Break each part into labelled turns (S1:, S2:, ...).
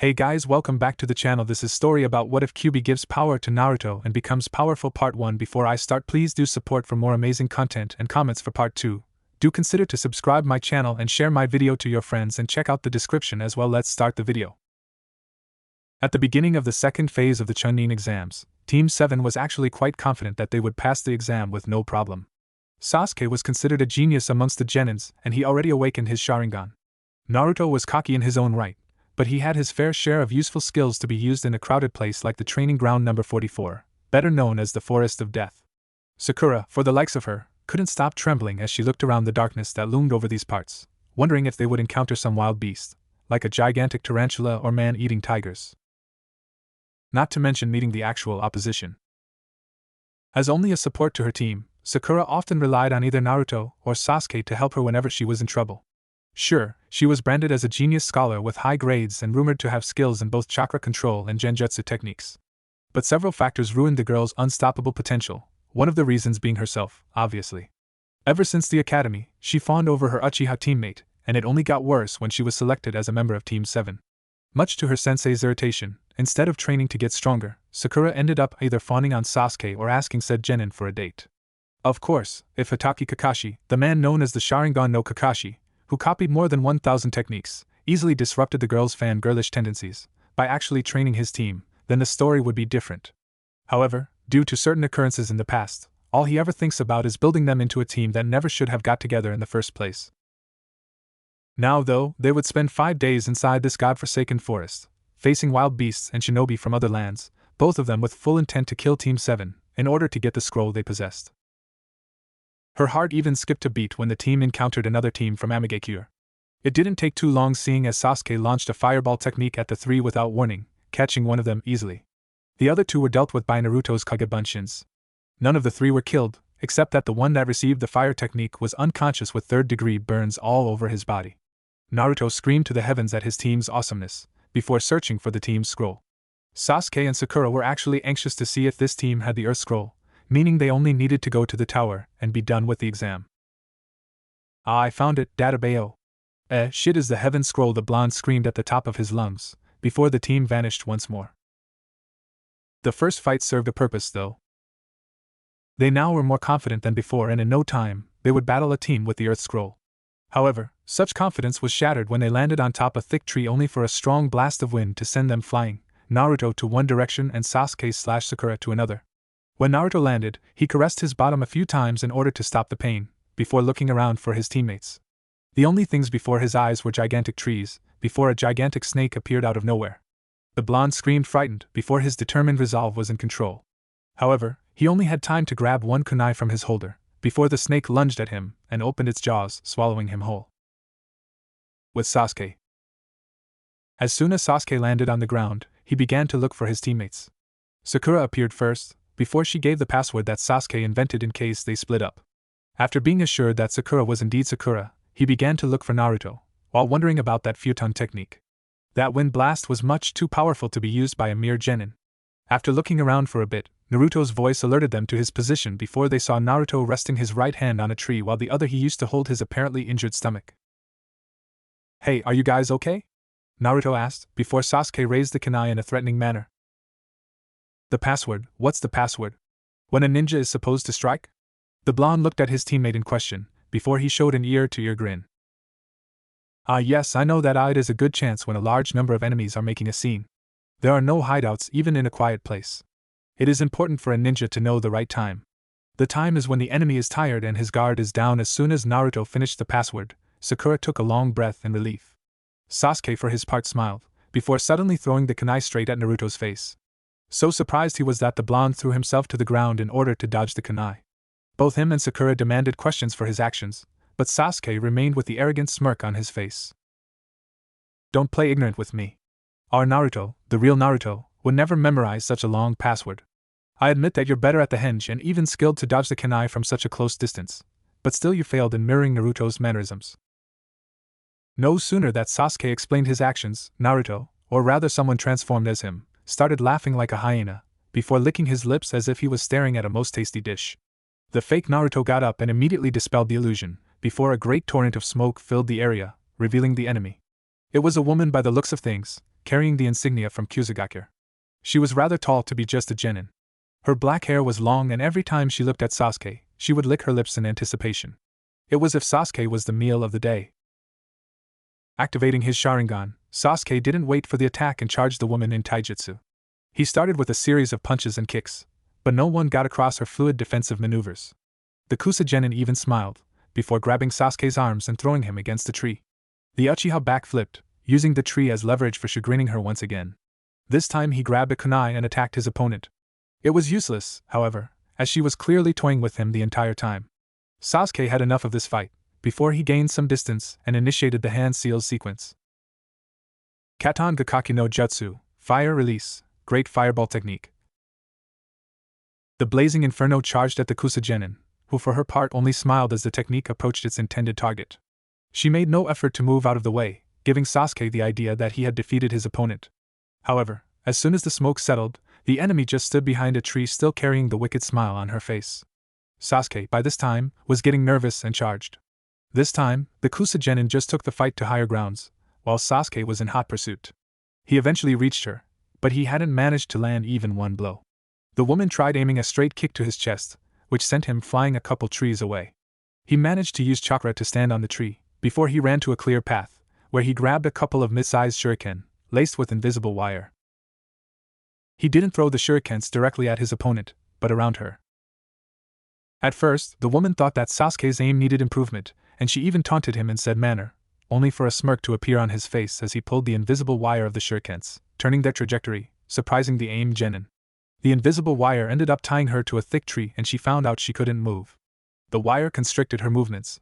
S1: Hey guys, welcome back to the channel. This is story about what if Kyuubi gives power to Naruto and becomes powerful part 1. Before I start, please do support for more amazing content and comments for part 2. Do consider to subscribe my channel and share my video to your friends and check out the description as well. Let's start the video. At the beginning of the second phase of the Chunin exams, Team 7 was actually quite confident that they would pass the exam with no problem. Sasuke was considered a genius amongst the genins and he already awakened his Sharingan. Naruto was cocky in his own right, but he had his fair share of useful skills to be used in a crowded place like the training ground number 44, better known as the Forest of Death. Sakura, for the likes of her, couldn't stop trembling as she looked around the darkness that loomed over these parts, wondering if they would encounter some wild beast, like a gigantic tarantula or man-eating tigers. Not to mention meeting the actual opposition. As only a support to her team, Sakura often relied on either Naruto or Sasuke to help her whenever she was in trouble. Sure, she was branded as a genius scholar with high grades and rumored to have skills in both chakra control and genjutsu techniques. But several factors ruined the girl's unstoppable potential, one of the reasons being herself, obviously. Ever since the academy, she fawned over her Uchiha teammate, and it only got worse when she was selected as a member of Team 7. Much to her sensei's irritation, instead of training to get stronger, Sakura ended up either fawning on Sasuke or asking said genin for a date. Of course, if Hitaki Kakashi, the man known as the Sharingan no Kakashi, who copied more than 1,000 techniques, easily disrupted the girl's fangirlish tendencies by actually training his team, then the story would be different. However, due to certain occurrences in the past, all he ever thinks about is building them into a team that never should have got together in the first place. Now, though, they would spend 5 days inside this godforsaken forest, facing wild beasts and shinobi from other lands, both of them with full intent to kill Team 7, in order to get the scroll they possessed. Her heart even skipped a beat when the team encountered another team from Amigakure. It didn't take too long seeing as Sasuke launched a fireball technique at the three without warning, catching one of them easily. The other two were dealt with by Naruto's Kagebunshin. None of the three were killed, except that the one that received the fire technique was unconscious with third-degree burns all over his body. Naruto screamed to the heavens at his team's awesomeness, before searching for the team's scroll. Sasuke and Sakura were actually anxious to see if this team had the Earth Scroll, meaning they only needed to go to the tower and be done with the exam. "Ah, I found it, Databayo." Shit is the Heaven Scroll, the blonde screamed at the top of his lungs, before the team vanished once more. The first fight served a purpose, though. They now were more confident than before, and in no time, they would battle a team with the Earth Scroll. However, such confidence was shattered when they landed on top a thick tree only for a strong blast of wind to send them flying, Naruto to one direction and Sasuke/Sakura to another. When Naruto landed, he caressed his bottom a few times in order to stop the pain, before looking around for his teammates. The only things before his eyes were gigantic trees, before a gigantic snake appeared out of nowhere. The blonde screamed frightened before his determined resolve was in control. However, he only had time to grab one kunai from his holder, before the snake lunged at him and opened its jaws, swallowing him whole. With Sasuke. As soon as Sasuke landed on the ground, he began to look for his teammates. Sakura appeared first, before she gave the password that Sasuke invented in case they split up. After being assured that Sakura was indeed Sakura, he began to look for Naruto, while wondering about that futon technique. That wind blast was much too powerful to be used by a mere genin. After looking around for a bit, Naruto's voice alerted them to his position before they saw Naruto resting his right hand on a tree while the other he used to hold his apparently injured stomach. "Hey, are you guys okay?" Naruto asked, before Sasuke raised the kunai in a threatening manner. "The password, what's the password? When a ninja is supposed to strike?" The blonde looked at his teammate in question, before he showed an ear-to-ear grin. "Ah yes, I know that it is a good chance when a large number of enemies are making a scene. There are no hideouts even in a quiet place. It is important for a ninja to know the right time. The time is when the enemy is tired and his guard is down." As soon as Naruto finished the password, Sakura took a long breath in relief. Sasuke for his part smiled, before suddenly throwing the kunai straight at Naruto's face. So surprised he was that the blonde threw himself to the ground in order to dodge the kunai. Both him and Sakura demanded questions for his actions, but Sasuke remained with the arrogant smirk on his face. "Don't play ignorant with me. Our Naruto, the real Naruto, would never memorize such a long password. I admit that you're better at the henge and even skilled to dodge the kunai from such a close distance, but still you failed in mirroring Naruto's mannerisms." No sooner that Sasuke explained his actions, Naruto, or rather someone transformed as him, started laughing like a hyena, before licking his lips as if he was staring at a most tasty dish. The fake Naruto got up and immediately dispelled the illusion, before a great torrent of smoke filled the area, revealing the enemy. It was a woman by the looks of things, carrying the insignia from Kyuubi. She was rather tall to be just a genin. Her black hair was long, and every time she looked at Sasuke, she would lick her lips in anticipation. It was as if Sasuke was the meal of the day. Activating his Sharingan, Sasuke didn't wait for the attack and charged the woman in taijutsu. He started with a series of punches and kicks, but no one got across her fluid defensive maneuvers. The Kusa-genin even smiled, before grabbing Sasuke's arms and throwing him against a tree. The Uchiha backflipped, using the tree as leverage for chagrining her once again. This time he grabbed a kunai and attacked his opponent. It was useless, however, as she was clearly toying with him the entire time. Sasuke had enough of this fight, before he gained some distance and initiated the hand seals sequence. Katon Gakaki no Jutsu, Fire Release, Great Fireball Technique. The blazing inferno charged at the Kusa-genin, who for her part only smiled as the technique approached its intended target. She made no effort to move out of the way, giving Sasuke the idea that he had defeated his opponent. However, as soon as the smoke settled, the enemy just stood behind a tree, still carrying the wicked smile on her face. Sasuke, by this time, was getting nervous and charged. This time, the Kusa-genin just took the fight to higher grounds, while Sasuke was in hot pursuit. He eventually reached her, but he hadn't managed to land even one blow. The woman tried aiming a straight kick to his chest, which sent him flying a couple trees away. He managed to use chakra to stand on the tree, before he ran to a clear path, where he grabbed a couple of mid-sized shuriken, laced with invisible wire. He didn't throw the shurikens directly at his opponent, but around her. At first, the woman thought that Sasuke's aim needed improvement, and she even taunted him in said manner, only for a smirk to appear on his face as he pulled the invisible wire of the shurikens, turning their trajectory, surprising the aim genin. The invisible wire ended up tying her to a thick tree, and she found out she couldn't move. The wire constricted her movements.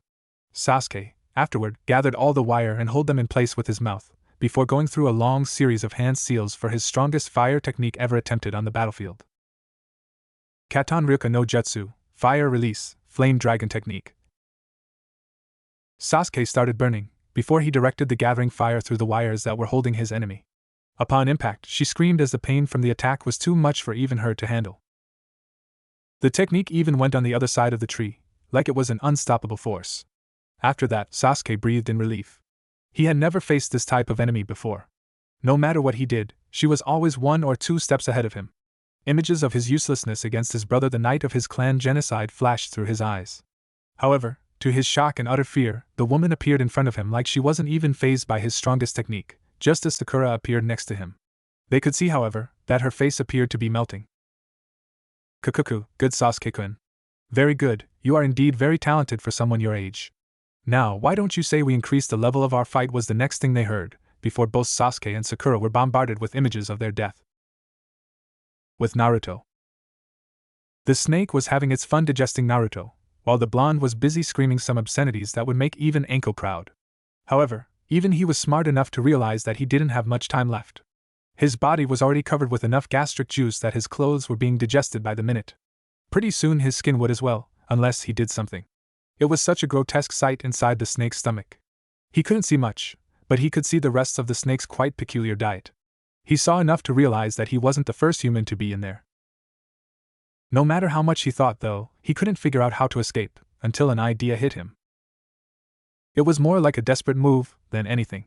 S1: Sasuke, afterward, gathered all the wire and held them in place with his mouth, before going through a long series of hand seals for his strongest fire technique ever attempted on the battlefield. Katon Ryuka no Jutsu, Fire Release, Flame Dragon Technique. Sasuke started burning, before he directed the gathering fire through the wires that were holding his enemy. Upon impact, she screamed as the pain from the attack was too much for even her to handle. The technique even went on the other side of the tree, like it was an unstoppable force. After that, Sasuke breathed in relief. He had never faced this type of enemy before. No matter what he did, she was always 1 or 2 steps ahead of him. Images of his uselessness against his brother, the knight of his clan genocide, flashed through his eyes. However, to his shock and utter fear, the woman appeared in front of him like she wasn't even fazed by his strongest technique, just as Sakura appeared next to him. They could see, however, that her face appeared to be melting. Kukuku, good Sasuke-kun. Very good, you are indeed very talented for someone your age. Now, why don't you say we increase the level of our fight, was the next thing they heard, before both Sasuke and Sakura were bombarded with images of their death. With Naruto. The snake was having its fun digesting Naruto, while the blonde was busy screaming some obscenities that would make even Anko proud. However, even he was smart enough to realize that he didn't have much time left. His body was already covered with enough gastric juice that his clothes were being digested by the minute. Pretty soon his skin would as well, unless he did something. It was such a grotesque sight inside the snake's stomach. He couldn't see much, but he could see the rest of the snake's quite peculiar diet. He saw enough to realize that he wasn't the first human to be in there. No matter how much he thought, though, he couldn't figure out how to escape, until an idea hit him. It was more like a desperate move than anything.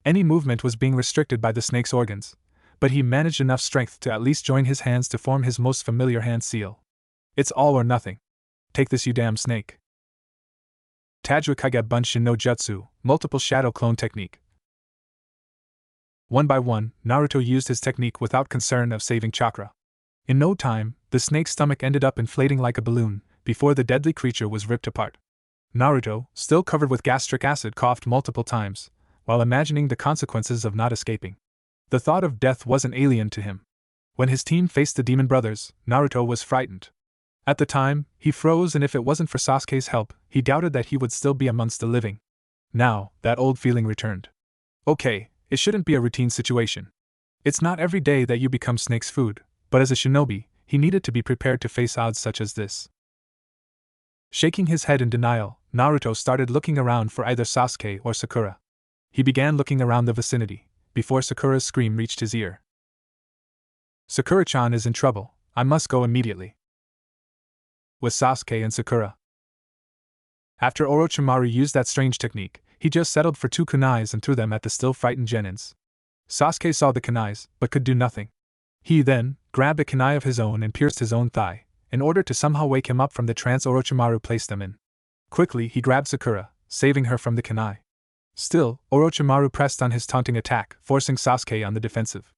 S1: Any movement was being restricted by the snake's organs, but he managed enough strength to at least join his hands to form his most familiar hand seal. It's all or nothing. Take this, you damn snake. Tajukaiga Bunshin no Jutsu, Multiple Shadow Clone Technique. One by one, Naruto used his technique without concern of saving chakra. In no time, the snake's stomach ended up inflating like a balloon, before the deadly creature was ripped apart. Naruto, still covered with gastric acid, coughed multiple times, while imagining the consequences of not escaping. The thought of death wasn't alien to him. When his team faced the demon brothers, Naruto was frightened. At the time, he froze, and if it wasn't for Sasuke's help, he doubted that he would still be amongst the living. Now, that old feeling returned. Okay, it shouldn't be a routine situation. It's not every day that you become snake's food, but as a shinobi, he needed to be prepared to face odds such as this. Shaking his head in denial, Naruto started looking around for either Sasuke or Sakura. He began looking around the vicinity, before Sakura's scream reached his ear. Sakura-chan is in trouble, I must go immediately. With Sasuke and Sakura. After Orochimaru used that strange technique, he just settled for 2 kunais and threw them at the still frightened genins. Sasuke saw the kunais, but could do nothing. He then grabbed a kunai of his own and pierced his own thigh, in order to somehow wake him up from the trance Orochimaru placed them in. Quickly he grabbed Sakura, saving her from the kunai. Still, Orochimaru pressed on his taunting attack, forcing Sasuke on the defensive.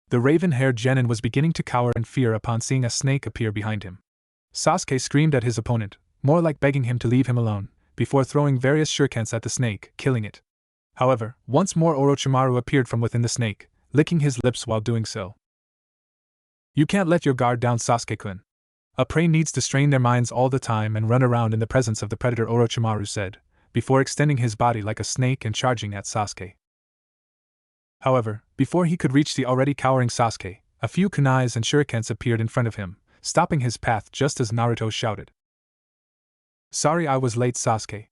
S1: The raven-haired genin was beginning to cower in fear upon seeing a snake appear behind him. Sasuke screamed at his opponent, more like begging him to leave him alone, before throwing various shurikens at the snake, killing it. However, once more Orochimaru appeared from within the snake, licking his lips while doing so. You can't let your guard down, Sasuke-kun. A prey needs to strain their minds all the time and run around in the presence of the predator, Orochimaru said, before extending his body like a snake and charging at Sasuke. However, before he could reach the already cowering Sasuke, a few kunais and shurikens appeared in front of him, stopping his path just as Naruto shouted. Sorry I was late, Sasuke.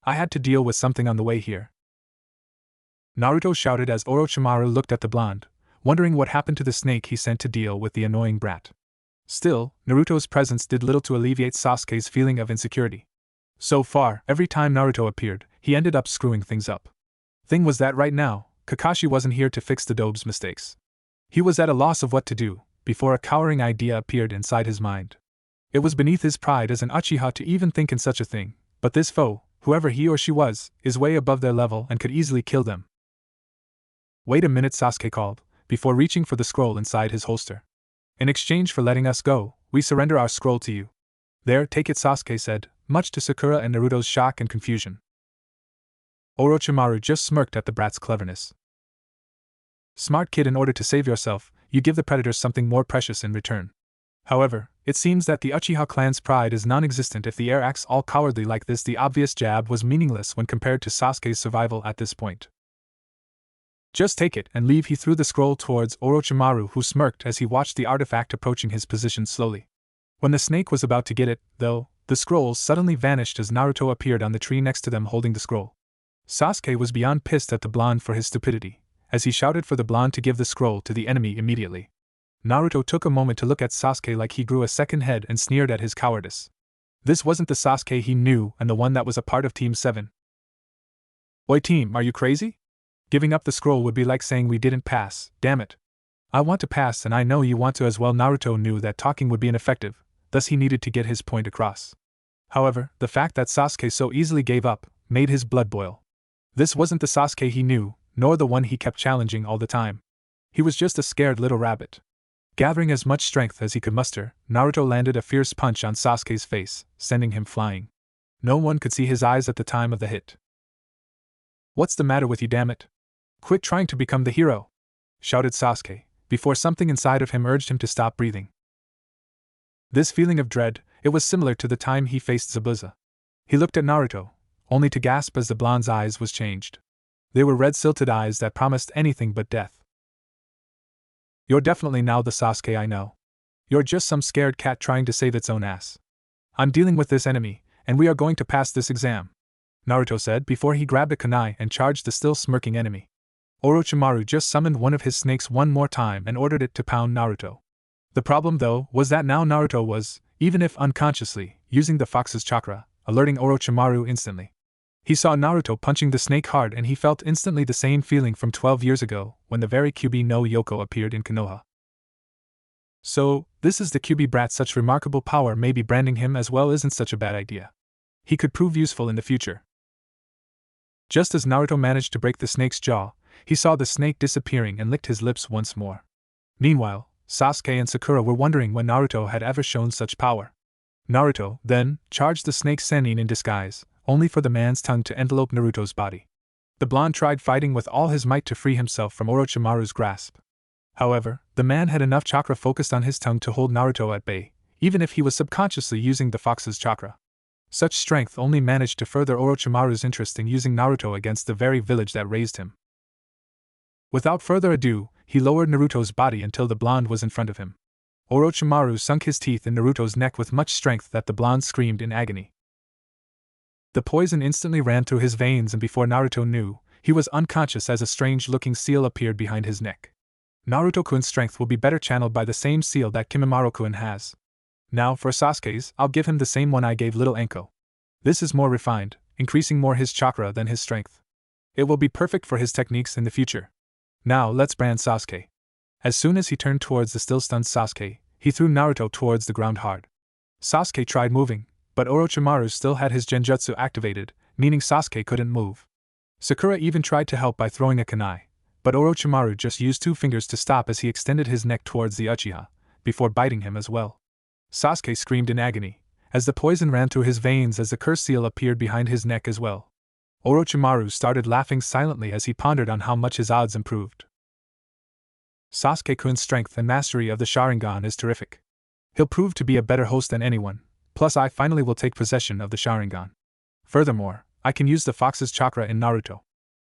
S1: I had to deal with something on the way here. Naruto shouted as Orochimaru looked at the blonde, wondering what happened to the snake he sent to deal with the annoying brat. Still, Naruto's presence did little to alleviate Sasuke's feeling of insecurity. So far, every time Naruto appeared, he ended up screwing things up. Thing was that right now, Kakashi wasn't here to fix the dobe's mistakes. He was at a loss of what to do, before a cowering idea appeared inside his mind. It was beneath his pride as an Uchiha to even think in such a thing, but this foe, whoever he or she was, is way above their level and could easily kill them. Wait a minute, Sasuke called, before reaching for the scroll inside his holster. In exchange for letting us go, we surrender our scroll to you. There, take it, Sasuke said, much to Sakura and Naruto's shock and confusion. Orochimaru just smirked at the brat's cleverness. Smart kid, in order to save yourself, you give the predators something more precious in return. However, it seems that the Uchiha clan's pride is non-existent if the heir acts all cowardly like this. The obvious jab was meaningless when compared to Sasuke's survival at this point. Just take it and leave. He threw the scroll towards Orochimaru, who smirked as he watched the artifact approaching his position slowly. When the snake was about to get it, though, the scroll suddenly vanished as Naruto appeared on the tree next to them holding the scroll. Sasuke was beyond pissed at the blonde for his stupidity, as he shouted for the blonde to give the scroll to the enemy immediately. Naruto took a moment to look at Sasuke like he grew a second head and sneered at his cowardice. This wasn't the Sasuke he knew and the one that was a part of Team 7. Oi team, are you crazy? Giving up the scroll would be like saying we didn't pass, damn it. I want to pass and I know you want to as well. Naruto knew that talking would be ineffective, thus he needed to get his point across. However, the fact that Sasuke so easily gave up made his blood boil. This wasn't the Sasuke he knew, nor the one he kept challenging all the time. He was just a scared little rabbit. Gathering as much strength as he could muster, Naruto landed a fierce punch on Sasuke's face, sending him flying. No one could see his eyes at the time of the hit. What's the matter with you, damn it? Quit trying to become the hero! Shouted Sasuke, before something inside of him urged him to stop breathing. This feeling of dread, it was similar to the time he faced Zabuza. He looked at Naruto, only to gasp as the blonde's eyes was changed. They were red-silted eyes that promised anything but death. You're definitely now the Sasuke I know. You're just some scared cat trying to save its own ass. I'm dealing with this enemy, and we are going to pass this exam, Naruto said before he grabbed a kunai and charged the still smirking enemy. Orochimaru just summoned one of his snakes one more time and ordered it to pound Naruto. The problem, though, was that now Naruto was, even if unconsciously, using the fox's chakra, alerting Orochimaru instantly. He saw Naruto punching the snake hard and he felt instantly the same feeling from 12 years ago when the very Kyuubi no Yoko appeared in Konoha. So, this is the Kyuubi brat. Such remarkable power, maybe branding him as well isn't such a bad idea. He could prove useful in the future. Just as Naruto managed to break the snake's jaw, he saw the snake disappearing and licked his lips once more. Meanwhile, Sasuke and Sakura were wondering when Naruto had ever shown such power. Naruto, then, charged the snake Sennin in disguise, only for the man's tongue to envelope Naruto's body. The blonde tried fighting with all his might to free himself from Orochimaru's grasp. However, the man had enough chakra focused on his tongue to hold Naruto at bay, even if he was subconsciously using the fox's chakra. Such strength only managed to further Orochimaru's interest in using Naruto against the very village that raised him. Without further ado, he lowered Naruto's body until the blonde was in front of him. Orochimaru sunk his teeth in Naruto's neck with much strength that the blonde screamed in agony. The poison instantly ran through his veins and before Naruto knew, he was unconscious as a strange-looking seal appeared behind his neck. Naruto-kun's strength will be better channeled by the same seal that Kimimaro-kun has. Now for Sasuke's, I'll give him the same one I gave little Enko. This is more refined, increasing more his chakra than his strength. It will be perfect for his techniques in the future. Now let's brand Sasuke. As soon as he turned towards the still stunned Sasuke, he threw Naruto towards the ground hard. Sasuke tried moving, but Orochimaru still had his genjutsu activated, meaning Sasuke couldn't move. Sakura even tried to help by throwing a kunai, but Orochimaru just used 2 fingers to stop as he extended his neck towards the Uchiha, before biting him as well. Sasuke screamed in agony, as the poison ran through his veins as the curse seal appeared behind his neck as well. Orochimaru started laughing silently as he pondered on how much his odds improved. Sasuke-kun's strength and mastery of the Sharingan is terrific. He'll prove to be a better host than anyone, plus I finally will take possession of the Sharingan. Furthermore, I can use the fox's chakra in Naruto.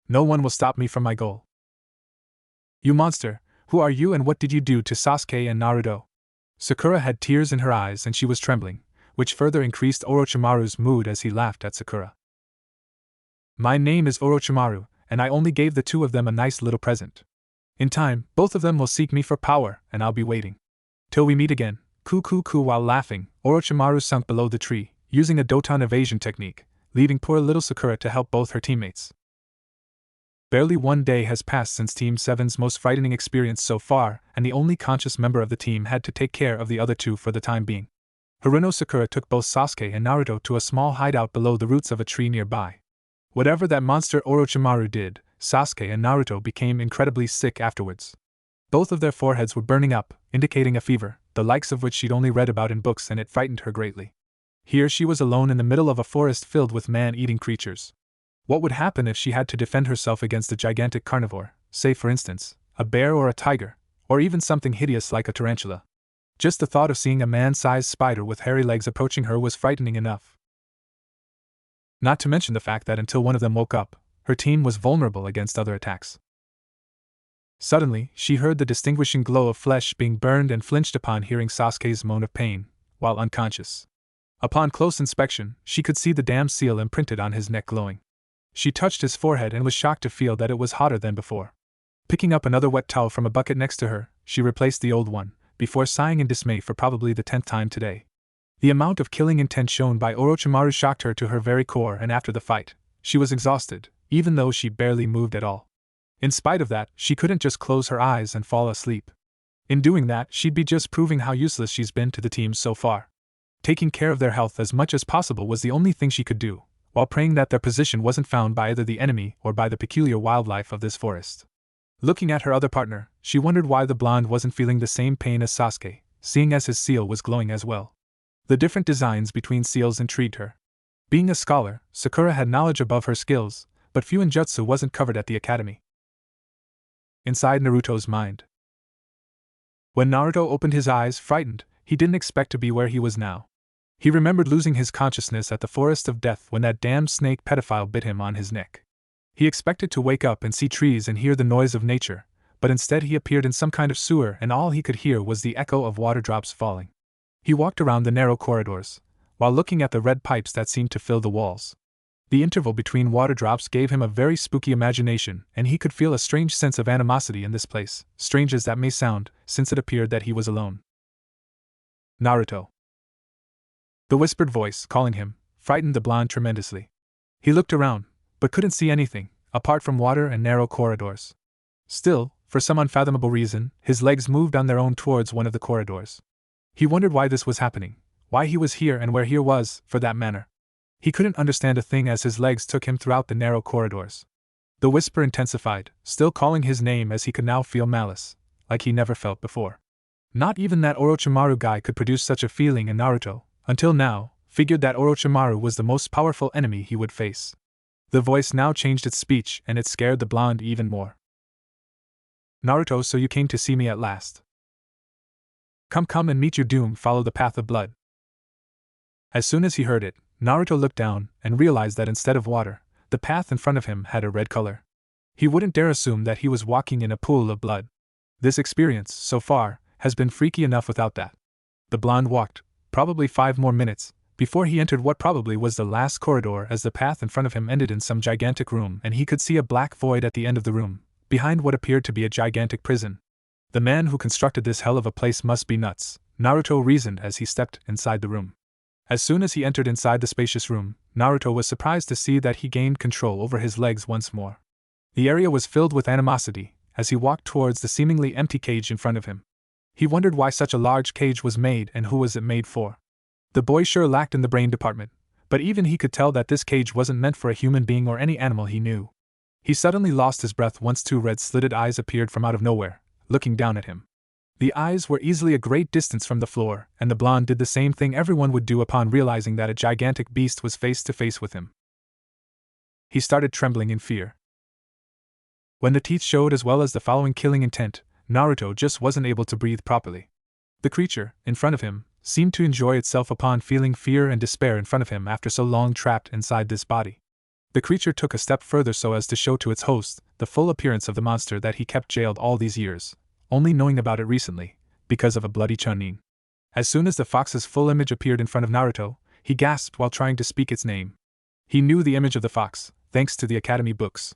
S1: No one will stop me from my goal. You monster, who are you and what did you do to Sasuke and Naruto? Sakura had tears in her eyes and she was trembling, which further increased Orochimaru's mood as he laughed at Sakura. My name is Orochimaru, and I only gave the 2 of them a nice little present. In time, both of them will seek me for power, and I'll be waiting. Till we meet again. Ku. While laughing, Orochimaru sunk below the tree, using a Doton evasion technique, leaving poor little Sakura to help both her teammates. Barely 1 day has passed since Team 7's most frightening experience so far, and the only conscious member of the team had to take care of the other 2 for the time being. Haruno Sakura took both Sasuke and Naruto to a small hideout below the roots of a tree nearby. Whatever that monster Orochimaru did, Sasuke and Naruto became incredibly sick afterwards. Both of their foreheads were burning up, indicating a fever, the likes of which she'd only read about in books, and it frightened her greatly. Here she was alone in the middle of a forest filled with man-eating creatures. What would happen if she had to defend herself against a gigantic carnivore, say for instance, a bear or a tiger, or even something hideous like a tarantula? Just the thought of seeing a man-sized spider with hairy legs approaching her was frightening enough. Not to mention the fact that until one of them woke up, her team was vulnerable against other attacks. Suddenly, she heard the distinguishing glow of flesh being burned and flinched upon hearing Sasuke's moan of pain, while unconscious. Upon close inspection, she could see the damn seal imprinted on his neck glowing. She touched his forehead and was shocked to feel that it was hotter than before. Picking up another wet towel from a bucket next to her, she replaced the old one, before sighing in dismay for probably the 10th time today. The amount of killing intent shown by Orochimaru shocked her to her very core, and after the fight, she was exhausted, even though she barely moved at all. In spite of that, she couldn't just close her eyes and fall asleep. In doing that, she'd be just proving how useless she's been to the team so far. Taking care of their health as much as possible was the only thing she could do, while praying that their position wasn't found by either the enemy or by the peculiar wildlife of this forest. Looking at her other partner, she wondered why the blonde wasn't feeling the same pain as Sasuke, seeing as his seal was glowing as well. The different designs between seals intrigued her. Being a scholar, Sakura had knowledge above her skills, but Fuinjutsu wasn't covered at the academy. Inside Naruto's mind. When Naruto opened his eyes frightened, he didn't expect to be where he was now. He remembered losing his consciousness at the Forest of Death when that damned snake pedophile bit him on his neck. He expected to wake up and see trees and hear the noise of nature, but instead he appeared in some kind of sewer and all he could hear was the echo of water drops falling. He walked around the narrow corridors, while looking at the red pipes that seemed to fill the walls. The interval between water drops gave him a very spooky imagination, and he could feel a strange sense of animosity in this place, strange as that may sound, since it appeared that he was alone. Naruto. The whispered voice, calling him, frightened the blonde tremendously. He looked around, but couldn't see anything, apart from water and narrow corridors. Still, for some unfathomable reason, his legs moved on their own towards one of the corridors. He wondered why this was happening, why he was here and where he was, for that matter. He couldn't understand a thing as his legs took him throughout the narrow corridors. The whisper intensified, still calling his name as he could now feel malice, like he never felt before. Not even that Orochimaru guy could produce such a feeling in Naruto, until now, figured that Orochimaru was the most powerful enemy he would face. The voice now changed its speech and it scared the blonde even more. Naruto, so you came to see me at last. Come and meet your doom, follow the path of blood. As soon as he heard it, Naruto looked down and realized that instead of water, the path in front of him had a red color. He wouldn't dare assume that he was walking in a pool of blood. This experience, so far, has been freaky enough without that. The blonde walked, probably 5 more minutes, before he entered what probably was the last corridor, as the path in front of him ended in some gigantic room and he could see a black void at the end of the room, behind what appeared to be a gigantic prison. The man who constructed this hell of a place must be nuts, Naruto reasoned as he stepped inside the room. As soon as he entered inside the spacious room, Naruto was surprised to see that he gained control over his legs once more. The area was filled with animosity, as he walked towards the seemingly empty cage in front of him. He wondered why such a large cage was made and who was it made for. The boy sure lacked in the brain department, but even he could tell that this cage wasn't meant for a human being or any animal he knew. He suddenly lost his breath once two red slitted eyes appeared from out of nowhere, looking down at him. The eyes were easily a great distance from the floor, and the blonde did the same thing everyone would do upon realizing that a gigantic beast was face to face with him. He started trembling in fear. When the teeth showed as well as the following killing intent, Naruto just wasn't able to breathe properly. The creature, in front of him, seemed to enjoy itself upon feeling fear and despair in front of him after so long trapped inside this body. The creature took a step further so as to show to its host the full appearance of the monster that he kept jailed all these years, only knowing about it recently, because of a bloody chunin. As soon as the fox's full image appeared in front of Naruto, he gasped while trying to speak its name. He knew the image of the fox, thanks to the academy books.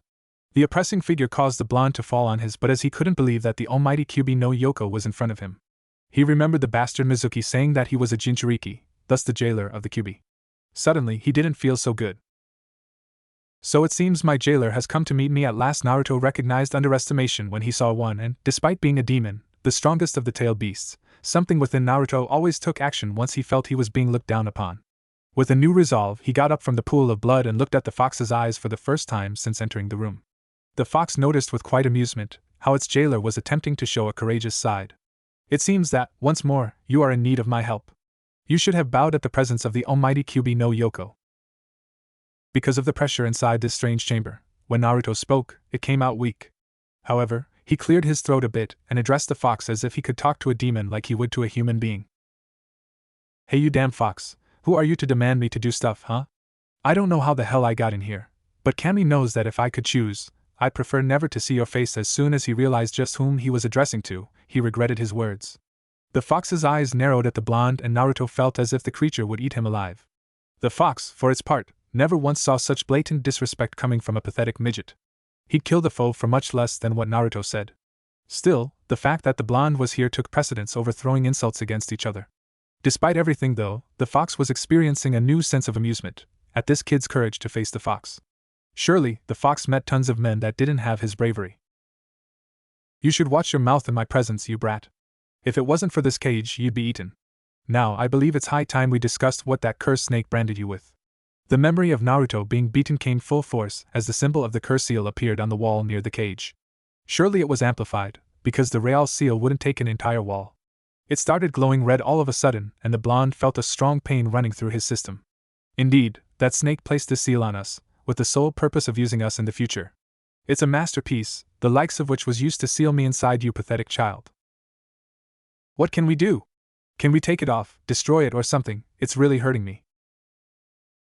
S1: The oppressing figure caused the blonde to fall on his butt as he couldn't believe that the almighty Kyuubi no Yoko was in front of him. He remembered the bastard Mizuki saying that he was a Jinchuriki, thus the jailer of the Kyuubi. Suddenly, he didn't feel so good. So it seems my jailer has come to meet me at last. Naruto recognized underestimation when he saw one and, despite being a demon, the strongest of the tailed beasts, something within Naruto always took action once he felt he was being looked down upon. With a new resolve, he got up from the pool of blood and looked at the fox's eyes for the first time since entering the room. The fox noticed with quite amusement how its jailer was attempting to show a courageous side. It seems that, once more, you are in need of my help. You should have bowed at the presence of the almighty Kyuubi no Yoko. Because of the pressure inside this strange chamber, when Naruto spoke, it came out weak. However, he cleared his throat a bit and addressed the fox as if he could talk to a demon like he would to a human being. Hey you damn fox, who are you to demand me to do stuff, huh? I don't know how the hell I got in here, but Kami knows that if I could choose, I'd prefer never to see your face. As soon as he realized just whom he was addressing to, he regretted his words. The fox's eyes narrowed at the blonde and Naruto felt as if the creature would eat him alive. The fox, for its part, never once saw such blatant disrespect coming from a pathetic midget. He'd kill the foe for much less than what Naruto said. Still, the fact that the blonde was here took precedence over throwing insults against each other. Despite everything though, the fox was experiencing a new sense of amusement at this kid's courage to face the fox. Surely, the fox met tons of men that didn't have his bravery. You should watch your mouth in my presence, you brat. If it wasn't for this cage, you'd be eaten. Now, I believe it's high time we discussed what that cursed snake branded you with. The memory of Naruto being beaten came full force as the symbol of the curse seal appeared on the wall near the cage. Surely it was amplified, because the real seal wouldn't take an entire wall. It started glowing red all of a sudden, and the blonde felt a strong pain running through his system. Indeed, that snake placed this seal on us, with the sole purpose of using us in the future. It's a masterpiece, the likes of which was used to seal me inside you, pathetic child. What can we do? Can we take it off, destroy it or something? It's really hurting me.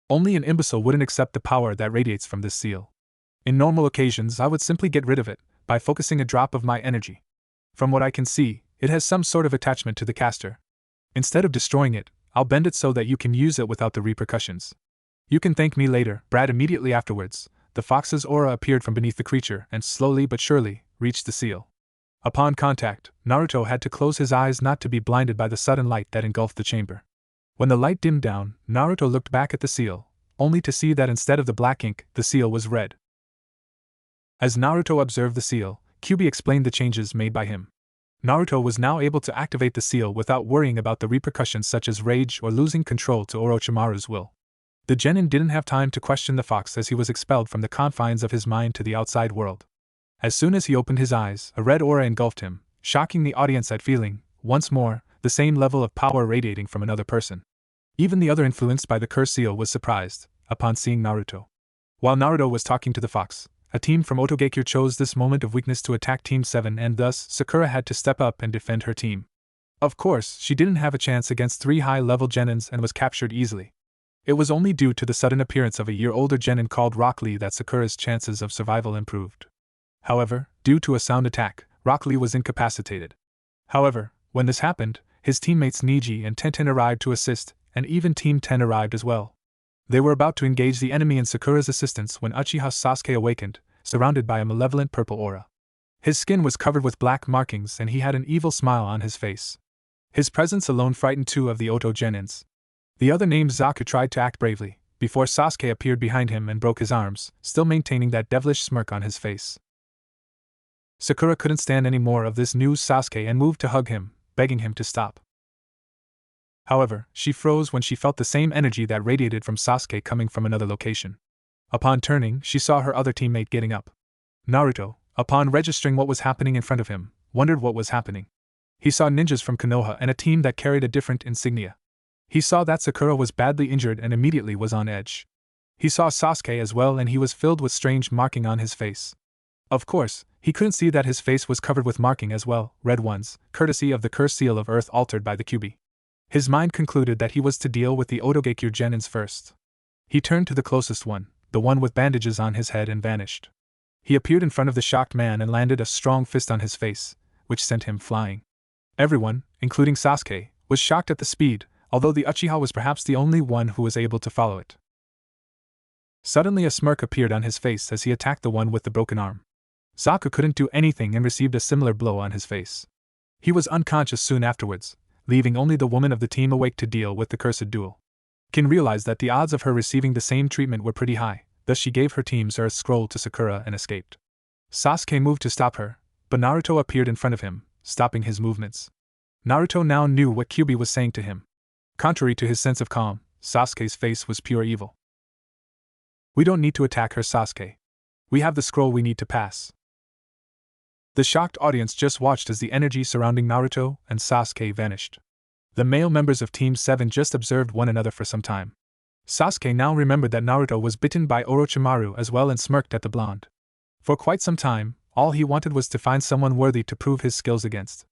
S1: Only an imbecile wouldn't accept the power that radiates from this seal. In normal occasions I would simply get rid of it, by focusing a drop of my energy. From what I can see, it has some sort of attachment to the caster. Instead of destroying it, I'll bend it so that you can use it without the repercussions. You can thank me later, Brad. Immediately afterwards, the fox's aura appeared from beneath the creature and slowly but surely reached the seal. Upon contact, Naruto had to close his eyes not to be blinded by the sudden light that engulfed the chamber. When the light dimmed down, Naruto looked back at the seal, only to see that instead of the black ink, the seal was red. As Naruto observed the seal, Kyuubi explained the changes made by him. Naruto was now able to activate the seal without worrying about the repercussions such as rage or losing control to Orochimaru's will. The genin didn't have time to question the fox as he was expelled from the confines of his mind to the outside world. As soon as he opened his eyes, a red aura engulfed him, shocking the audience at feeling, once more, the same level of power radiating from another person. Even the other influenced by the curse seal was surprised, upon seeing Naruto. While Naruto was talking to the fox, a team from Otogakure chose this moment of weakness to attack Team 7 and thus Sakura had to step up and defend her team. Of course, she didn't have a chance against 3 high-level genins and was captured easily. It was only due to the sudden appearance of a year-older genin called Rock Lee that Sakura's chances of survival improved. However, due to a sound attack, Rock Lee was incapacitated. However, when this happened, his teammates Niji and Tenten arrived to assist, and even Team 10 arrived as well. They were about to engage the enemy in Sakura's assistance when Uchiha Sasuke awakened, surrounded by a malevolent purple aura. His skin was covered with black markings and he had an evil smile on his face. His presence alone frightened 2 of the Oto genins. The other named Zaku tried to act bravely, before Sasuke appeared behind him and broke his arms, still maintaining that devilish smirk on his face. Sakura couldn't stand any more of this news Sasuke and moved to hug him, begging him to stop. However, she froze when she felt the same energy that radiated from Sasuke coming from another location. Upon turning, she saw her other teammate getting up. Naruto, upon registering what was happening in front of him, wondered what was happening. He saw ninjas from Konoha and a team that carried a different insignia. He saw that Sakura was badly injured and immediately was on edge. He saw Sasuke as well and he was filled with strange marking on his face. Of course, he couldn't see that his face was covered with marking as well, red ones, courtesy of the curse seal of earth altered by the Kyuubi. His mind concluded that he was to deal with the Otogekure Genins first. He turned to the closest one, the one with bandages on his head, and vanished. He appeared in front of the shocked man and landed a strong fist on his face, which sent him flying. Everyone, including Sasuke, was shocked at the speed, although the Uchiha was perhaps the only one who was able to follow it. Suddenly a smirk appeared on his face as he attacked the one with the broken arm. Zaku couldn't do anything and received a similar blow on his face. He was unconscious soon afterwards, leaving only the woman of the team awake to deal with the cursed duel. Kin realized that the odds of her receiving the same treatment were pretty high, thus she gave her team's earth scroll to Sakura and escaped. Sasuke moved to stop her, but Naruto appeared in front of him, stopping his movements. Naruto now knew what Kyuubi was saying to him. Contrary to his sense of calm, Sasuke's face was pure evil. "We don't need to attack her, Sasuke. We have the scroll we need to pass." The shocked audience just watched as the energy surrounding Naruto and Sasuke vanished. The male members of Team 7 just observed one another for some time. Sasuke now remembered that Naruto was bitten by Orochimaru as well and smirked at the blonde. For quite some time, all he wanted was to find someone worthy to prove his skills against.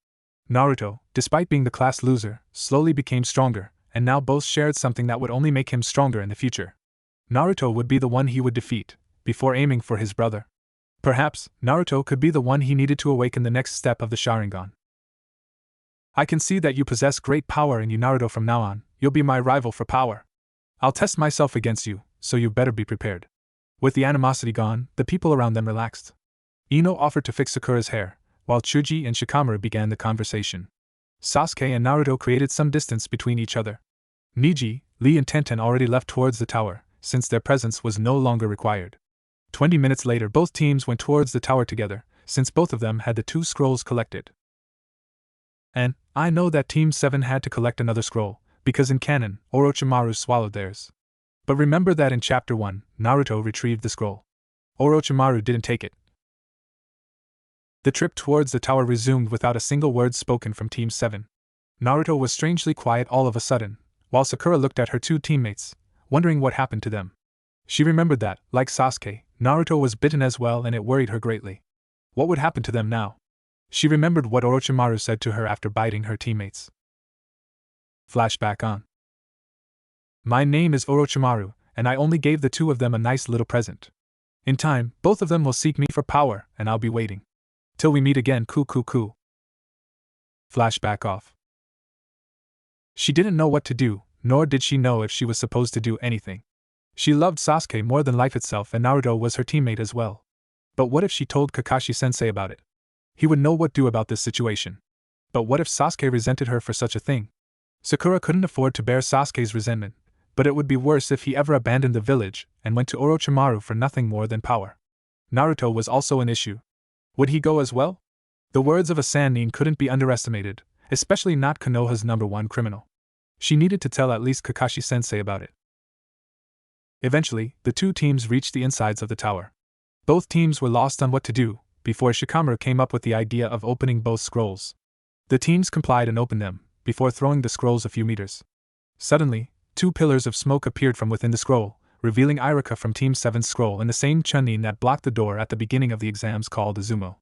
S1: Naruto, despite being the class loser, slowly became stronger, and now both shared something that would only make him stronger in the future. Naruto would be the one he would defeat, before aiming for his brother. Perhaps, Naruto could be the one he needed to awaken the next step of the Sharingan. "I can see that you possess great power in you, Naruto. From now on, you'll be my rival for power. I'll test myself against you, so you better be prepared." With the animosity gone, the people around them relaxed. Ino offered to fix Sakura's hair, while Chuji and Shikamaru began the conversation. Sasuke and Naruto created some distance between each other. Niji, Lee and Tenten already left towards the tower, since their presence was no longer required. 20 minutes later both teams went towards the tower together, since both of them had the 2 scrolls collected. And, I know that Team 7 had to collect another scroll, because in canon, Orochimaru swallowed theirs. But remember that in Chapter 1, Naruto retrieved the scroll. Orochimaru didn't take it. The trip towards the tower resumed without a single word spoken from Team 7. Naruto was strangely quiet all of a sudden, while Sakura looked at her 2 teammates, wondering what happened to them. She remembered that, like Sasuke, Naruto was bitten as well and it worried her greatly. What would happen to them now? She remembered what Orochimaru said to her after biting her teammates. Flashback on. "My name is Orochimaru, and I only gave the 2 of them a nice little present. In time, both of them will seek me for power, and I'll be waiting. Till we meet again, coo. Flashback off. She didn't know what to do, nor did she know if she was supposed to do anything. She loved Sasuke more than life itself and Naruto was her teammate as well. But what if she told Kakashi-sensei about it? He would know what to do about this situation. But what if Sasuke resented her for such a thing? Sakura couldn't afford to bear Sasuke's resentment, but it would be worse if he ever abandoned the village and went to Orochimaru for nothing more than power. Naruto was also an issue. Would he go as well? The words of a Sannin couldn't be underestimated, especially not Konoha's #1 criminal. She needed to tell at least Kakashi-sensei about it. Eventually, the 2 teams reached the insides of the tower. Both teams were lost on what to do, before Shikamaru came up with the idea of opening both scrolls. The teams complied and opened them, before throwing the scrolls a few meters. Suddenly, 2 pillars of smoke appeared from within the scroll, revealing Iruka from Team 7's scroll and the same Chunin that blocked the door at the beginning of the exams called Izumo.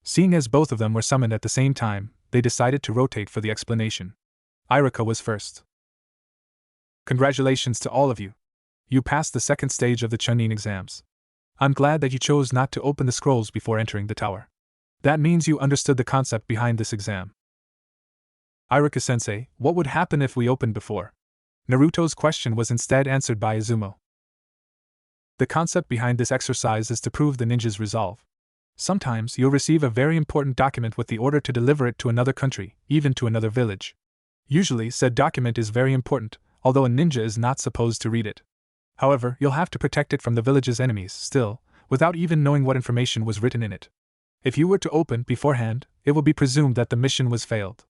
S1: Seeing as both of them were summoned at the same time, they decided to rotate for the explanation. Iruka was first. "Congratulations to all of you. You passed the 2nd stage of the Chunin exams. I'm glad that you chose not to open the scrolls before entering the tower. That means you understood the concept behind this exam." "Iruka-sensei, what would happen if we opened before?" Naruto's question was instead answered by Izumo. "The concept behind this exercise is to prove the ninja's resolve. Sometimes you'll receive a very important document with the order to deliver it to another country, even to another village. Usually said document is very important, although a ninja is not supposed to read it. However, you'll have to protect it from the village's enemies still, without even knowing what information was written in it. If you were to open beforehand, it will be presumed that the mission was failed.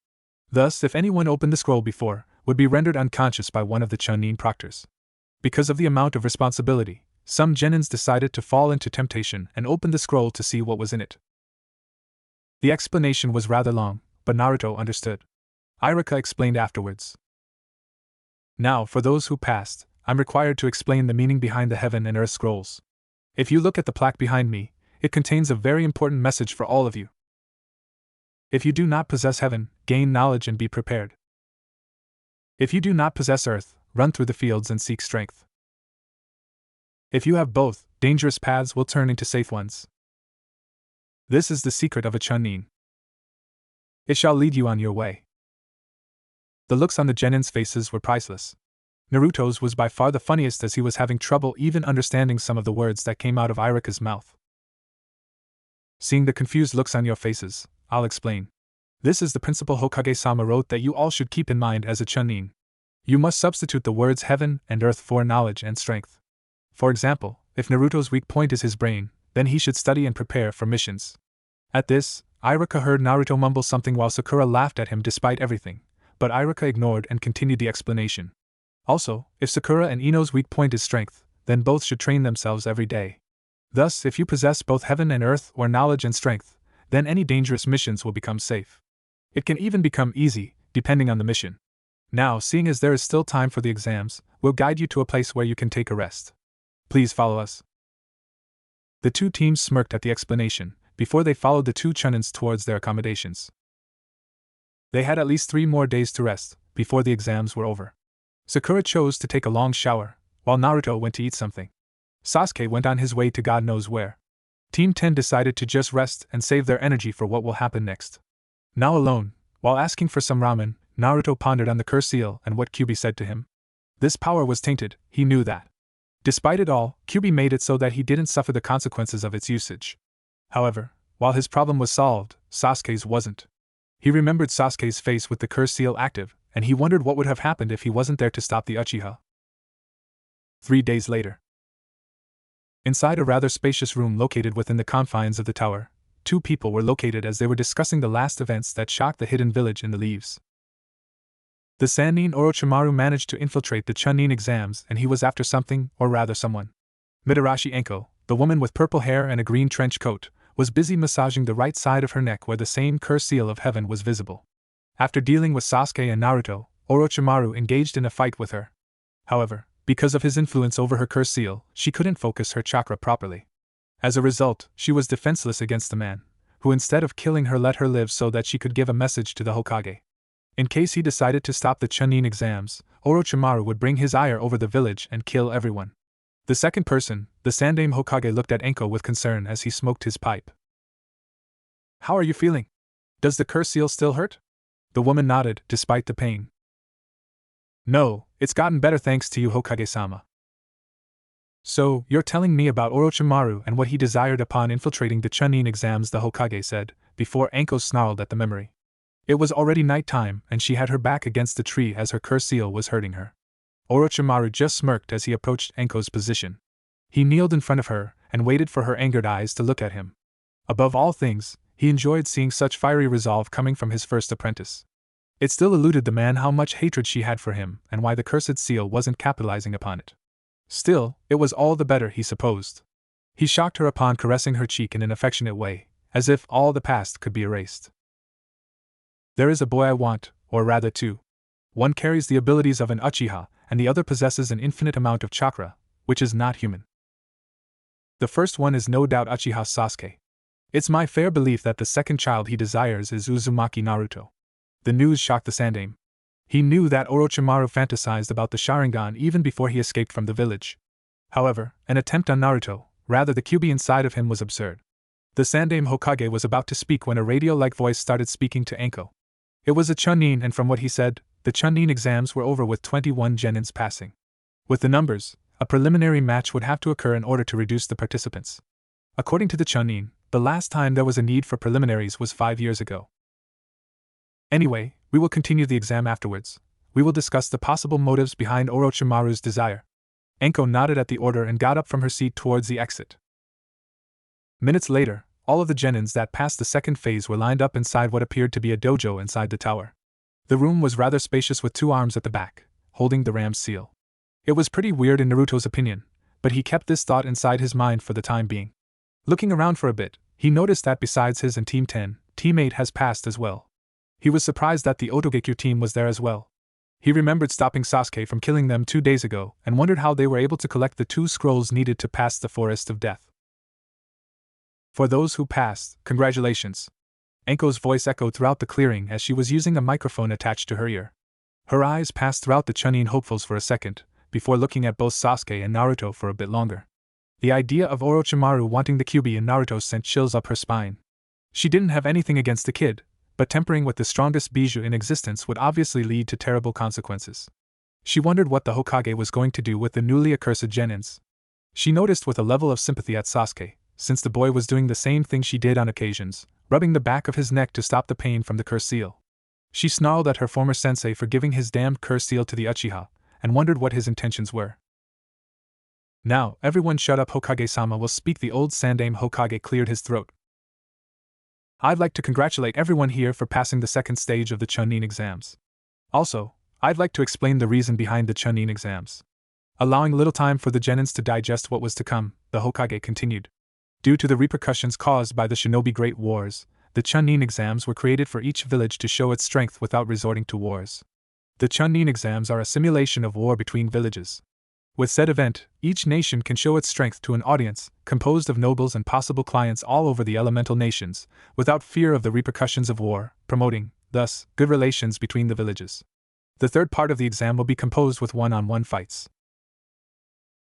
S1: Thus, if anyone opened the scroll before, would be rendered unconscious by one of the Chunin proctors. Because of the amount of responsibility, some genins decided to fall into temptation and opened the scroll to see what was in it. The explanation was rather long, but Naruto understood. Iruka explained afterwards. Now, for those who passed, I'm required to explain the meaning behind the Heaven and Earth scrolls. If you look at the plaque behind me, it contains a very important message for all of you. If you do not possess heaven, gain knowledge and be prepared. If you do not possess earth, run through the fields and seek strength. If you have both, dangerous paths will turn into safe ones. This is the secret of a Chunin. It shall lead you on your way. The looks on the genins' faces were priceless. Naruto's was by far the funniest, as he was having trouble even understanding some of the words that came out of Iruka's mouth. Seeing the confused looks on your faces, I'll explain. This is the principle Hokage-sama wrote that you all should keep in mind as a Chunin. You must substitute the words heaven and earth for knowledge and strength. For example, if Naruto's weak point is his brain, then he should study and prepare for missions. At this, Iruka heard Naruto mumble something while Sakura laughed at him despite everything, but Iruka ignored and continued the explanation. Also, if Sakura and Ino's weak point is strength, then both should train themselves every day. Thus, if you possess both heaven and earth or knowledge and strength, then any dangerous missions will become safe. It can even become easy, depending on the mission. Now, seeing as there is still time for the exams, we'll guide you to a place where you can take a rest. Please follow us. The two teams smirked at the explanation, before they followed the two Chunins towards their accommodations. They had at least 3 more days to rest, before the exams were over. Sakura chose to take a long shower, while Naruto went to eat something. Sasuke went on his way to God knows where. Team 10 decided to just rest and save their energy for what will happen next. Now alone, while asking for some ramen, Naruto pondered on the curse seal and what Kyuubi said to him. This power was tainted, he knew that. Despite it all, Kyuubi made it so that he didn't suffer the consequences of its usage. However, while his problem was solved, Sasuke's wasn't. He remembered Sasuke's face with the curse seal active, and he wondered what would have happened if he wasn't there to stop the Uchiha. 3 days later. Inside a rather spacious room located within the confines of the tower, 2 people were located as they were discussing the last events that shocked the hidden village in the leaves. The Sannin Orochimaru managed to infiltrate the Chunin exams, and he was after something, or rather someone. Mitarashi Enko, the woman with purple hair and a green trench coat, was busy massaging the right side of her neck where the same curse seal of heaven was visible. After dealing with Sasuke and Naruto, Orochimaru engaged in a fight with her. However, because of his influence over her curse seal, she couldn't focus her chakra properly. As a result, she was defenseless against the man, who instead of killing her let her live so that she could give a message to the Hokage. In case he decided to stop the Chunin exams, Orochimaru would bring his ire over the village and kill everyone. The second person, the Sandaime Hokage, looked at Enko with concern as he smoked his pipe. How are you feeling? Does the curse seal still hurt? The woman nodded, despite the pain. No, it's gotten better thanks to you, Hokage-sama. So, you're telling me about Orochimaru and what he desired upon infiltrating the Chunin exams, the Hokage said, before Enko snarled at the memory. It was already night time, and she had her back against the tree as her curse seal was hurting her. Orochimaru just smirked as he approached Enko's position. He kneeled in front of her, and waited for her angered eyes to look at him. Above all things, he enjoyed seeing such fiery resolve coming from his first apprentice. It still eluded the man how much hatred she had for him, and why the cursed seal wasn't capitalizing upon it. Still, it was all the better, he supposed. He shocked her upon caressing her cheek in an affectionate way, as if all the past could be erased. There is a boy I want, or rather 2. One carries the abilities of an Uchiha, and the other possesses an infinite amount of chakra, which is not human. The first one is no doubt Uchiha Sasuke. It's my fair belief that the second child he desires is Uzumaki Naruto. The news shocked the Sandaime. He knew that Orochimaru fantasized about the Sharingan even before he escaped from the village. However, an attempt on Naruto, rather the Kyuubi inside of him, was absurd. The Sandaime Hokage was about to speak when a radio-like voice started speaking to Enko. It was a Chunin, and from what he said, the Chunin exams were over with 21 genins passing. With the numbers, a preliminary match would have to occur in order to reduce the participants. According to the Chunin, the last time there was a need for preliminaries was 5 years ago. Anyway, we will continue the exam afterwards. We will discuss the possible motives behind Orochimaru's desire. Enko nodded at the order and got up from her seat towards the exit. Minutes later, All of the genins that passed the second phase were lined up inside what appeared to be a dojo inside the tower. The room was rather spacious with 2 arms at the back, holding the ram's seal. It was pretty weird in Naruto's opinion, but he kept this thought inside his mind for the time being. Looking around for a bit, he noticed that besides his and Team 10, Team 8 has passed as well. He was surprised that the Otogekyu team was there as well. He remembered stopping Sasuke from killing them 2 days ago and wondered how they were able to collect the 2 scrolls needed to pass the Forest of Death. For those who passed, congratulations. Anko's voice echoed throughout the clearing as she was using a microphone attached to her ear. Her eyes passed throughout the Chunin hopefuls for a second, before looking at both Sasuke and Naruto for a bit longer. The idea of Orochimaru wanting the Kyuubi in Naruto sent chills up her spine. She didn't have anything against the kid, but tempering with the strongest bijou in existence would obviously lead to terrible consequences. She wondered what the Hokage was going to do with the newly accursed genins. She noticed with a level of sympathy at Sasuke, since the boy was doing the same thing she did on occasions, rubbing the back of his neck to stop the pain from the curse seal. She snarled at her former sensei for giving his damned curse seal to the Uchiha, and wondered what his intentions were. Now, everyone shut up, Hokage-sama will speak. The old Sandaime Hokage cleared his throat. I'd like to congratulate everyone here for passing the second stage of the Chunin exams. Also, I'd like to explain the reason behind the Chunin exams. Allowing little time for the genins to digest what was to come, the Hokage continued. Due to the repercussions caused by the Shinobi Great Wars, the Chunin exams were created for each village to show its strength without resorting to wars. The Chunin exams are a simulation of war between villages. With said event, each nation can show its strength to an audience, composed of nobles and possible clients all over the elemental nations, without fear of the repercussions of war, promoting, thus, good relations between the villages. The third part of the exam will be composed with one-on-one fights.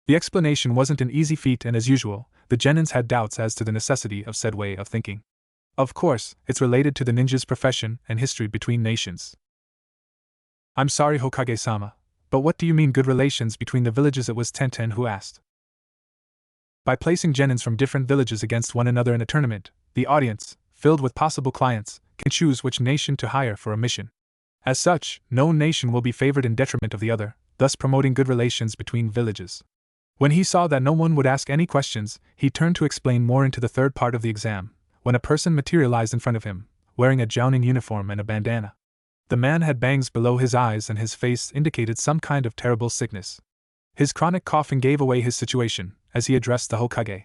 S1: The explanation wasn't an easy feat, and as usual, the genins had doubts as to the necessity of said way of thinking. Of course, it's related to the ninja's profession and history between nations. I'm sorry, Hokage-sama, but what do you mean good relations between the villages? It was Tenten who asked. By placing genins from different villages against one another in a tournament, the audience, filled with possible clients, can choose which nation to hire for a mission. As such, no nation will be favored in detriment of the other, thus promoting good relations between villages. When he saw that no one would ask any questions, he turned to explain more into the third part of the exam, when a person materialized in front of him, wearing a Jounin uniform and a bandana. The man had bangs below his eyes and his face indicated some kind of terrible sickness. His chronic coughing gave away his situation, as he addressed the Hokage.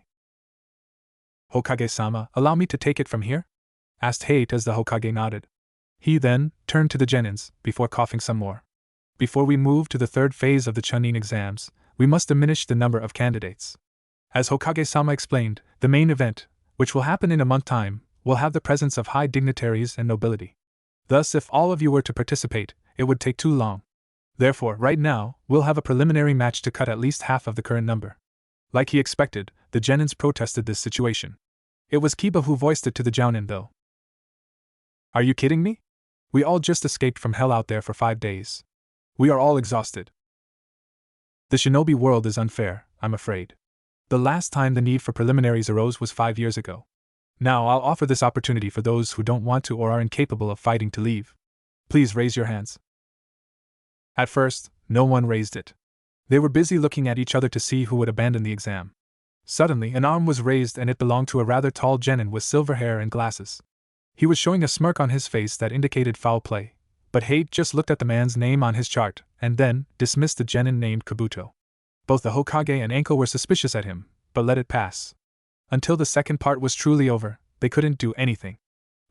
S1: Hokage-sama, allow me to take it from here? Asked Hate as the Hokage nodded. He then turned to the genins, before coughing some more. Before we move to the third phase of the Chunin exams, we must diminish the number of candidates. As Hokage-sama explained, the main event, which will happen in a month's time, will have the presence of high dignitaries and nobility. Thus, if all of you were to participate, it would take too long. Therefore, right now, we'll have a preliminary match to cut at least half of the current number. Like he expected, the genins protested this situation. It was Kiba who voiced it to the Jounin, though. Are you kidding me? We all just escaped from hell out there for 5 days. We are all exhausted. The shinobi world is unfair, I'm afraid. The last time the need for preliminaries arose was 5 years ago. Now I'll offer this opportunity for those who don't want to or are incapable of fighting to leave. Please raise your hands. At first, no one raised it. They were busy looking at each other to see who would abandon the exam. Suddenly, an arm was raised and it belonged to a rather tall genin with silver hair and glasses. He was showing a smirk on his face that indicated foul play, but Hate just looked at the man's name on his chart, and then dismissed the genin named Kabuto. Both the Hokage and Anko were suspicious at him, but let it pass. Until the second part was truly over, they couldn't do anything.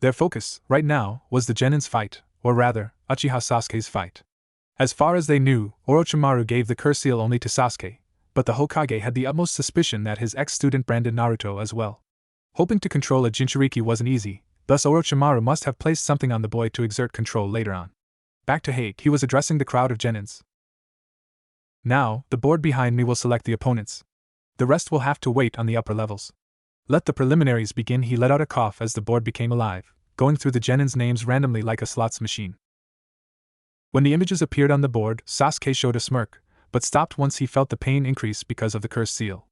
S1: Their focus, right now, was the genin's fight, or rather, Uchiha Sasuke's fight. As far as they knew, Orochimaru gave the curse seal only to Sasuke, but the Hokage had the utmost suspicion that his ex-student branded Naruto as well. Hoping to control a Jinchuriki wasn't easy, thus Orochimaru must have placed something on the boy to exert control later on. Back to Hate, he was addressing the crowd of genins. Now, the board behind me will select the opponents. The rest will have to wait on the upper levels. Let the preliminaries begin. He let out a cough as the board became alive, going through the genins' names randomly like a slots machine. When the images appeared on the board, Sasuke showed a smirk, but stopped once he felt the pain increase because of the curse seal.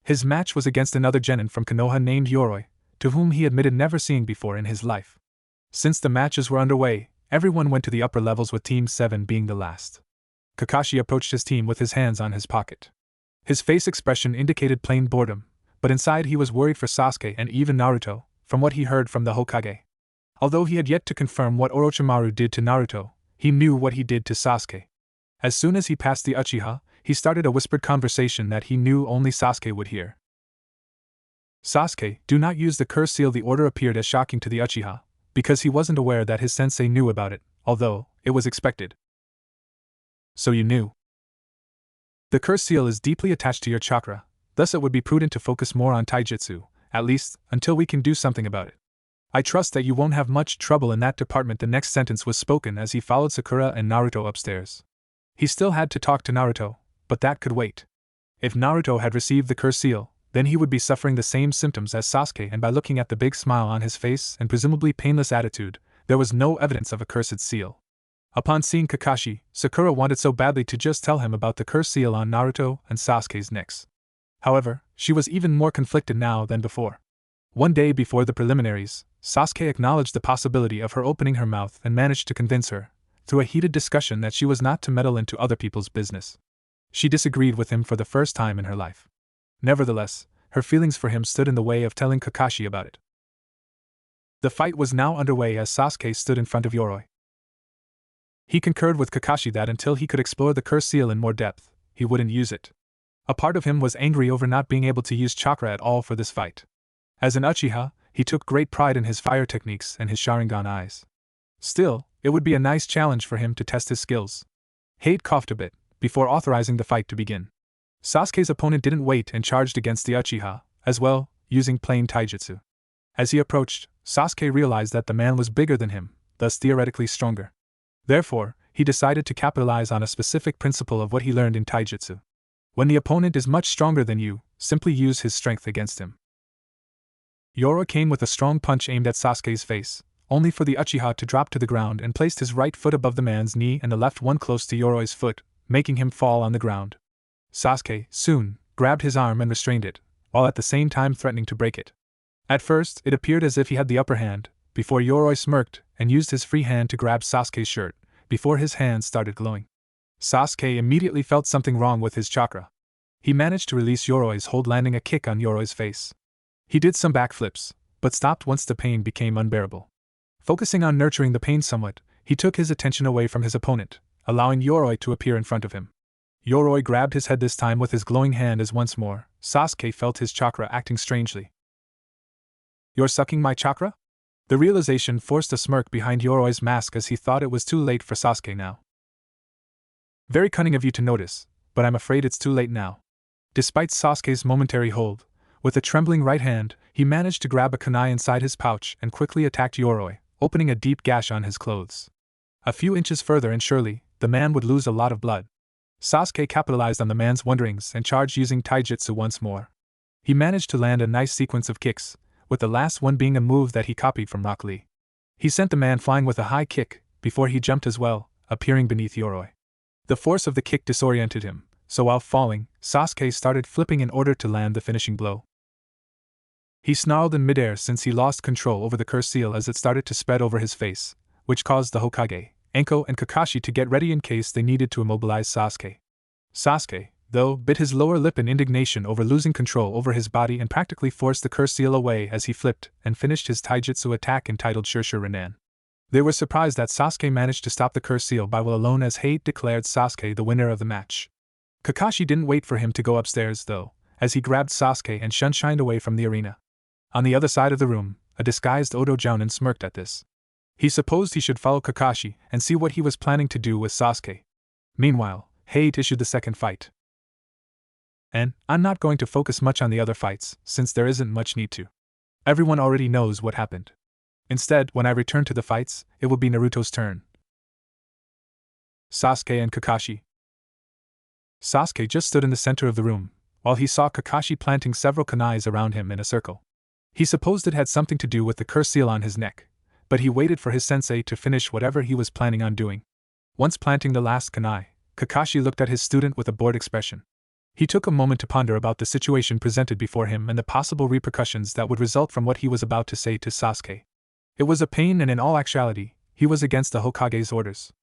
S1: His match was against another genin from Konoha named Yoroi, to whom he admitted never seeing before in his life. Since the matches were underway, everyone went to the upper levels with Team 7 being the last. Kakashi approached his team with his hands on his pocket. His face expression indicated plain boredom, but inside he was worried for Sasuke and even Naruto, from what he heard from the Hokage. Although he had yet to confirm what Orochimaru did to Naruto, he knew what he did to Sasuke. As soon as he passed the Uchiha, he started a whispered conversation that he knew only Sasuke would hear. Sasuke, do not use the curse seal. The order appeared as shocking to the Uchiha, because he wasn't aware that his sensei knew about it, although it was expected. So you knew. The curse seal is deeply attached to your chakra, thus it would be prudent to focus more on taijutsu, at least, until we can do something about it. I trust that you won't have much trouble in that department. The next sentence was spoken as he followed Sakura and Naruto upstairs. He still had to talk to Naruto, but that could wait. If Naruto had received the curse seal, then he would be suffering the same symptoms as Sasuke, and by looking at the big smile on his face and presumably painless attitude, there was no evidence of a cursed seal. Upon seeing Kakashi, Sakura wanted so badly to just tell him about the curse seal on Naruto and Sasuke's necks. However, she was even more conflicted now than before. One day before the preliminaries, Sasuke acknowledged the possibility of her opening her mouth and managed to convince her, through a heated discussion, that she was not to meddle into other people's business. She disagreed with him for the first time in her life. Nevertheless, her feelings for him stood in the way of telling Kakashi about it. The fight was now underway as Sasuke stood in front of Yoroi. He concurred with Kakashi that until he could explore the curse seal in more depth, he wouldn't use it. A part of him was angry over not being able to use chakra at all for this fight. As an Uchiha, he took great pride in his fire techniques and his Sharingan eyes. Still, it would be a nice challenge for him to test his skills. Hade coughed a bit, before authorizing the fight to begin. Sasuke's opponent didn't wait and charged against the Uchiha, as well, using plain taijutsu. As he approached, Sasuke realized that the man was bigger than him, thus theoretically stronger. Therefore, he decided to capitalize on a specific principle of what he learned in taijutsu. When the opponent is much stronger than you, simply use his strength against him. Yoroi came with a strong punch aimed at Sasuke's face, only for the Uchiha to drop to the ground and placed his right foot above the man's knee and the left one close to Yoroi's foot, making him fall on the ground. Sasuke, soon, grabbed his arm and restrained it, while at the same time threatening to break it. At first, it appeared as if he had the upper hand, before Yoroi smirked and used his free hand to grab Sasuke's shirt, before his hands started glowing. Sasuke immediately felt something wrong with his chakra. He managed to release Yoroi's hold, landing a kick on Yoroi's face. He did some backflips, but stopped once the pain became unbearable. Focusing on nurturing the pain somewhat, he took his attention away from his opponent, allowing Yoroi to appear in front of him. Yoroi grabbed his head this time with his glowing hand as once more, Sasuke felt his chakra acting strangely. "You're sucking my chakra?" The realization forced a smirk behind Yoroi's mask as he thought it was too late for Sasuke now. "Very cunning of you to notice, but I'm afraid it's too late now." Despite Sasuke's momentary hold, with a trembling right hand, he managed to grab a kunai inside his pouch and quickly attacked Yoroi, opening a deep gash on his clothes. A few inches further and surely, the man would lose a lot of blood. Sasuke capitalized on the man's wonderings and charged using taijutsu once more. He managed to land a nice sequence of kicks, with the last one being a move that he copied from Rock Lee. He sent the man flying with a high kick, before he jumped as well, appearing beneath Yoroi. The force of the kick disoriented him, so while falling, Sasuke started flipping in order to land the finishing blow. He snarled in midair since he lost control over the curse seal as it started to spread over his face, which caused the Hokage, Enko and Kakashi to get ready in case they needed to immobilize Sasuke. Sasuke, though, bit his lower lip in indignation over losing control over his body and practically forced the curse seal away as he flipped and finished his taijutsu attack entitled Shirshir Renan. They were surprised that Sasuke managed to stop the curse seal by will alone as Hade declared Sasuke the winner of the match. Kakashi didn't wait for him to go upstairs though, as he grabbed Sasuke and shunshined away from the arena. On the other side of the room, a disguised Odo Jounin smirked at this. He supposed he should follow Kakashi and see what he was planning to do with Sasuke. Meanwhile, Hade issued the second fight. And I'm not going to focus much on the other fights, since there isn't much need to. Everyone already knows what happened. Instead, when I return to the fights, it will be Naruto's turn. Sasuke and Kakashi. Sasuke just stood in the center of the room, while he saw Kakashi planting several kunais around him in a circle. He supposed it had something to do with the curse seal on his neck, but he waited for his sensei to finish whatever he was planning on doing. Once planting the last kunai, Kakashi looked at his student with a bored expression. He took a moment to ponder about the situation presented before him and the possible repercussions that would result from what he was about to say to Sasuke. It was a pain, and in all actuality, he was against the Hokage's orders.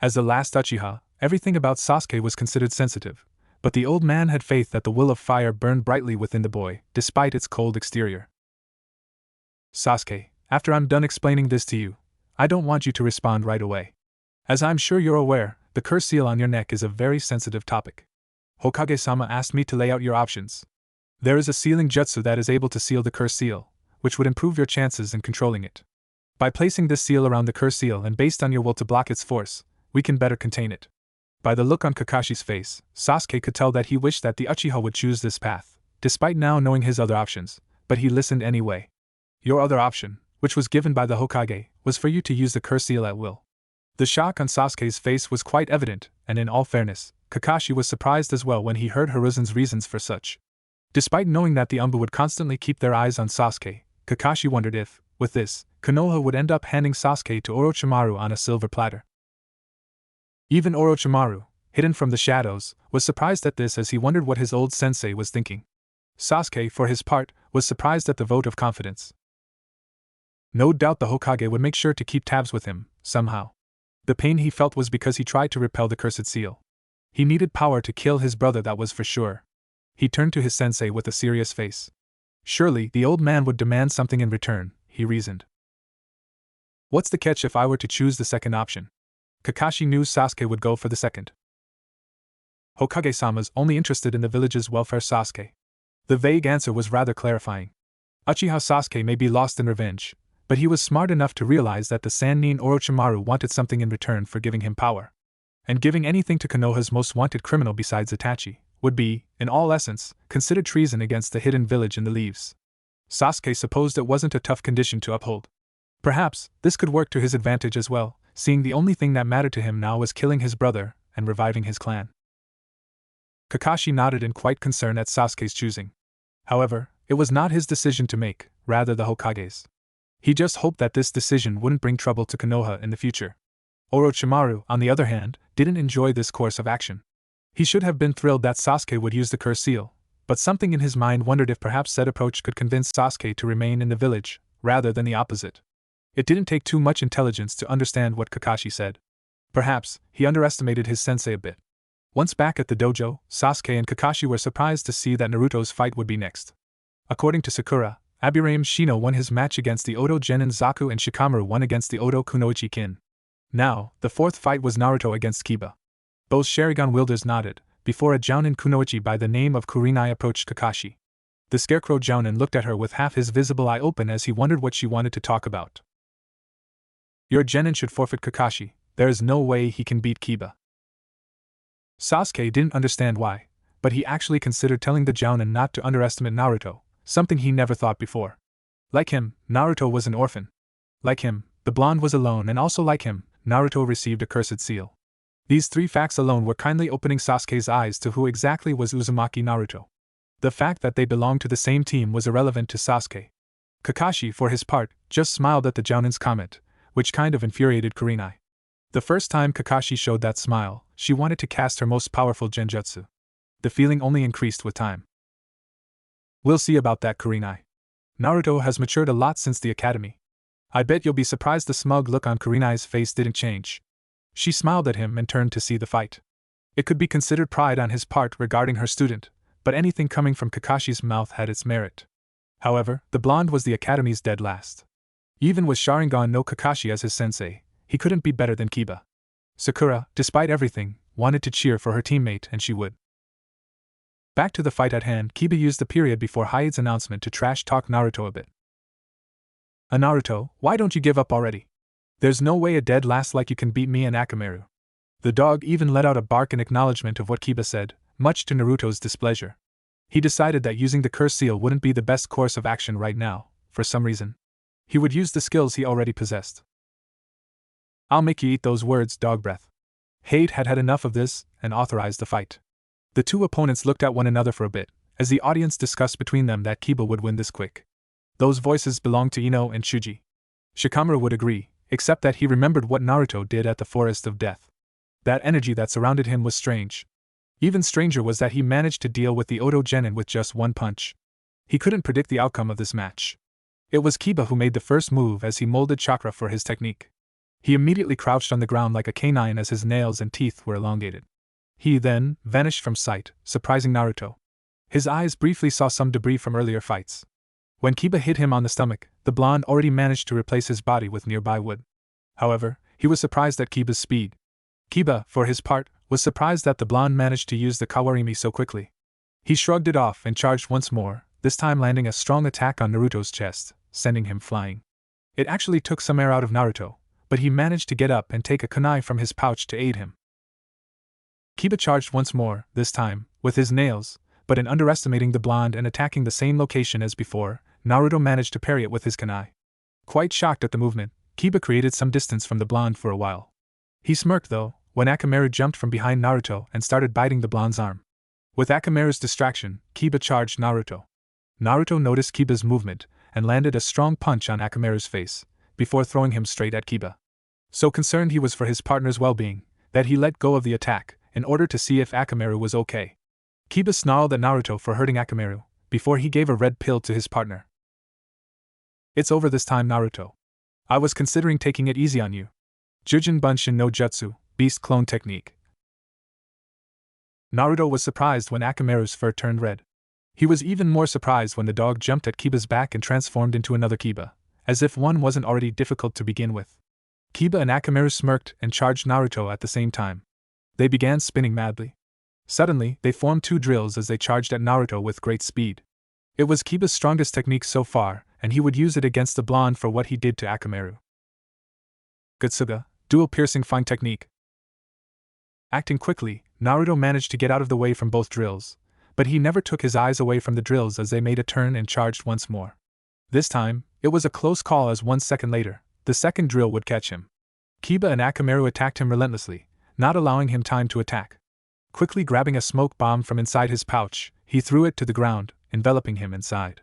S1: As the last Uchiha, everything about Sasuke was considered sensitive, but the old man had faith that the will of fire burned brightly within the boy, despite its cold exterior. Sasuke, after I'm done explaining this to you, I don't want you to respond right away. As I'm sure you're aware, the curse seal on your neck is a very sensitive topic. Hokage-sama asked me to lay out your options. There is a sealing jutsu that is able to seal the curse seal, which would improve your chances in controlling it. By placing this seal around the curse seal and based on your will to block its force, we can better contain it. By the look on Kakashi's face, Sasuke could tell that he wished that the Uchiha would choose this path, despite now knowing his other options, but he listened anyway. Your other option, which was given by the Hokage, was for you to use the curse seal at will. The shock on Sasuke's face was quite evident, and in all fairness, Kakashi was surprised as well when he heard Hiruzen's reasons for such. Despite knowing that the Anbu would constantly keep their eyes on Sasuke, Kakashi wondered if, with this, Konoha would end up handing Sasuke to Orochimaru on a silver platter. Even Orochimaru, hidden from the shadows, was surprised at this as he wondered what his old sensei was thinking. Sasuke, for his part, was surprised at the vote of confidence. No doubt the Hokage would make sure to keep tabs with him, somehow. The pain he felt was because he tried to repel the cursed seal. He needed power to kill his brother, that was for sure. He turned to his sensei with a serious face. Surely, the old man would demand something in return, he reasoned. What's the catch if I were to choose the second option? Kakashi knew Sasuke would go for the second. Hokage-sama's only interested in the village's welfare. Sasuke. The vague answer was rather clarifying. Uchiha Sasuke may be lost in revenge, but he was smart enough to realize that the Sannin Orochimaru wanted something in return for giving him power. And giving anything to Konoha's most wanted criminal besides Itachi would be, in all essence, considered treason against the hidden village in the leaves. Sasuke supposed it wasn't a tough condition to uphold. Perhaps, this could work to his advantage as well, seeing the only thing that mattered to him now was killing his brother and reviving his clan. Kakashi nodded in quite concern at Sasuke's choosing. However, it was not his decision to make, rather the Hokage's. He just hoped that this decision wouldn't bring trouble to Konoha in the future. Orochimaru, on the other hand, didn't enjoy this course of action. He should have been thrilled that Sasuke would use the curse seal, but something in his mind wondered if perhaps said approach could convince Sasuke to remain in the village, rather than the opposite. It didn't take too much intelligence to understand what Kakashi said. Perhaps, he underestimated his sensei a bit. Once back at the dojo, Sasuke and Kakashi were surprised to see that Naruto's fight would be next. According to Sakura, Abirame Shino won his match against the Oto Genin Zaku and Shikamaru won against the Oto Kunoichi Kin. Now, the fourth fight was Naruto against Kiba. Both Sharingan wielders nodded, before a Jounin Kunoichi by the name of Kurenai approached Kakashi. The scarecrow Jounin looked at her with half his visible eye open as he wondered what she wanted to talk about. Your Genin should forfeit, Kakashi. There is no way he can beat Kiba. Sasuke didn't understand why, but he actually considered telling the Jounin not to underestimate Naruto, something he never thought before. Like him, Naruto was an orphan. Like him, the blonde was alone, and also like him, Naruto received a cursed seal. These three facts alone were kindly opening Sasuke's eyes to who exactly was Uzumaki Naruto. The fact that they belonged to the same team was irrelevant to Sasuke. Kakashi, for his part, just smiled at the Jounin's comment, which kind of infuriated Kurenai. The first time Kakashi showed that smile, she wanted to cast her most powerful genjutsu. The feeling only increased with time. We'll see about that, Kurenai. Naruto has matured a lot since the academy. I bet you'll be surprised the smug look on Kurenai's face didn't change. She smiled at him and turned to see the fight. It could be considered pride on his part regarding her student, but anything coming from Kakashi's mouth had its merit. However, the blonde was the academy's dead last. Even with Sharingan no Kakashi as his sensei, he couldn't be better than Kiba. Sakura, despite everything, wanted to cheer for her teammate, and she would. Back to the fight at hand, Kiba used the period before Hyde's announcement to trash-talk Naruto a bit. Naruto, why don't you give up already? There's no way a dead last like you can beat me and Akamaru. The dog even let out a bark in acknowledgement of what Kiba said, much to Naruto's displeasure. He decided that using the curse seal wouldn't be the best course of action right now, for some reason. He would use the skills he already possessed. I'll make you eat those words, dog breath. Hyde had had enough of this, and authorized the fight. The two opponents looked at one another for a bit, as the audience discussed between them that Kiba would win this quick. Those voices belonged to Ino and Shuji. Shikamaru would agree, except that he remembered what Naruto did at the Forest of Death. That energy that surrounded him was strange. Even stranger was that he managed to deal with the Oto Genin with just one punch. He couldn't predict the outcome of this match. It was Kiba who made the first move as he molded chakra for his technique. He immediately crouched on the ground like a canine as his nails and teeth were elongated. He then vanished from sight, surprising Naruto. His eyes briefly saw some debris from earlier fights. When Kiba hit him on the stomach, the blonde already managed to replace his body with nearby wood. However, he was surprised at Kiba's speed. Kiba, for his part, was surprised that the blonde managed to use the kawarimi so quickly. He shrugged it off and charged once more, this time landing a strong attack on Naruto's chest, sending him flying. It actually took some air out of Naruto, but he managed to get up and take a kunai from his pouch to aid him. Kiba charged once more, this time, with his nails, but in underestimating the blonde and attacking the same location as before, Naruto managed to parry it with his kunai. Quite shocked at the movement, Kiba created some distance from the blonde for a while. He smirked though, when Akamaru jumped from behind Naruto and started biting the blonde's arm. With Akamaru's distraction, Kiba charged Naruto. Naruto noticed Kiba's movement and landed a strong punch on Akamaru's face, before throwing him straight at Kiba. So concerned he was for his partner's well-being, that he let go of the attack, in order to see if Akamaru was okay. Kiba snarled at Naruto for hurting Akamaru, before he gave a red pill to his partner. It's over this time, Naruto. I was considering taking it easy on you. Jujin Bunshin no Jutsu, Beast Clone Technique. Naruto was surprised when Akamaru's fur turned red. He was even more surprised when the dog jumped at Kiba's back and transformed into another Kiba, as if one wasn't already difficult to begin with. Kiba and Akamaru smirked and charged Naruto at the same time. They began spinning madly. Suddenly, they formed two drills as they charged at Naruto with great speed. It was Kiba's strongest technique so far, and he would use it against the blonde for what he did to Akamaru. Gutsuga, Dual Piercing Fine Technique. Acting quickly, Naruto managed to get out of the way from both drills, but he never took his eyes away from the drills as they made a turn and charged once more. This time, it was a close call as 1 second later, the second drill would catch him. Kiba and Akamaru attacked him relentlessly, not allowing him time to attack. Quickly grabbing a smoke bomb from inside his pouch, he threw it to the ground, enveloping him inside.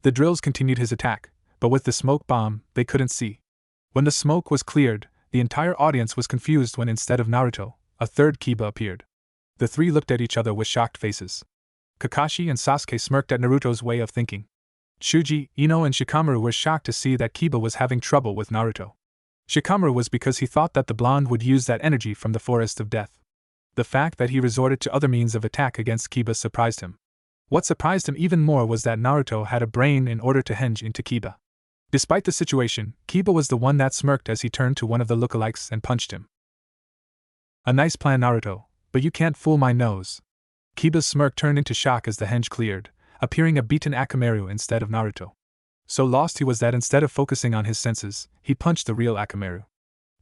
S1: The drills continued his attack, but with the smoke bomb, they couldn't see. When the smoke was cleared, the entire audience was confused when instead of Naruto, a third Kiba appeared. The three looked at each other with shocked faces. Kakashi and Sasuke smirked at Naruto's way of thinking. Shuji, Ino and Shikamaru were shocked to see that Kiba was having trouble with Naruto. Shikamaru was because he thought that the blonde would use that energy from the Forest of Death. The fact that he resorted to other means of attack against Kiba surprised him. What surprised him even more was that Naruto had a brain in order to henge into Kiba. Despite the situation, Kiba was the one that smirked as he turned to one of the lookalikes and punched him. A nice plan, Naruto, but you can't fool my nose. Kiba's smirk turned into shock as the henge cleared, appearing a beaten Akamaru instead of Naruto. So lost he was that instead of focusing on his senses, he punched the real Akamaru.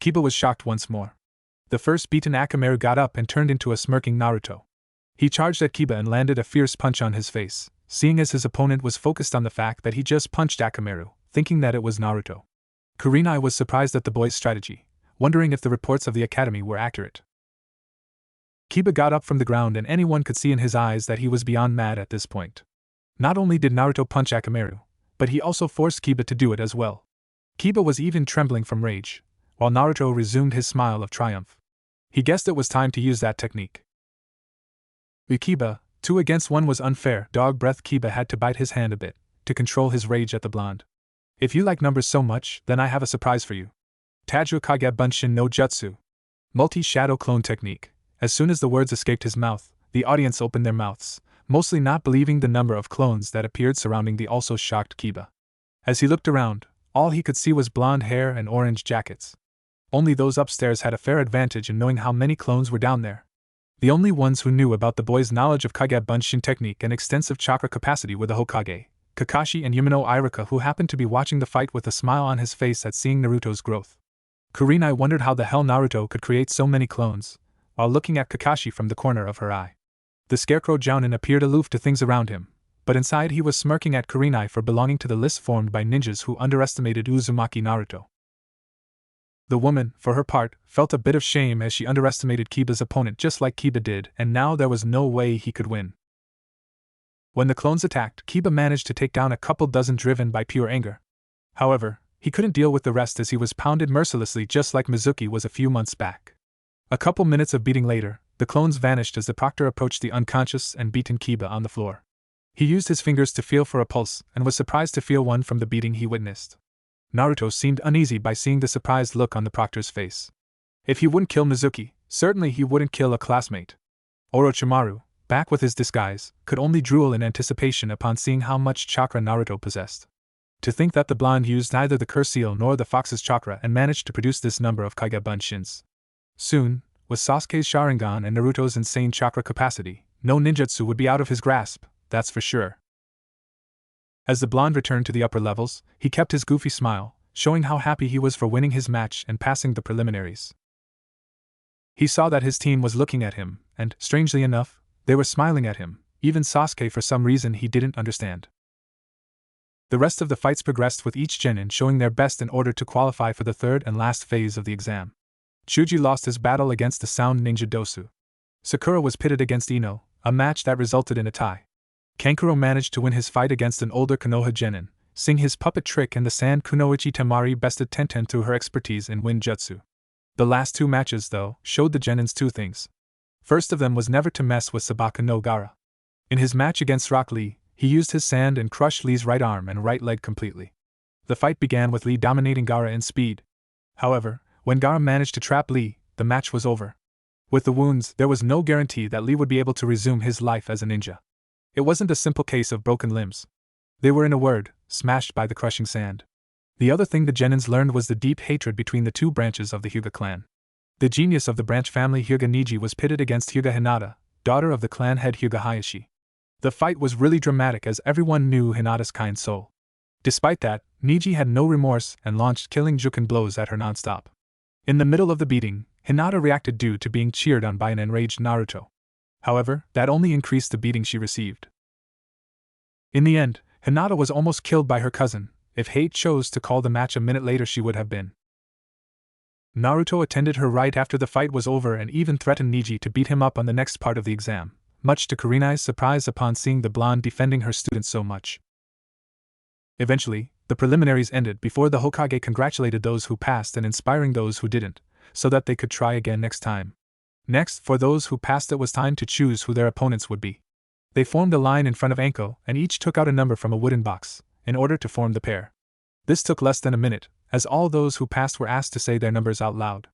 S1: Kiba was shocked once more. The first beaten Akamaru got up and turned into a smirking Naruto. He charged at Kiba and landed a fierce punch on his face, seeing as his opponent was focused on the fact that he just punched Akamaru, thinking that it was Naruto. Kurenai was surprised at the boy's strategy, wondering if the reports of the academy were accurate. Kiba got up from the ground and anyone could see in his eyes that he was beyond mad at this point. Not only did Naruto punch Akamaru, but he also forced Kiba to do it as well. Kiba was even trembling from rage, while Naruto resumed his smile of triumph. He guessed it was time to use that technique. With Kiba, 2 against 1 was unfair. Dog breath. Kiba had to bite his hand a bit, to control his rage at the blonde. If you like numbers so much, then I have a surprise for you. Tajua Kage Bunshin no Jutsu. Multi-Shadow Clone Technique. As soon as the words escaped his mouth, the audience opened their mouths, mostly not believing the number of clones that appeared surrounding the also shocked Kiba. As he looked around, all he could see was blonde hair and orange jackets. Only those upstairs had a fair advantage in knowing how many clones were down there. The only ones who knew about the boy's knowledge of Kage Bunshin technique and extensive chakra capacity were the Hokage, Kakashi and Yumino Irika, who happened to be watching the fight with a smile on his face at seeing Naruto's growth. Kurenai wondered how the hell Naruto could create so many clones, while looking at Kakashi from the corner of her eye. The scarecrow Jounin appeared aloof to things around him, but inside he was smirking at Kurenai for belonging to the list formed by ninjas who underestimated Uzumaki Naruto. The woman, for her part, felt a bit of shame as she underestimated Kiba's opponent just like Kiba did, and now there was no way he could win. When the clones attacked, Kiba managed to take down a couple dozen driven by pure anger. However, he couldn't deal with the rest as he was pounded mercilessly just like Mizuki was a few months back. A couple minutes of beating later, the clones vanished as the proctor approached the unconscious and beaten Kiba on the floor. He used his fingers to feel for a pulse and was surprised to feel one from the beating he witnessed. Naruto seemed uneasy by seeing the surprised look on the proctor's face. If he wouldn't kill Mizuki, certainly he wouldn't kill a classmate. Orochimaru, back with his disguise, could only drool in anticipation upon seeing how much chakra Naruto possessed. To think that the blonde used neither the curse seal nor the fox's chakra and managed to produce this number of Kage Bunshins. Soon, with Sasuke's Sharingan and Naruto's insane chakra capacity, no ninjutsu would be out of his grasp, that's for sure. As the blonde returned to the upper levels, he kept his goofy smile, showing how happy he was for winning his match and passing the preliminaries. He saw that his team was looking at him, and, strangely enough, they were smiling at him, even Sasuke for some reason he didn't understand. The rest of the fights progressed with each genin showing their best in order to qualify for the third and last phase of the exam. Chuji lost his battle against the Sound Ninja Dosu. Sakura was pitted against Ino, a match that resulted in a tie. Kankuro managed to win his fight against an older Konoha genin, seeing his puppet trick, and the Sand Kunoichi Temari bested Tenten through her expertise in wind jutsu. The last two matches, though, showed the genins two things. First of them was never to mess with Sabaka no Gaara. In his match against Rock Lee, he used his sand and crushed Lee's right arm and right leg completely. The fight began with Lee dominating Gaara in speed. However, when Gaara managed to trap Lee, the match was over. With the wounds, there was no guarantee that Lee would be able to resume his life as a ninja. It wasn't a simple case of broken limbs. They were, in a word, smashed by the crushing sand. The other thing the genins learned was the deep hatred between the two branches of the Hyuga clan. The genius of the branch family Hyuga Niji was pitted against Hyuga Hinata, daughter of the clan head Hyuga Hayashi. The fight was really dramatic as everyone knew Hinata's kind soul. Despite that, Niji had no remorse and launched killing juken blows at her nonstop. In the middle of the beating, Hinata reacted due to being cheered on by an enraged Naruto. However, that only increased the beating she received. In the end, Hinata was almost killed by her cousin. If hate chose to call the match a minute later, she would have been. Naruto attended her right after the fight was over and even threatened Niji to beat him up on the next part of the exam, much to Kurenai's surprise upon seeing the blonde defending her student so much. Eventually, the preliminaries ended before the Hokage congratulated those who passed and inspiring those who didn't, so that they could try again next time. Next, for those who passed, it was time to choose who their opponents would be. They formed a line in front of Anko and each took out a number from a wooden box, in order to form the pair. This took less than a minute, as all those who passed were asked to say their numbers out loud.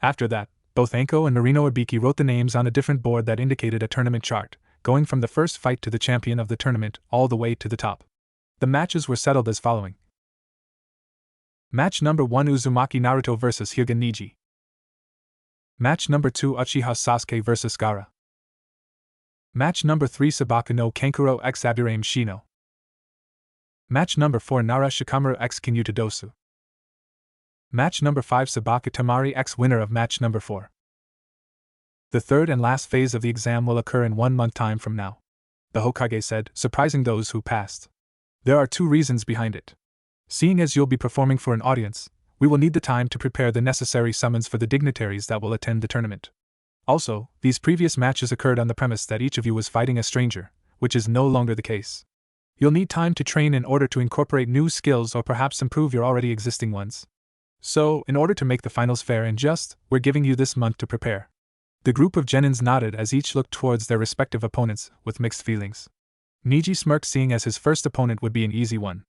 S1: After that, both Anko and Marino Ibiki wrote the names on a different board that indicated a tournament chart, going from the first fight to the champion of the tournament all the way to the top. The matches were settled as following. Match number 1, Uzumaki Naruto vs Hyuga Niji. Match number 2, Uchiha Sasuke vs Gaara. Match number 3, Sabaka no Kankuro x Aburame Shino. Match number 4, Nara Shikamaru x Kinyuta Dosu. Match number 5, Sabaka Tamari x winner of match number 4. The third and last phase of the exam will occur in 1 month time from now, the Hokage said, surprising those who passed. There are 2 reasons behind it. Seeing as you'll be performing for an audience, we will need the time to prepare the necessary summons for the dignitaries that will attend the tournament. Also, these previous matches occurred on the premise that each of you was fighting a stranger, which is no longer the case. You'll need time to train in order to incorporate new skills or perhaps improve your already existing ones. So, in order to make the finals fair and just, we're giving you this month to prepare. The group of genins nodded as each looked towards their respective opponents, with mixed feelings. Niji smirked seeing as his first opponent would be an easy one.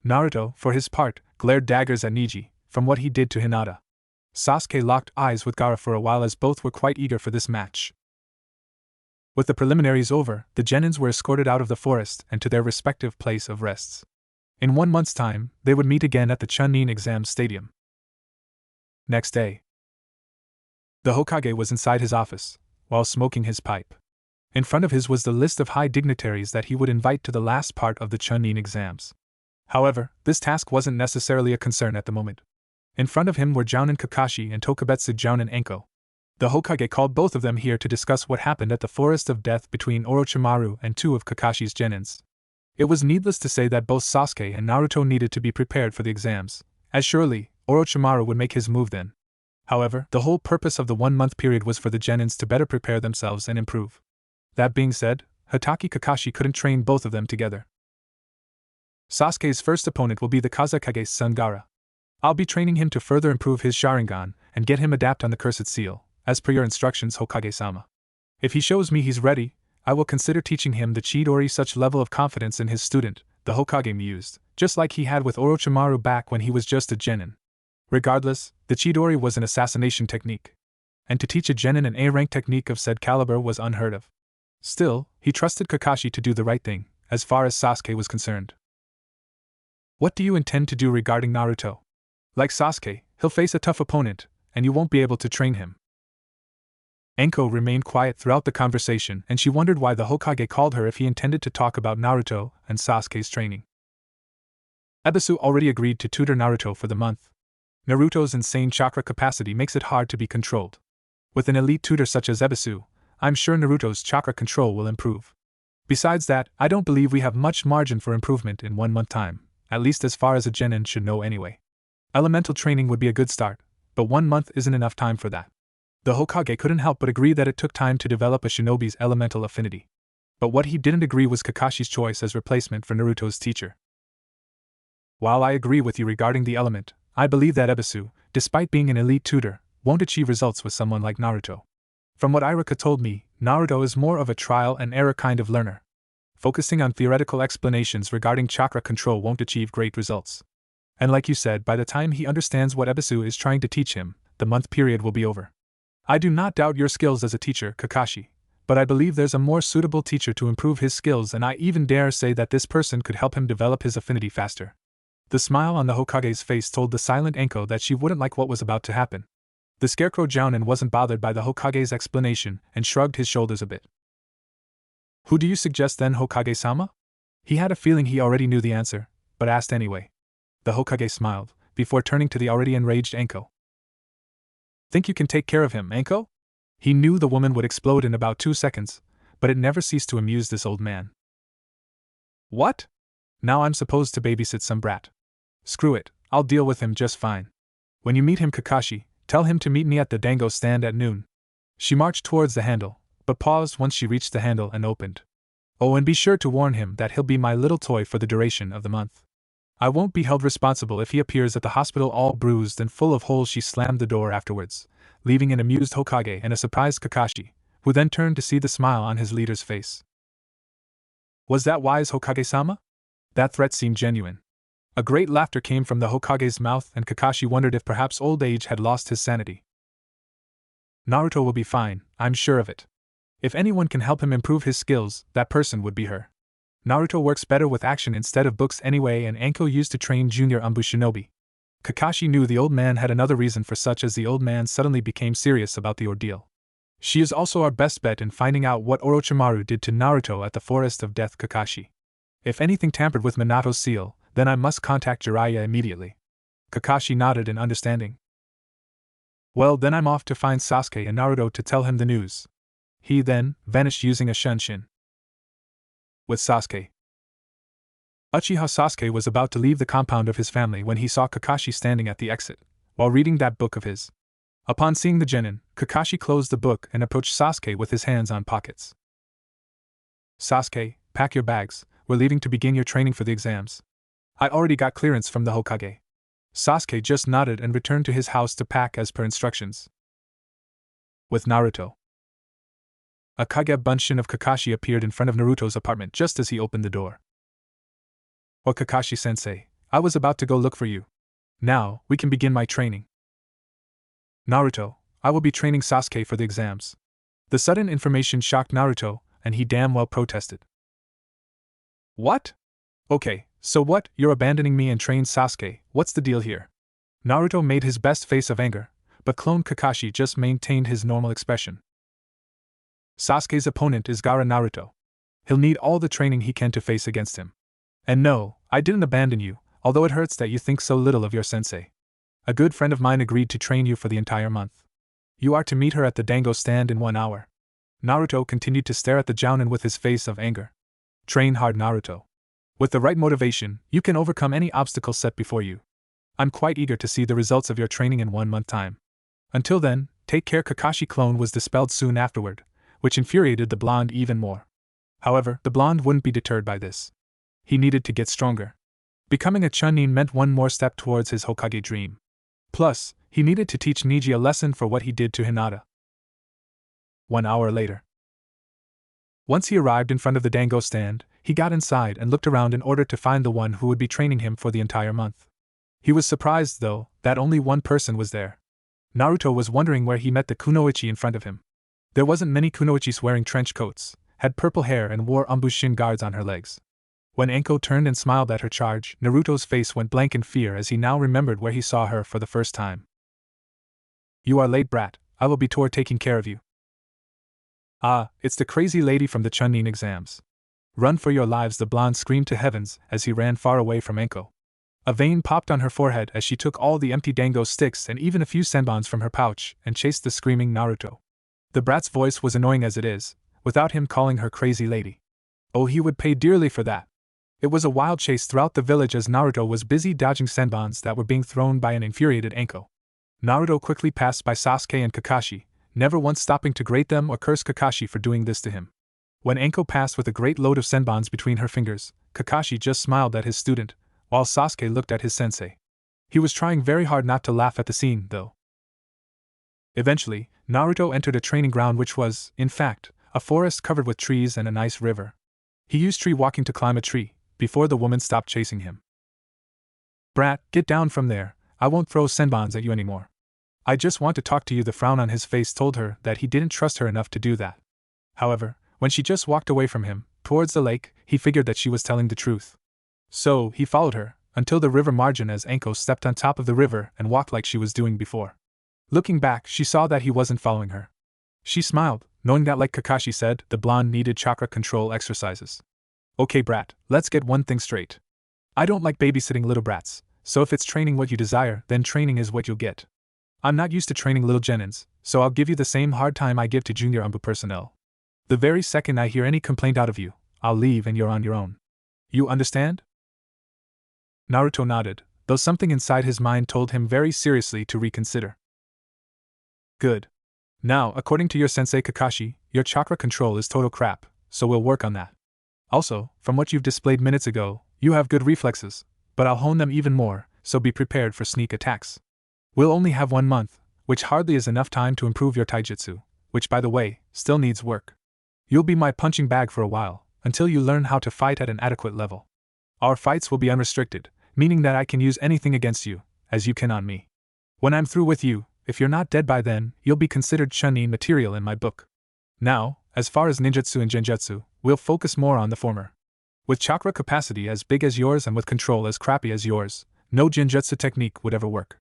S1: Naruto, for his part, glared daggers at Niji, from what he did to Hinata. Sasuke locked eyes with Gaara for a while as both were quite eager for this match. With the preliminaries over, the genins were escorted out of the forest and to their respective place of rests. In 1 month's time, they would meet again at the Chunin Exam Stadium. Next day, the Hokage was inside his office, while smoking his pipe. In front of his was the list of high dignitaries that he would invite to the last part of the Chunin exams. However, this task wasn't necessarily a concern at the moment. In front of him were Jounin Kakashi and Tokubetsu Jounin Anko. The Hokage called both of them here to discuss what happened at the Forest of Death between Orochimaru and 2 of Kakashi's genins. It was needless to say that both Sasuke and Naruto needed to be prepared for the exams, as surely, Orochimaru would make his move then. However, the whole purpose of the 1-month period was for the genins to better prepare themselves and improve. That being said, Hatake Kakashi couldn't train both of them together. Sasuke's first opponent will be the Kazekage's son Gaara. I'll be training him to further improve his Sharingan and get him adapt on the Cursed Seal, as per your instructions, Hokage-sama. If he shows me he's ready, I will consider teaching him the Chidori. Such level of confidence in his student, the Hokage mused, just like he had with Orochimaru back when he was just a genin. Regardless, the Chidori was an assassination technique. And to teach a genin an A-rank technique of said caliber was unheard of. Still, he trusted Kakashi to do the right thing, as far as Sasuke was concerned. What do you intend to do regarding Naruto? Like Sasuke, he'll face a tough opponent, and you won't be able to train him. Anko remained quiet throughout the conversation, and she wondered why the Hokage called her if he intended to talk about Naruto and Sasuke's training. Ebisu already agreed to tutor Naruto for the month. Naruto's insane chakra capacity makes it hard to be controlled. With an elite tutor such as Ebisu, I'm sure Naruto's chakra control will improve. Besides that, I don't believe we have much margin for improvement in 1 month time, at least as far as a genin should know anyway. Elemental training would be a good start, but 1 month isn't enough time for that. The Hokage couldn't help but agree that it took time to develop a shinobi's elemental affinity. But what he didn't agree was Kakashi's choice as replacement for Naruto's teacher. While I agree with you regarding the element, I believe that Ebisu, despite being an elite tutor, won't achieve results with someone like Naruto. From what Iruka told me, Naruto is more of a trial and error kind of learner. Focusing on theoretical explanations regarding chakra control won't achieve great results. And like you said, by the time he understands what Ebisu is trying to teach him, the month period will be over. I do not doubt your skills as a teacher, Kakashi, but I believe there's a more suitable teacher to improve his skills, and I even dare say that this person could help him develop his affinity faster. The smile on the Hokage's face told the silent Anko that she wouldn't like what was about to happen. The scarecrow Jounin wasn't bothered by the Hokage's explanation and shrugged his shoulders a bit. Who do you suggest then, Hokage-sama? He had a feeling he already knew the answer, but asked anyway. The Hokage smiled, before turning to the already enraged Anko. Think you can take care of him, Anko? He knew the woman would explode in about 2 seconds, but it never ceased to amuse this old man. What? Now I'm supposed to babysit some brat. Screw it, I'll deal with him just fine. When you meet him, Kakashi, tell him to meet me at the dango stand at noon. She marched towards the handle, but paused once she reached the handle and opened. Oh, and be sure to warn him that he'll be my little toy for the duration of the month. I won't be held responsible if he appears at the hospital all bruised and full of holes. She slammed the door afterwards, leaving an amused Hokage and a surprised Kakashi, who then turned to see the smile on his leader's face. Was that wise, Hokage-sama? That threat seemed genuine. A great laughter came from the Hokage's mouth, and Kakashi wondered if perhaps old age had lost his sanity. Naruto will be fine, I'm sure of it. If anyone can help him improve his skills, that person would be her. Naruto works better with action instead of books anyway, and Anko used to train junior Anbu Shinobi. Kakashi knew the old man had another reason for such, as the old man suddenly became serious about the ordeal. She is also our best bet in finding out what Orochimaru did to Naruto at the Forest of Death, Kakashi. If anything tampered with Minato's seal, then I must contact Jiraiya immediately. Kakashi nodded in understanding. Well, then I'm off to find Sasuke and Naruto to tell him the news. He then vanished using a shunshin. With Sasuke. Uchiha Sasuke was about to leave the compound of his family when he saw Kakashi standing at the exit, while reading that book of his. Upon seeing the genin, Kakashi closed the book and approached Sasuke with his hands on pockets. Sasuke, pack your bags, we're leaving to begin your training for the exams. I already got clearance from the Hokage. Sasuke just nodded and returned to his house to pack as per instructions. With Naruto. A Kage bunshin of Kakashi appeared in front of Naruto's apartment just as he opened the door. Oh, Kakashi-sensei, I was about to go look for you. Now, we can begin my training. Naruto, I will be training Sasuke for the exams. The sudden information shocked Naruto, and he damn well protested. What? Okay, so what, you're abandoning me and train Sasuke, what's the deal here? Naruto made his best face of anger, but clone Kakashi just maintained his normal expression. Sasuke's opponent is Gaara Naruto. He'll need all the training he can to face against him. And no, I didn't abandon you, although it hurts that you think so little of your sensei. A good friend of mine agreed to train you for the entire month. You are to meet her at the dango stand in 1 hour. Naruto continued to stare at the Jounin with his face of anger. Train hard, Naruto. With the right motivation, you can overcome any obstacle set before you. I'm quite eager to see the results of your training in 1 month time. Until then, take care. Kakashi clone was dispelled soon afterward, which infuriated the blonde even more. However, the blonde wouldn't be deterred by this. He needed to get stronger. Becoming a Chunin meant one more step towards his Hokage dream. Plus, he needed to teach Neji a lesson for what he did to Hinata. 1 hour later. Once he arrived in front of the dango stand, he got inside and looked around in order to find the one who would be training him for the entire month. He was surprised, though, that only one person was there. Naruto was wondering where he met the kunoichi in front of him. There wasn't many kunoichis wearing trench coats, had purple hair and wore ambushin guards on her legs. When Anko turned and smiled at her charge, Naruto's face went blank in fear as he now remembered where he saw her for the first time. You are late, brat. I will be toward taking care of you. Ah, it's the crazy lady from the Chunin exams. Run for your lives, the blonde screamed to heavens as he ran far away from Anko. A vein popped on her forehead as she took all the empty dango sticks and even a few senbons from her pouch and chased the screaming Naruto. The brat's voice was annoying as it is, without him calling her crazy lady. Oh, he would pay dearly for that. It was a wild chase throughout the village as Naruto was busy dodging senbons that were being thrown by an infuriated Anko. Naruto quickly passed by Sasuke and Kakashi, never once stopping to grate them or curse Kakashi for doing this to him. When Anko passed with a great load of senbons between her fingers, Kakashi just smiled at his student, while Sasuke looked at his sensei. He was trying very hard not to laugh at the scene, though. Eventually, Naruto entered a training ground which was, in fact, a forest covered with trees and a nice river. He used tree walking to climb a tree, before the woman stopped chasing him. Brat, get down from there, I won't throw senbons at you anymore. I just want to talk to you. The frown on his face told her that he didn't trust her enough to do that. However, when she just walked away from him, towards the lake, he figured that she was telling the truth. So, he followed her, until the river margin as Anko stepped on top of the river and walked like she was doing before. Looking back, she saw that he wasn't following her. She smiled, knowing that, like Kakashi said, the blonde needed chakra control exercises. Okay, brat, let's get one thing straight. I don't like babysitting little brats, so if it's training what you desire, then training is what you'll get. I'm not used to training little genins, so I'll give you the same hard time I give to junior Anbu personnel. The very second I hear any complaint out of you, I'll leave and you're on your own. You understand? Naruto nodded, though something inside his mind told him very seriously to reconsider. Good. Now, according to your sensei Kakashi, your chakra control is total crap, so we'll work on that. Also, from what you've displayed minutes ago, you have good reflexes, but I'll hone them even more, so be prepared for sneak attacks. We'll only have 1 month, which hardly is enough time to improve your taijutsu, which by the way, still needs work. You'll be my punching bag for a while, until you learn how to fight at an adequate level. Our fights will be unrestricted, meaning that I can use anything against you, as you can on me. When I'm through with you, if you're not dead by then, you'll be considered chunin material in my book. Now, as far as ninjutsu and genjutsu, we'll focus more on the former. With chakra capacity as big as yours and with control as crappy as yours, no genjutsu technique would ever work.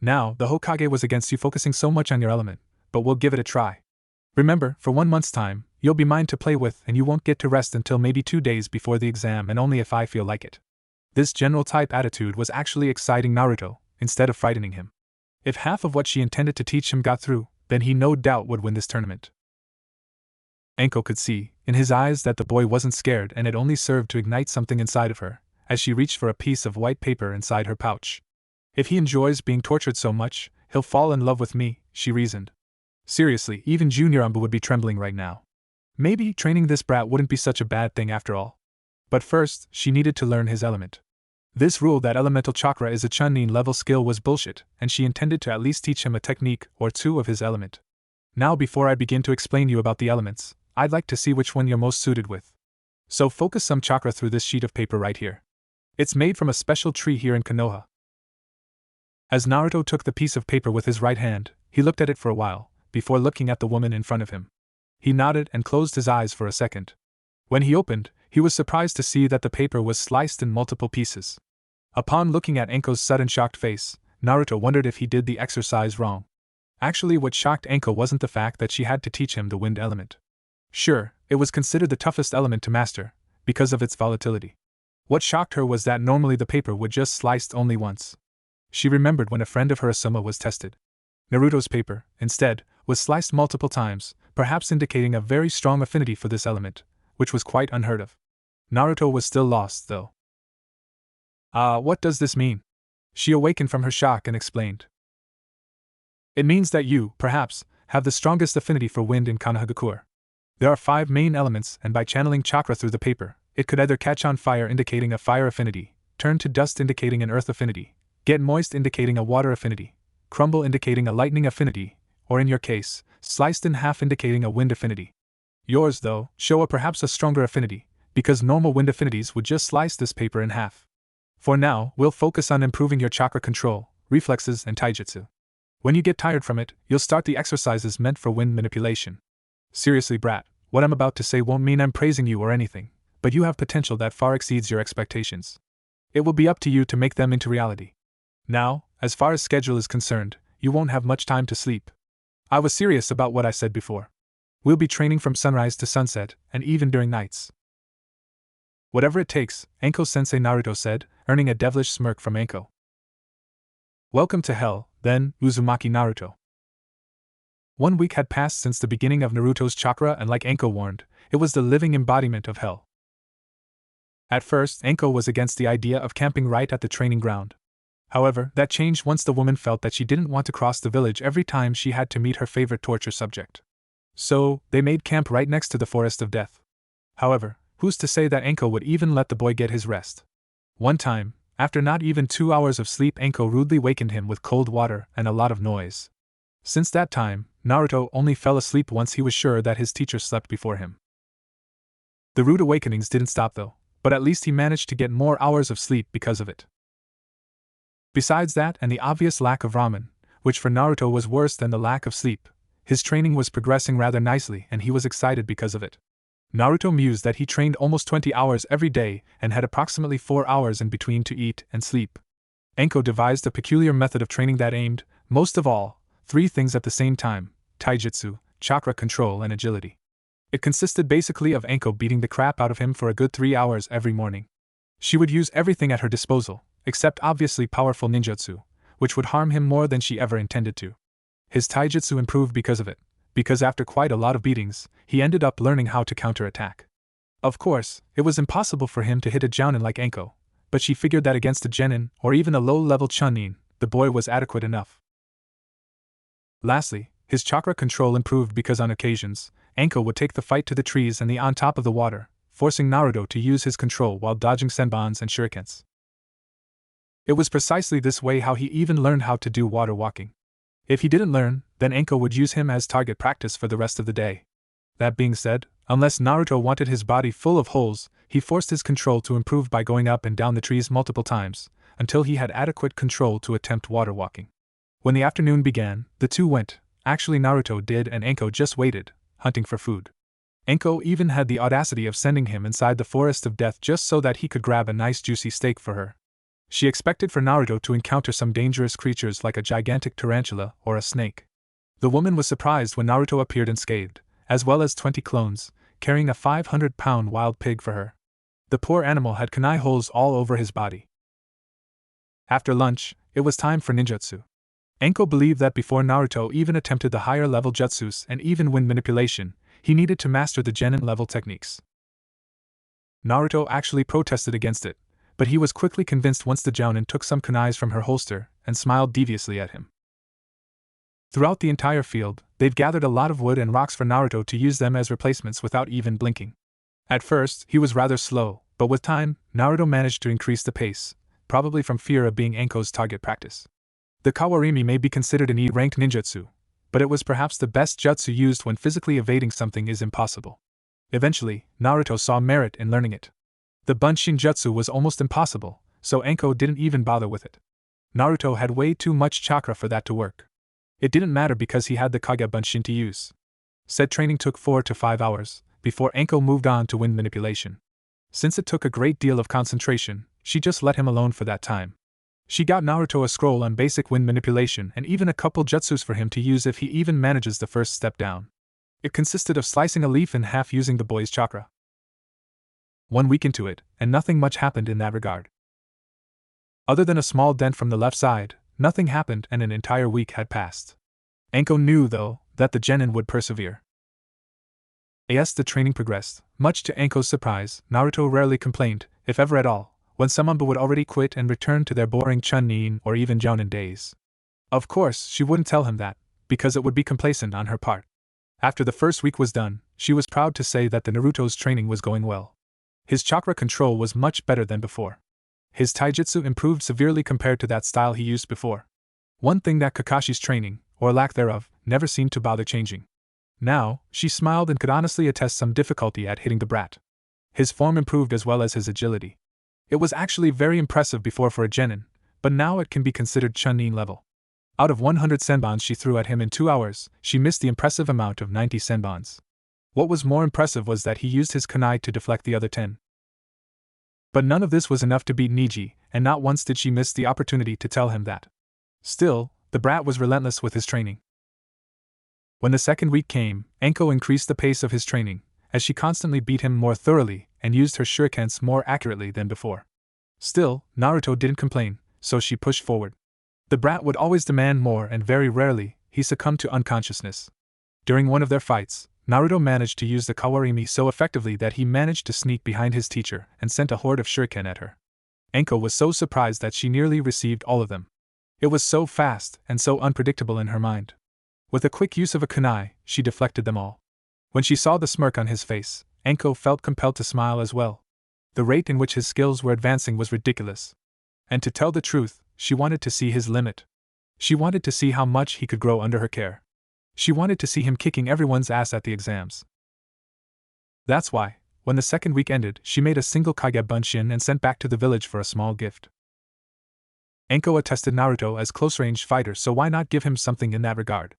S1: Now, the Hokage was against you focusing so much on your element, but we'll give it a try. Remember, for 1 month's time, you'll be mine to play with and you won't get to rest until maybe 2 days before the exam and only if I feel like it. This general type attitude was actually exciting Naruto, instead of frightening him. If half of what she intended to teach him got through, then he no doubt would win this tournament. Anko could see, in his eyes, that the boy wasn't scared and it only served to ignite something inside of her, as she reached for a piece of white paper inside her pouch. If he enjoys being tortured so much, he'll fall in love with me, she reasoned. Seriously, even Junior Anbu would be trembling right now. Maybe training this brat wouldn't be such a bad thing after all. But first, she needed to learn his element. This rule that elemental chakra is a chunin level skill was bullshit, and she intended to at least teach him a technique or two of his element. Now, before I begin to explain you about the elements, I'd like to see which one you're most suited with. So focus some chakra through this sheet of paper right here. It's made from a special tree here in Konoha. As Naruto took the piece of paper with his right hand, he looked at it for a while, before looking at the woman in front of him. He nodded and closed his eyes for a second. When he opened, he was surprised to see that the paper was sliced in multiple pieces. Upon looking at Anko's sudden shocked face, Naruto wondered if he did the exercise wrong. Actually, what shocked Anko wasn't the fact that she had to teach him the wind element. Sure, it was considered the toughest element to master, because of its volatility. What shocked her was that normally the paper would just sliced only once. She remembered when a friend of her Asuma was tested. Naruto's paper, instead, was sliced multiple times, perhaps indicating a very strong affinity for this element, which was quite unheard of. Naruto was still lost, though. What does this mean? She awakened from her shock and explained. It means that you, perhaps, have the strongest affinity for wind in Konohagakure. There are 5 main elements, and by channeling chakra through the paper, it could either catch on fire indicating a fire affinity, turn to dust indicating an earth affinity, get moist indicating a water affinity, crumble indicating a lightning affinity, or in your case, sliced in half indicating a wind affinity. Yours, though, show perhaps a stronger affinity, because normal wind affinities would just slice this paper in half. For now, we'll focus on improving your chakra control, reflexes, and taijutsu. When you get tired from it, you'll start the exercises meant for wind manipulation. Seriously, brat, what I'm about to say won't mean I'm praising you or anything, but you have potential that far exceeds your expectations. It will be up to you to make them into reality. Now, as far as schedule is concerned, you won't have much time to sleep. I was serious about what I said before. We'll be training from sunrise to sunset, and even during nights. Whatever it takes, Anko-sensei, Naruto said, earning a devilish smirk from Anko. Welcome to hell, then, Uzumaki Naruto. 1 week had passed since the beginning of Naruto's chakra, and like Anko warned, it was the living embodiment of hell. At first, Anko was against the idea of camping right at the training ground. However, that changed once the woman felt that she didn't want to cross the village every time she had to meet her favorite torture subject. So, they made camp right next to the Forest of Death. However, who's to say that Anko would even let the boy get his rest? One time, after not even 2 hours of sleep, Anko rudely wakened him with cold water and a lot of noise. Since that time, Naruto only fell asleep once he was sure that his teacher slept before him. The rude awakenings didn't stop though, but at least he managed to get more hours of sleep because of it. Besides that and the obvious lack of ramen, which for Naruto was worse than the lack of sleep, his training was progressing rather nicely and he was excited because of it. Naruto mused that he trained almost 20 hours every day and had approximately 4 hours in between to eat and sleep. Anko devised a peculiar method of training that aimed, most of all, 3 things at the same time: taijutsu, chakra control, and agility. It consisted basically of Anko beating the crap out of him for a good 3 hours every morning. She would use everything at her disposal, except obviously powerful ninjutsu, which would harm him more than she ever intended to. His taijutsu improved because of it, because after quite a lot of beatings, he ended up learning how to counterattack. Of course, it was impossible for him to hit a jounin like Anko, but she figured that against a genin, or even a low-level chunin, the boy was adequate enough. Lastly, his chakra control improved because on occasions, Anko would take the fight to the trees and the on top of the water, forcing Naruto to use his control while dodging senbons and shurikens. It was precisely this way how he even learned how to do water walking. If he didn't learn, then Anko would use him as target practice for the rest of the day. That being said, unless Naruto wanted his body full of holes, he forced his control to improve by going up and down the trees multiple times, until he had adequate control to attempt water walking. When the afternoon began, the two went, actually Naruto did and Anko just waited, hunting for food. Anko even had the audacity of sending him inside the Forest of Death just so that he could grab a nice juicy steak for her. She expected for Naruto to encounter some dangerous creatures like a gigantic tarantula or a snake. The woman was surprised when Naruto appeared unscathed, as well as 20 clones, carrying a 500-pound wild pig for her. The poor animal had kunai holes all over his body. After lunch, it was time for ninjutsu. Anko believed that before Naruto even attempted the higher-level jutsus and even wind manipulation, he needed to master the genin-level techniques. Naruto actually protested against it, but he was quickly convinced once the jounin took some kunais from her holster and smiled deviously at him. Throughout the entire field, they've gathered a lot of wood and rocks for Naruto to use them as replacements without even blinking. At first, he was rather slow, but with time, Naruto managed to increase the pace, probably from fear of being Anko's target practice. The Kawarimi may be considered an E-ranked ninjutsu, but it was perhaps the best jutsu used when physically evading something is impossible. Eventually, Naruto saw merit in learning it. The Bunshin jutsu was almost impossible, so Anko didn't even bother with it. Naruto had way too much chakra for that to work. It didn't matter because he had the Kage Bunshin to use. Said training took 4 to 5 hours, before Anko moved on to wind manipulation. Since it took a great deal of concentration, she just let him alone for that time. She got Naruto a scroll on basic wind manipulation and even a couple jutsus for him to use if he even manages the first step down. It consisted of slicing a leaf in half using the boy's chakra. 1 week into it, and nothing much happened in that regard. Other than a small dent from the left side, nothing happened and an entire week had passed. Anko knew, though, that the genin would persevere. As the training progressed, much to Anko's surprise, Naruto rarely complained, if ever at all, when someone would already quit and return to their boring chunin or even jounin days. Of course, she wouldn't tell him that, because it would be complacent on her part. After the first week was done, she was proud to say that the Naruto's training was going well. His chakra control was much better than before. His taijutsu improved severely compared to that style he used before. One thing that Kakashi's training, or lack thereof, never seemed to bother changing. Now, she smiled and could honestly attest some difficulty at hitting the brat. His form improved as well as his agility. It was actually very impressive before for a genin, but now it can be considered chunin level. Out of 100 senbons she threw at him in 2 hours, she missed the impressive amount of 90 senbons. What was more impressive was that he used his kunai to deflect the other 10, But none of this was enough to beat Niji, and not once did she miss the opportunity to tell him that. Still, the brat was relentless with his training. When the second week came, Enko increased the pace of his training, as she constantly beat him more thoroughly and used her shurikens more accurately than before. Still, Naruto didn't complain, so she pushed forward. The brat would always demand more, and very rarely, he succumbed to unconsciousness. During one of their fights, Naruto managed to use the kawarimi so effectively that he managed to sneak behind his teacher and sent a horde of shuriken at her. Enko was so surprised that she nearly received all of them. It was so fast and so unpredictable in her mind. With a quick use of a kunai, she deflected them all. When she saw the smirk on his face, Enko felt compelled to smile as well. The rate in which his skills were advancing was ridiculous. And to tell the truth, she wanted to see his limit. She wanted to see how much he could grow under her care. She wanted to see him kicking everyone's ass at the exams. That's why, when the second week ended, she made a single kage bunshin and sent back to the village for a small gift. Enko attested Naruto as close-range fighter, so why not give him something in that regard?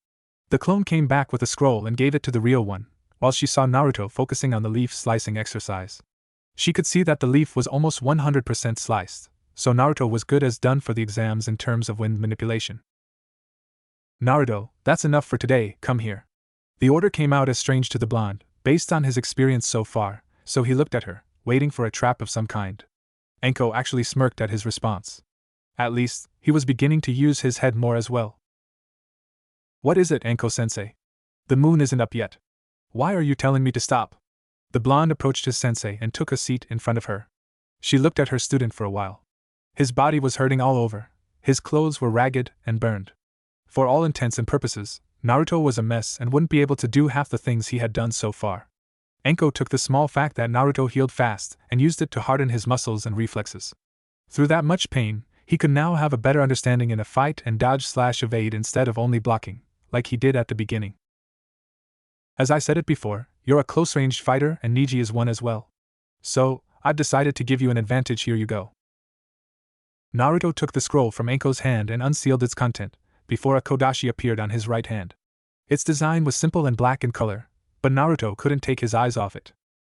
S1: The clone came back with a scroll and gave it to the real one, while she saw Naruto focusing on the leaf slicing exercise. She could see that the leaf was almost 100% sliced, so Naruto was good as done for the exams in terms of wind manipulation. Naruto, that's enough for today, come here. The order came out as strange to the blonde, based on his experience so far, so he looked at her, waiting for a trap of some kind. Enko actually smirked at his response. At least, he was beginning to use his head more as well. What is it, Enko-sensei? The moon isn't up yet. Why are you telling me to stop? The blonde approached his sensei and took a seat in front of her. She looked at her student for a while. His body was hurting all over, his clothes were ragged and burned. For all intents and purposes, Naruto was a mess and wouldn't be able to do half the things he had done so far. Enko took the small fact that Naruto healed fast and used it to harden his muscles and reflexes. Through that much pain, he could now have a better understanding in a fight and dodge/evade instead of only blocking, like he did at the beginning. As I said it before, you're a close-range fighter and Niji is one as well. So, I've decided to give you an advantage, here you go. Naruto took the scroll from Enko's hand and unsealed its content, before a kodashi appeared on his right hand. Its design was simple and black in color, but Naruto couldn't take his eyes off it.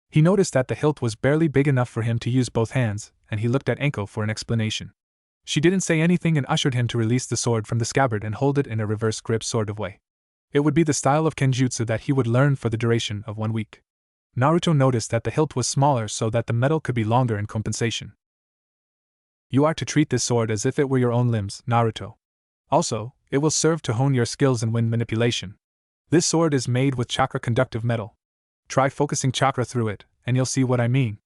S1: He noticed that the hilt was barely big enough for him to use both hands, and he looked at Enko for an explanation. She didn't say anything and ushered him to release the sword from the scabbard and hold it in a reverse grip sort of way. It would be the style of kenjutsu that he would learn for the duration of 1 week. Naruto noticed that the hilt was smaller so that the metal could be longer in compensation. You are to treat this sword as if it were your own limbs, Naruto. Also, it will serve to hone your skills in wind manipulation. This sword is made with chakra-conductive metal. Try focusing chakra through it, and you'll see what I mean.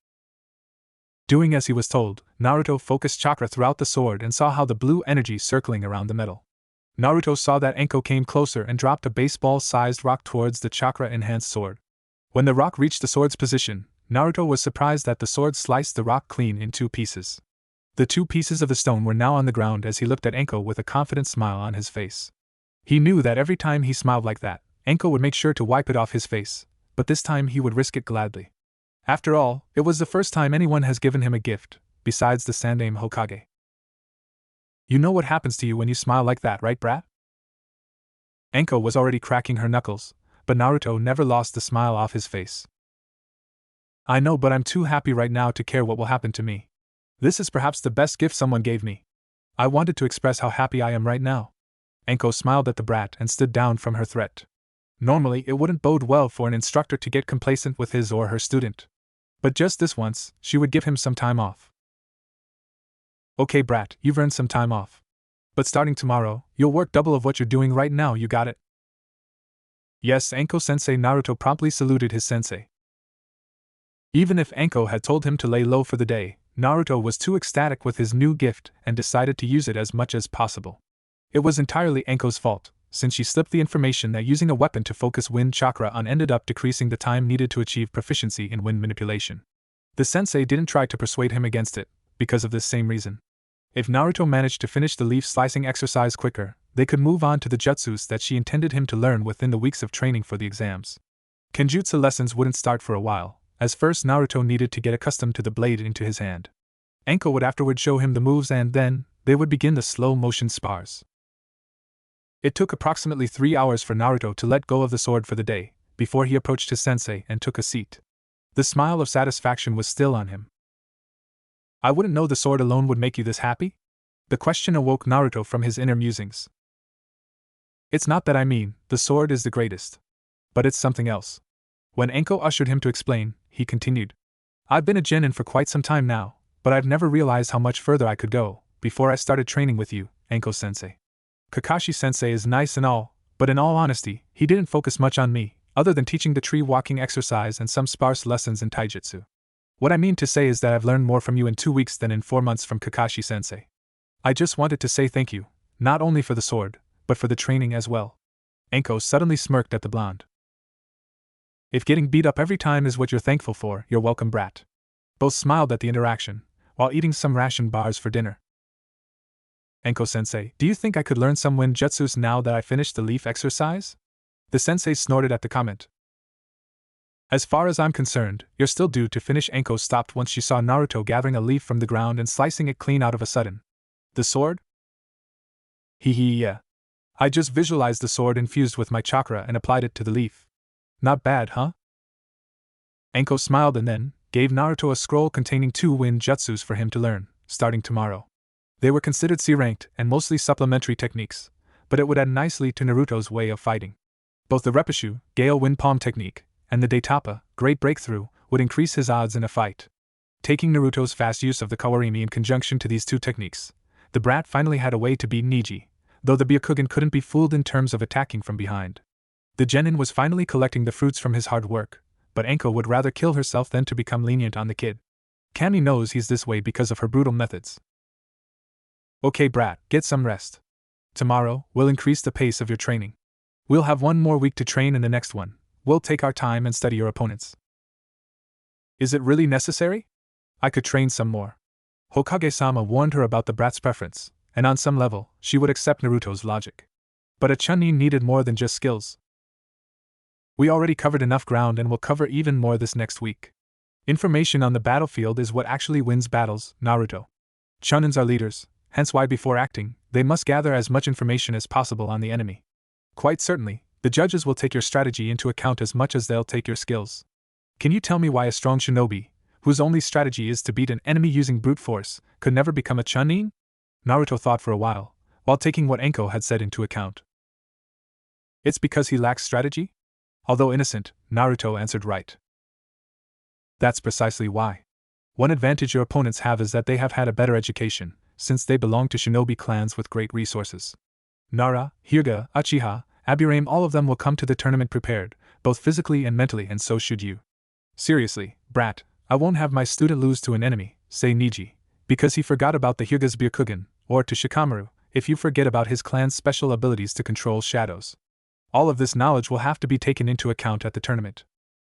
S1: Doing as he was told, Naruto focused chakra throughout the sword and saw how the blue energy circling around the metal. Naruto saw that Enko came closer and dropped a baseball-sized rock towards the chakra-enhanced sword. When the rock reached the sword's position, Naruto was surprised that the sword sliced the rock clean in 2 pieces. The 2 pieces of the stone were now on the ground as he looked at Enko with a confident smile on his face. He knew that every time he smiled like that, Enko would make sure to wipe it off his face, but this time he would risk it gladly. After all, it was the first time anyone has given him a gift, besides the Sandaime Hokage. You know what happens to you when you smile like that, right, brat? Enko was already cracking her knuckles, but Naruto never lost the smile off his face. I know, but I'm too happy right now to care what will happen to me. This is perhaps the best gift someone gave me. I wanted to express how happy I am right now. Enko smiled at the brat and stood down from her threat. Normally, it wouldn't bode well for an instructor to get complacent with his or her student. But just this once, she would give him some time off. Okay, brat, you've earned some time off. But starting tomorrow, you'll work double of what you're doing right now, you got it? Yes, Enko-sensei. Naruto promptly saluted his sensei. Even if Enko had told him to lay low for the day, Naruto was too ecstatic with his new gift and decided to use it as much as possible. It was entirely Enko's fault, since she slipped the information that using a weapon to focus wind chakra on ended up decreasing the time needed to achieve proficiency in wind manipulation. The sensei didn't try to persuade him against it, because of this same reason. If Naruto managed to finish the leaf slicing exercise quicker, they could move on to the jutsus that she intended him to learn within the weeks of training for the exams. Kenjutsu lessons wouldn't start for a while, as first Naruto needed to get accustomed to the blade into his hand. Enko would afterward show him the moves and then, they would begin the slow-motion spars. It took approximately 3 hours for Naruto to let go of the sword for the day, before he approached his sensei and took a seat. The smile of satisfaction was still on him. I wouldn't know the sword alone would make you this happy? The question awoke Naruto from his inner musings. It's not that I mean, the sword is the greatest. But it's something else. When Anko ushered him to explain, he continued. I've been a genin for quite some time now, but I've never realized how much further I could go before I started training with you, Anko-sensei. Kakashi-sensei is nice and all, but in all honesty, he didn't focus much on me, other than teaching the tree-walking exercise and some sparse lessons in taijutsu. What I mean to say is that I've learned more from you in 2 weeks than in 4 months from Kakashi-sensei. I just wanted to say thank you, not only for the sword, but for the training as well. Anko suddenly smirked at the blonde. If getting beat up every time is what you're thankful for, you're welcome, brat. Both smiled at the interaction, while eating some ration bars for dinner. Anko-sensei, do you think I could learn some wind jutsus now that I finished the leaf exercise? The sensei snorted at the comment. As far as I'm concerned, you're still due to finish. Anko stopped once she saw Naruto gathering a leaf from the ground and slicing it clean out of a sudden. The sword? Yeah. I just visualized the sword infused with my chakra and applied it to the leaf. Not bad, huh? Anko smiled and then gave Naruto a scroll containing 2 wind jutsus for him to learn, starting tomorrow. They were considered C-ranked and mostly supplementary techniques, but it would add nicely to Naruto's way of fighting. Both the Repushu, Gale Wind Palm technique, and the Daitapa, Great Breakthrough, would increase his odds in a fight. Taking Naruto's fast use of the Kawarimi in conjunction to these 2 techniques, the brat finally had a way to beat Niji, though the Byakugan couldn't be fooled in terms of attacking from behind. The genin was finally collecting the fruits from his hard work, but Anko would rather kill herself than to become lenient on the kid. Cammy knows he's this way because of her brutal methods. Okay, brat, get some rest. Tomorrow, we'll increase the pace of your training. We'll have 1 more week to train, and the next one, we'll take our time and study your opponents. Is it really necessary? I could train some more. Hokage-sama warned her about the brat's preference, and on some level, she would accept Naruto's logic. But a chunin needed more than just skills. We already covered enough ground and will cover even more this next week. Information on the battlefield is what actually wins battles, Naruto. Chunins are leaders, hence why before acting, they must gather as much information as possible on the enemy. Quite certainly, the judges will take your strategy into account as much as they'll take your skills. Can you tell me why a strong shinobi, whose only strategy is to beat an enemy using brute force, could never become a chunin? Naruto thought for a while taking what Anko had said into account. It's because he lacks strategy? Although innocent, Naruto answered right. That's precisely why. One advantage your opponents have is that they have had a better education, since they belong to shinobi clans with great resources. Nara, Hyuga, Uchiha, Aburame, all of them will come to the tournament prepared, both physically and mentally, and so should you. Seriously, brat, I won't have my student lose to an enemy, say Niji, because he forgot about the Hyuga's Byakugan, or to Shikamaru, if you forget about his clan's special abilities to control shadows. All of this knowledge will have to be taken into account at the tournament.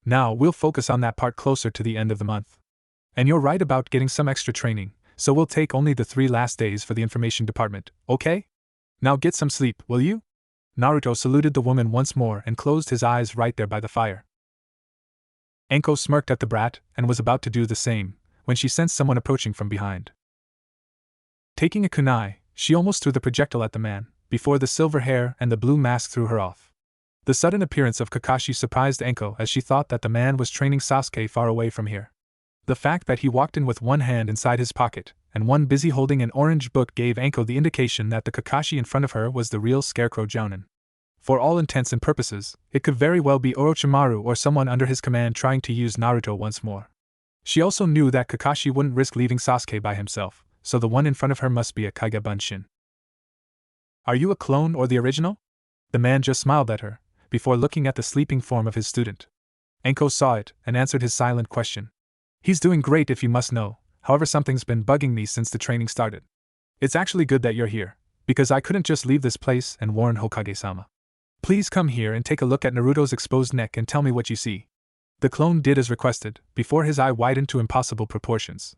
S1: Now we'll focus on that part closer to the end of the month. And you're right about getting some extra training, so we'll take only the 3 last days for the information department, okay? Now get some sleep, will you? Naruto saluted the woman once more and closed his eyes right there by the fire. Anko smirked at the brat and was about to do the same, when she sensed someone approaching from behind. Taking a kunai, she almost threw the projectile at the man, before the silver hair and the blue mask threw her off. The sudden appearance of Kakashi surprised Anko as she thought that the man was training Sasuke far away from here. The fact that he walked in with one hand inside his pocket, and one busy holding an orange book gave Anko the indication that the Kakashi in front of her was the real Scarecrow Jounin. For all intents and purposes, it could very well be Orochimaru or someone under his command trying to use Naruto once more. She also knew that Kakashi wouldn't risk leaving Sasuke by himself, so the one in front of her must be a Kage Bunshin. Are you a clone or the original? The man just smiled at her, before looking at the sleeping form of his student. Anko saw it, and answered his silent question. He's doing great if you must know, however something's been bugging me since the training started. It's actually good that you're here, because I couldn't just leave this place and warn Hokage-sama. Please come here and take a look at Naruto's exposed neck and tell me what you see. The clone did as requested, before his eye widened to impossible proportions.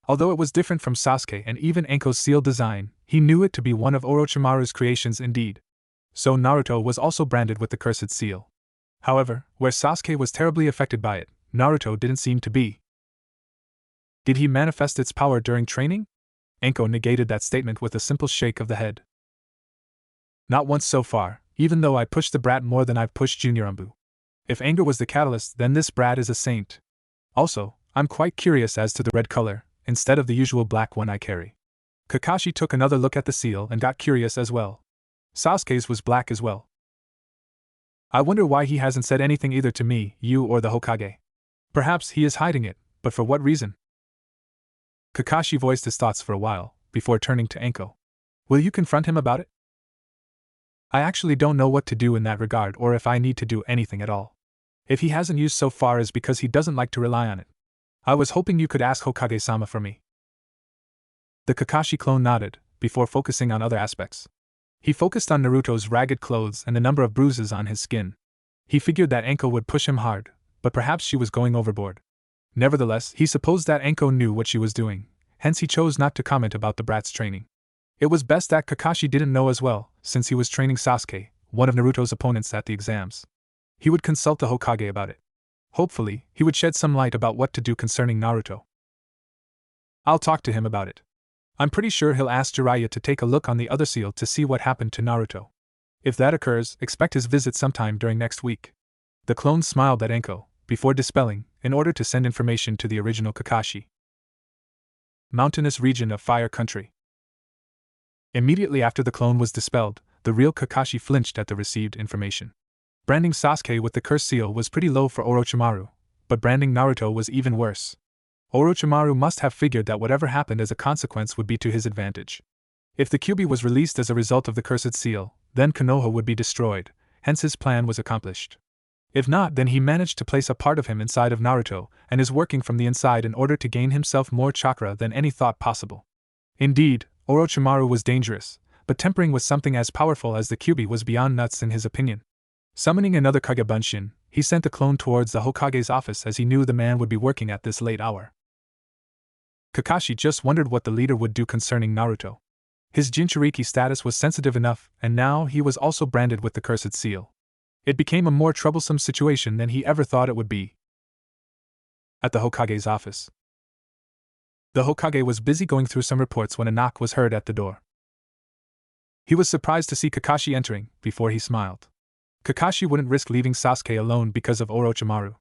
S1: Although it was different from Sasuke and even Anko's seal design, he knew it to be one of Orochimaru's creations indeed. So Naruto was also branded with the cursed seal. However, where Sasuke was terribly affected by it, Naruto didn't seem to be. Did he manifest its power during training? Anko negated that statement with a simple shake of the head. Not once so far, even though I pushed the brat more than I've pushed Junior-Anbu. If anger was the catalyst, then this brat is a saint. Also, I'm quite curious as to the red color, instead of the usual black one I carry. Kakashi took another look at the seal and got curious as well. Sasuke's was black as well. I wonder why he hasn't said anything either to me, you, or the Hokage. Perhaps he is hiding it, but for what reason? Kakashi voiced his thoughts for a while, before turning to Anko. Will you confront him about it? I actually don't know what to do in that regard or if I need to do anything at all. If he hasn't used so far is because he doesn't like to rely on it. I was hoping you could ask Hokage-sama for me. The Kakashi clone nodded, before focusing on other aspects. He focused on Naruto's ragged clothes and the number of bruises on his skin. He figured that Anko would push him hard, but perhaps she was going overboard. Nevertheless, he supposed that Anko knew what she was doing, hence he chose not to comment about the brat's training. It was best that Kakashi didn't know as well, since he was training Sasuke, one of Naruto's opponents at the exams. He would consult the Hokage about it. Hopefully, he would shed some light about what to do concerning Naruto. I'll talk to him about it. I'm pretty sure he'll ask Jiraiya to take a look on the other seal to see what happened to Naruto. If that occurs, expect his visit sometime during next week. The clone smiled at Anko, before dispelling, in order to send information to the original Kakashi. Mountainous region of Fire Country. Immediately after the clone was dispelled, the real Kakashi flinched at the received information. Branding Sasuke with the curse seal was pretty low for Orochimaru, but branding Naruto was even worse. Orochimaru must have figured that whatever happened as a consequence would be to his advantage. If the Kyuubi was released as a result of the cursed seal, then Konoha would be destroyed, hence his plan was accomplished. If not, then he managed to place a part of him inside of Naruto, and is working from the inside in order to gain himself more chakra than any thought possible. Indeed, Orochimaru was dangerous, but tempering with something as powerful as the Kyuubi was beyond nuts in his opinion. Summoning another Kage Bunshin, he sent the clone towards the Hokage's office as he knew the man would be working at this late hour. Kakashi just wondered what the leader would do concerning Naruto. His Jinchuriki status was sensitive enough, and now he was also branded with the cursed seal. It became a more troublesome situation than he ever thought it would be. At the Hokage's office. The Hokage was busy going through some reports when a knock was heard at the door. He was surprised to see Kakashi entering, before he smiled. Kakashi wouldn't risk leaving Sasuke alone because of Orochimaru.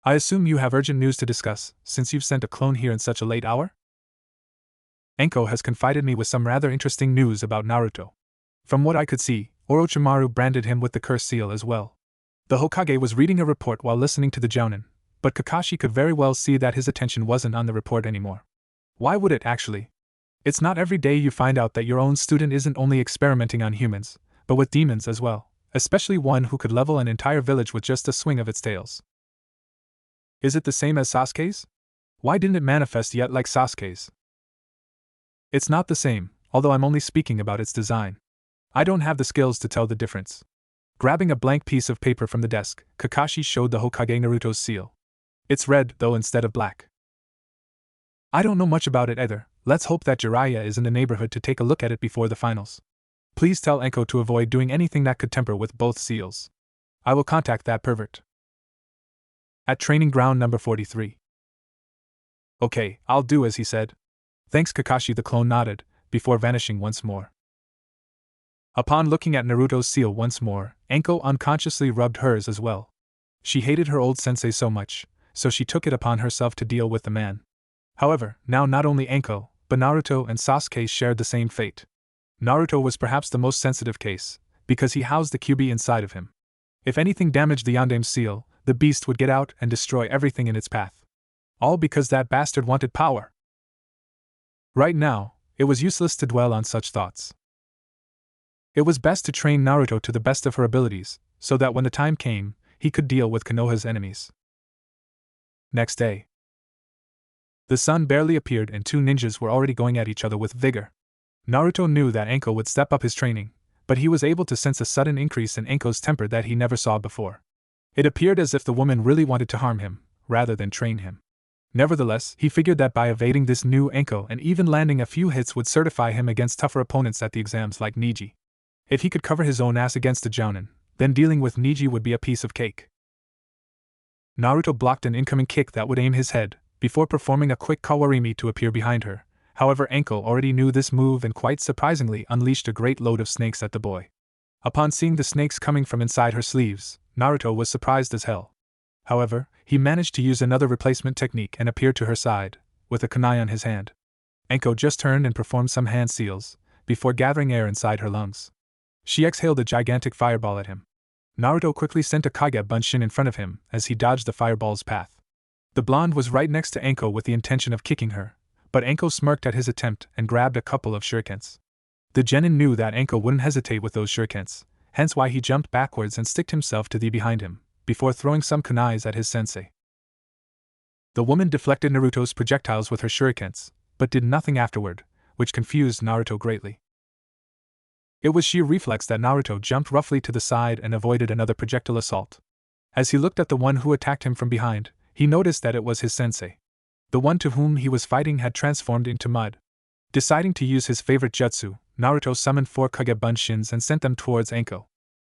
S1: I assume you have urgent news to discuss, since you've sent a clone here in such a late hour? Anko has confided me with some rather interesting news about Naruto. From what I could see, Orochimaru branded him with the curse seal as well. The Hokage was reading a report while listening to the Jounin, but Kakashi could very well see that his attention wasn't on the report anymore. Why would it actually? It's not every day you find out that your own student isn't only experimenting on humans, but with demons as well, especially one who could level an entire village with just a swing of its tails. Is it the same as Sasuke's? Why didn't it manifest yet like Sasuke's? It's not the same, although I'm only speaking about its design. I don't have the skills to tell the difference. Grabbing a blank piece of paper from the desk, Kakashi showed the Hokage Naruto's seal. It's red, though, instead of black. I don't know much about it either. Let's hope that Jiraiya is in the neighborhood to take a look at it before the finals. Please tell Anko to avoid doing anything that could tamper with both seals. I will contact that pervert. At training ground number 43. Okay, I'll do as he said. Thanks, Kakashi. The clone nodded, before vanishing once more. Upon looking at Naruto's seal once more, Anko unconsciously rubbed hers as well. She hated her old sensei so much, so she took it upon herself to deal with the man. However, now not only Anko, but Naruto and Sasuke shared the same fate. Naruto was perhaps the most sensitive case, because he housed the Kyuubi inside of him. If anything damaged the Yondaime seal, the beast would get out and destroy everything in its path. All because that bastard wanted power. Right now, it was useless to dwell on such thoughts. It was best to train Naruto to the best of her abilities, so that when the time came, he could deal with Konoha's enemies. Next day. The sun barely appeared and two ninjas were already going at each other with vigor. Naruto knew that Anko would step up his training, but he was able to sense a sudden increase in Anko's temper that he never saw before. It appeared as if the woman really wanted to harm him, rather than train him. Nevertheless, he figured that by evading this new Anko and even landing a few hits would certify him against tougher opponents at the exams like Neji. If he could cover his own ass against a Jounin, then dealing with Neji would be a piece of cake. Naruto blocked an incoming kick that would aim his head, before performing a quick kawarimi to appear behind her. However, Anko already knew this move and quite surprisingly unleashed a great load of snakes at the boy. Upon seeing the snakes coming from inside her sleeves, Naruto was surprised as hell. However, he managed to use another replacement technique and appear to her side, with a kunai on his hand. Anko just turned and performed some hand seals, before gathering air inside her lungs. She exhaled a gigantic fireball at him. Naruto quickly sent a Kage Bunshin in front of him as he dodged the fireball's path. The blonde was right next to Anko with the intention of kicking her, but Anko smirked at his attempt and grabbed a couple of shurikens. The genin knew that Anko wouldn't hesitate with those shurikens, hence why he jumped backwards and sticked himself to the behind him, before throwing some kunais at his sensei. The woman deflected Naruto's projectiles with her shurikens, but did nothing afterward, which confused Naruto greatly. It was sheer reflex that Naruto jumped roughly to the side and avoided another projectile assault. As he looked at the one who attacked him from behind, he noticed that it was his sensei. The one to whom he was fighting had transformed into mud. Deciding to use his favorite jutsu, Naruto summoned 4 Kage Bunshins and sent them towards Anko.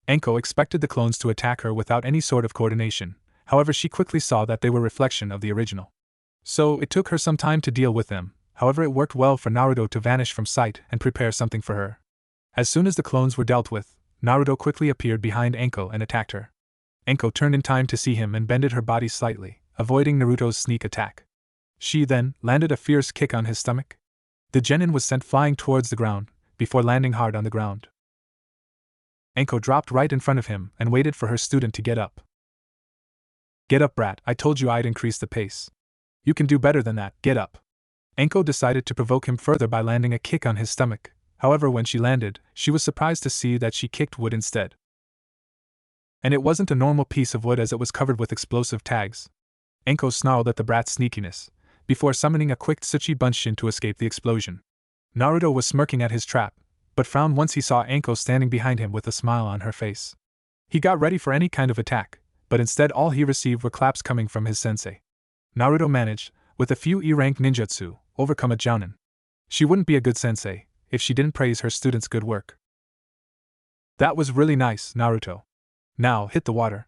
S1: Anko expected the clones to attack her without any sort of coordination, however she quickly saw that they were a reflection of the original. So it took her some time to deal with them, however it worked well for Naruto to vanish from sight and prepare something for her. As soon as the clones were dealt with, Naruto quickly appeared behind Anko and attacked her. Anko turned in time to see him and bended her body slightly, avoiding Naruto's sneak attack. She then landed a fierce kick on his stomach. The genin was sent flying towards the ground, before landing hard on the ground. Anko dropped right in front of him and waited for her student to get up. "Get up, brat, I told you I'd increase the pace. You can do better than that, get up." Anko decided to provoke him further by landing a kick on his stomach. However, when she landed, she was surprised to see that she kicked wood instead. And it wasn't a normal piece of wood as it was covered with explosive tags. Anko snarled at the brat's sneakiness, before summoning a quick Tsuchi Bunshin to escape the explosion. Naruto was smirking at his trap, but frowned once he saw Anko standing behind him with a smile on her face. He got ready for any kind of attack, but instead all he received were claps coming from his sensei. Naruto managed, with a few E-rank ninjutsu, overcome a jounin. She wouldn't be a good sensei if she didn't praise her students' good work. "That was really nice, Naruto. Now hit the water.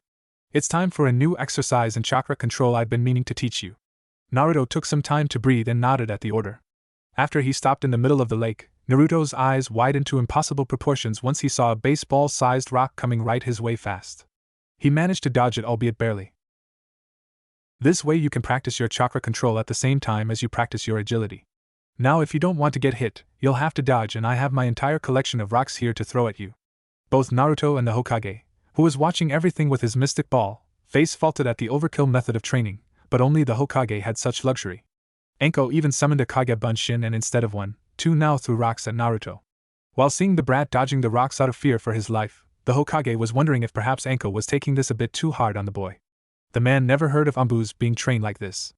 S1: It's time for a new exercise in chakra control I've been meaning to teach you." Naruto took some time to breathe and nodded at the order. After he stopped in the middle of the lake, Naruto's eyes widened to impossible proportions once he saw a baseball-sized rock coming right his way fast. He managed to dodge it, albeit barely. This way you can practice your chakra control at the same time as you practice your agility. Now if you don't want to get hit, you'll have to dodge, and I have my entire collection of rocks here to throw at you. Both Naruto and the Hokage, who was watching everything with his mystic ball, face faulted at the overkill method of training, but only the Hokage had such luxury. Anko even summoned a Kage Bunshin and instead of 1, 2 now threw rocks at Naruto. While seeing the brat dodging the rocks out of fear for his life, the Hokage was wondering if perhaps Anko was taking this a bit too hard on the boy. The man never heard of Ambus being trained like this.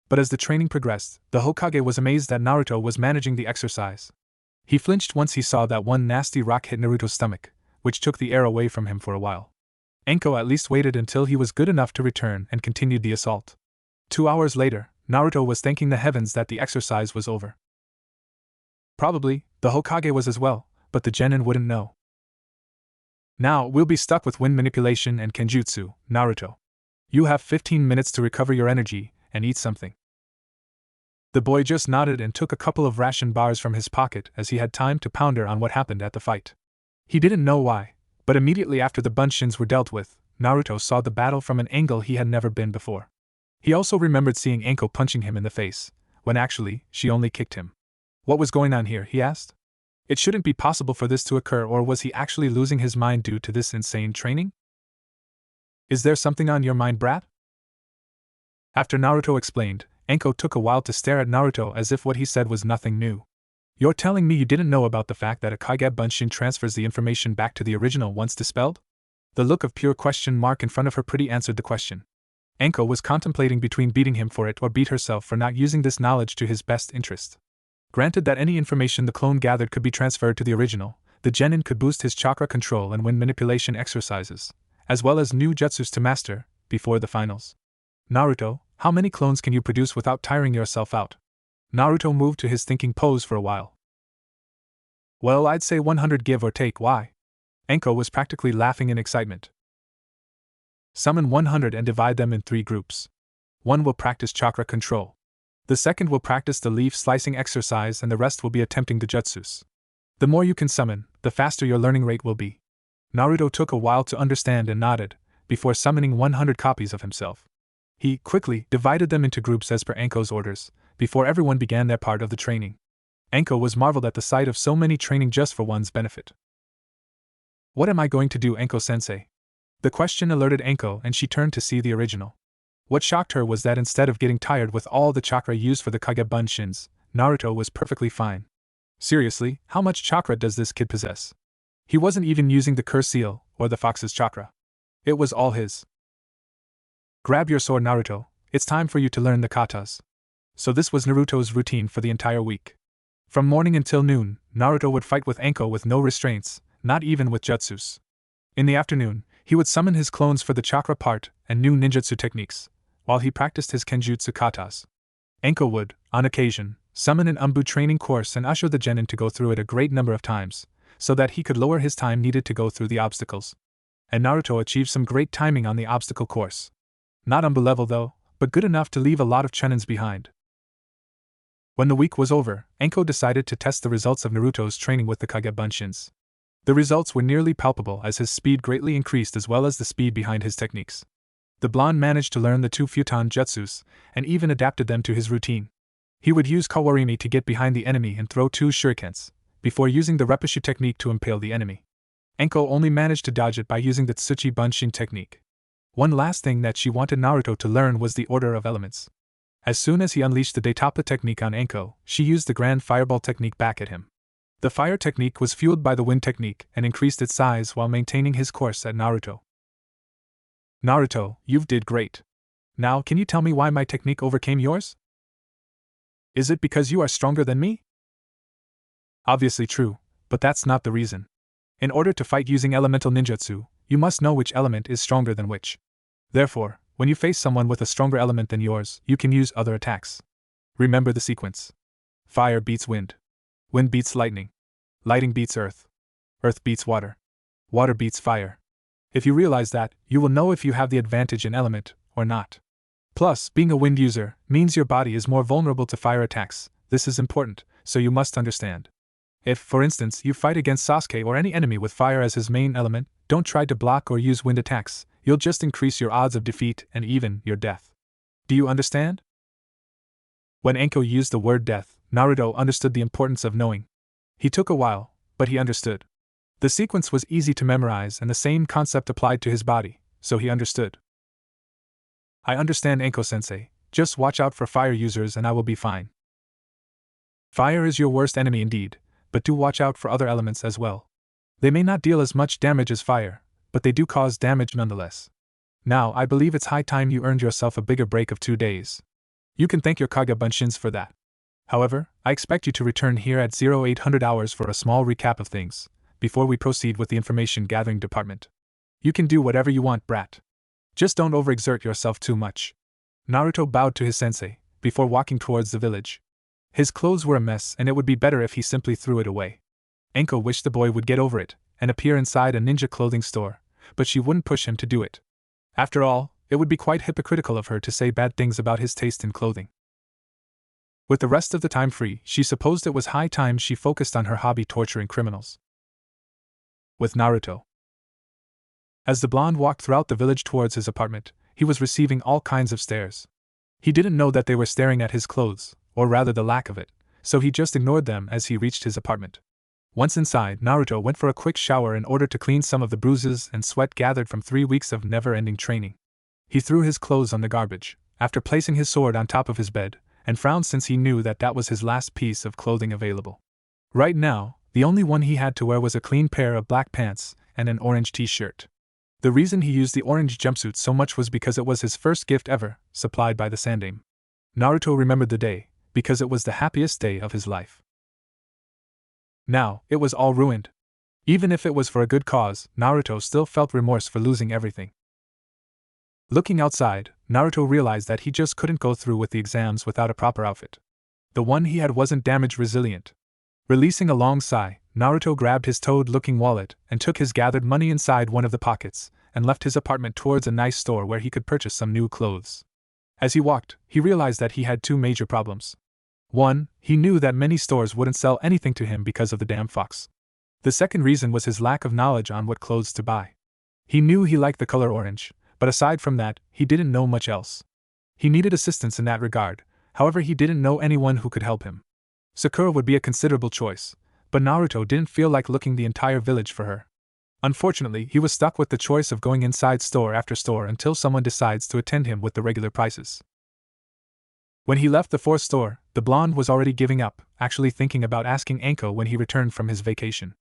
S1: But as the training progressed, the Hokage was amazed that Naruto was managing the exercise. He flinched once he saw that one nasty rock hit Naruto's stomach, which took the air away from him for a while. Anko at least waited until he was good enough to return and continued the assault. 2 hours later, Naruto was thanking the heavens that the exercise was over. Probably, the Hokage was as well, but the genin wouldn't know. "Now we'll be stuck with wind manipulation and kenjutsu, Naruto. You have 15 minutes to recover your energy and eat something." The boy just nodded and took a couple of ration bars from his pocket as he had time to ponder on what happened at the fight. He didn't know why, but immediately after the Bunshins were dealt with, Naruto saw the battle from an angle he had never been before. He also remembered seeing Anko punching him in the face, when actually, she only kicked him. What was going on here, he asked? It shouldn't be possible for this to occur, or was he actually losing his mind due to this insane training? "Is there something on your mind, brat?" After Naruto explained, Anko took a while to stare at Naruto as if what he said was nothing new. "You're telling me you didn't know about the fact that a Kage Bunshin transfers the information back to the original once dispelled?" The look of pure question mark in front of her pretty answered the question. Anko was contemplating between beating him for it or beat herself for not using this knowledge to his best interest. Granted that any information the clone gathered could be transferred to the original, the genin could boost his chakra control and wind manipulation exercises, as well as new jutsus to master, before the finals. "Naruto, how many clones can you produce without tiring yourself out?" Naruto moved to his thinking pose for a while. "Well, I'd say 100 give or take. Why?" Anko was practically laughing in excitement. "Summon 100 and divide them in 3 groups. One will practice chakra control. The second will practice the leaf slicing exercise, and the rest will be attempting the jutsus. The more you can summon, the faster your learning rate will be." Naruto took a while to understand and nodded, before summoning 100 copies of himself. He quickly divided them into groups as per Anko's orders, before everyone began their part of the training. Anko was marveled at the sight of so many training just for one's benefit. What am I going to do, Anko-sensei? The question alerted Anko and she turned to see the original. What shocked her was that instead of getting tired with all the chakra used for the Kage Bunshins, Naruto was perfectly fine. Seriously, how much chakra does this kid possess? He wasn't even using the curse seal or the fox's chakra. It was all his. Grab your sword, Naruto. It's time for you to learn the katas. So this was Naruto's routine for the entire week. From morning until noon, Naruto would fight with Anko with no restraints, not even with jutsus. In the afternoon, he would summon his clones for the chakra part and new ninjutsu techniques, while he practiced his kenjutsu katas. Anko would, on occasion, summon an Umbu training course and usher the genin to go through it a great number of times, so that he could lower his time needed to go through the obstacles. And Naruto achieved some great timing on the obstacle course. Not Umbu level though, but good enough to leave a lot of chunins behind. When the week was over, Anko decided to test the results of Naruto's training with the Kage Bunshins. The results were nearly palpable as his speed greatly increased as well as the speed behind his techniques. The blonde managed to learn the two futon jutsus, and even adapted them to his routine. He would use Kawarimi to get behind the enemy and throw two shurikens, before using the Repushu technique to impale the enemy. Anko only managed to dodge it by using the Tsuchi Bunshin technique. One last thing that she wanted Naruto to learn was the order of elements. As soon as he unleashed the Daitapa technique on Anko, she used the Grand Fireball technique back at him. The fire technique was fueled by the wind technique and increased its size while maintaining his course at Naruto. Naruto, you've did great. Now can you tell me why my technique overcame yours? Is it because you are stronger than me? Obviously true, but that's not the reason. In order to fight using elemental ninjutsu, you must know which element is stronger than which. Therefore, when you face someone with a stronger element than yours, you can use other attacks. Remember the sequence. Fire beats wind. Wind beats lightning. Lightning beats earth. Earth beats water. Water beats fire. If you realize that, you will know if you have the advantage in element or not. Plus, being a wind user means your body is more vulnerable to fire attacks. This is important, so you must understand. If, for instance, you fight against Sasuke or any enemy with fire as his main element, don't try to block or use wind attacks. You'll just increase your odds of defeat and even your death. Do you understand? When Anko used the word death, Naruto understood the importance of knowing. He took a while, but he understood. The sequence was easy to memorize and the same concept applied to his body, so he understood. I understand, Anko-sensei. Just watch out for fire users and I will be fine. Fire is your worst enemy indeed, but do watch out for other elements as well. They may not deal as much damage as fire, but they do cause damage nonetheless. Now, I believe it's high time you earned yourself a bigger break of 2 days. You can thank your Kage Bunshins for that. However, I expect you to return here at 0800 hours for a small recap of things, before we proceed with the information gathering department. You can do whatever you want, brat. Just don't overexert yourself too much. Naruto bowed to his sensei, before walking towards the village. His clothes were a mess and it would be better if he simply threw it away. Anko wished the boy would get over it and appear inside a ninja clothing store, but she wouldn't push him to do it. After all, it would be quite hypocritical of her to say bad things about his taste in clothing. With the rest of the time free, she supposed it was high time she focused on her hobby, torturing criminals. With Naruto. As the blonde walked throughout the village towards his apartment, he was receiving all kinds of stares. He didn't know that they were staring at his clothes, or rather the lack of it, so he just ignored them as he reached his apartment. Once inside, Naruto went for a quick shower in order to clean some of the bruises and sweat gathered from 3 weeks of never-ending training. He threw his clothes on the garbage, after placing his sword on top of his bed, and frowned since he knew that that was his last piece of clothing available. Right now, the only one he had to wear was a clean pair of black pants and an orange t-shirt. The reason he used the orange jumpsuit so much was because it was his first gift ever, supplied by the Sandaime. Naruto remembered the day, because it was the happiest day of his life. Now, it was all ruined. Even if it was for a good cause, Naruto still felt remorse for losing everything. Looking outside, Naruto realized that he just couldn't go through with the exams without a proper outfit. The one he had wasn't damage resilient. Releasing a long sigh, Naruto grabbed his toad-looking wallet and took his gathered money inside one of the pockets, and left his apartment towards a nice store where he could purchase some new clothes. As he walked, he realized that he had 2 major problems. 1, he knew that many stores wouldn't sell anything to him because of the damn fox. The second reason was his lack of knowledge on what clothes to buy. He knew he liked the color orange, but aside from that, he didn't know much else. He needed assistance in that regard, However, he didn't know anyone who could help him. Sakura would be a considerable choice, but Naruto didn't feel like looking the entire village for her. Unfortunately, he was stuck with the choice of going inside store after store until someone decides to attend him with the regular prices. When he left the fourth store, the blonde was already giving up, actually thinking about asking Anko when he returned from his vacation.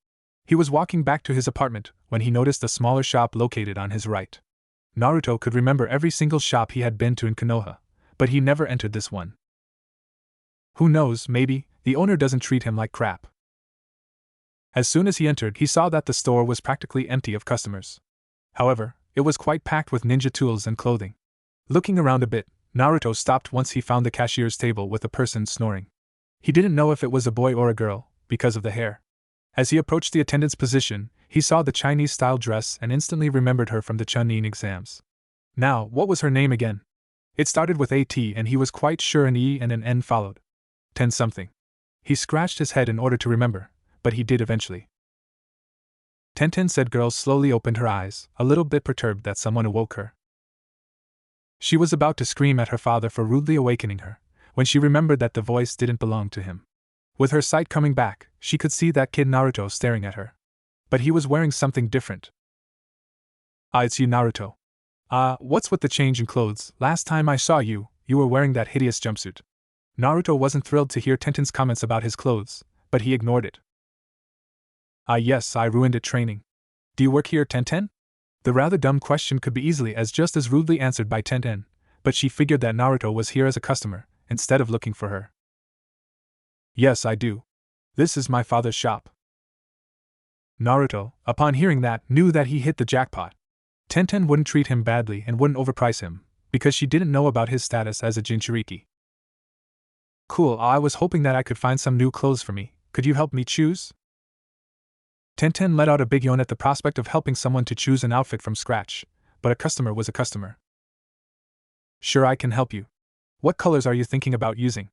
S1: He was walking back to his apartment when he noticed a smaller shop located on his right. Naruto could remember every single shop he had been to in Konoha, but he never entered this one. Who knows, maybe the owner doesn't treat him like crap. As soon as he entered, he saw that the store was practically empty of customers. However, it was quite packed with ninja tools and clothing. Looking around a bit, Naruto stopped once he found the cashier's table with a person snoring. He didn't know if it was a boy or a girl, because of the hair. As he approached the attendant's position, he saw the Chinese-style dress and instantly remembered her from the Chunin exams. Now, what was her name again? It started with AT and he was quite sure an E and an N followed. 10-something. He scratched his head in order to remember, but he did eventually. Tenten said. Girl slowly opened her eyes, a little bit perturbed that someone awoke her. She was about to scream at her father for rudely awakening her, when she remembered that the voice didn't belong to him. With her sight coming back, she could see that kid Naruto staring at her. But he was wearing something different. Ah, it's you, Naruto. What's with the change in clothes? Last time I saw you, you were wearing that hideous jumpsuit. Naruto wasn't thrilled to hear Tenten's comments about his clothes, but he ignored it. Yes, I ruined it training. Do you work here, Tenten? The rather dumb question could be easily as just as rudely answered by Tenten, but she figured that Naruto was here as a customer, instead of looking for her. Yes, I do. This is my father's shop. Naruto, upon hearing that, knew that he hit the jackpot. Tenten wouldn't treat him badly and wouldn't overprice him, because she didn't know about his status as a Jinchuriki. Cool, I was hoping that I could find some new clothes for me. Could you help me choose? Tenten let out a big yawn at the prospect of helping someone to choose an outfit from scratch, but a customer was a customer. Sure, I can help you. What colors are you thinking about using?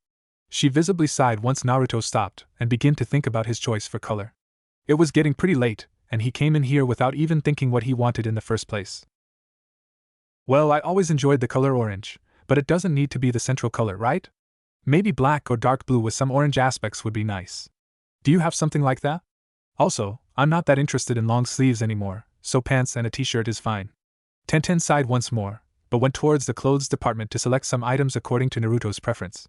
S1: She visibly sighed once Naruto stopped and began to think about his choice for color. It was getting pretty late, and he came in here without even thinking what he wanted in the first place. Well, I always enjoyed the color orange, but it doesn't need to be the central color, right? Maybe black or dark blue with some orange aspects would be nice. Do you have something like that? Also, I'm not that interested in long sleeves anymore, so pants and a t-shirt is fine. Tenten sighed once more, but went towards the clothes department to select some items according to Naruto's preference.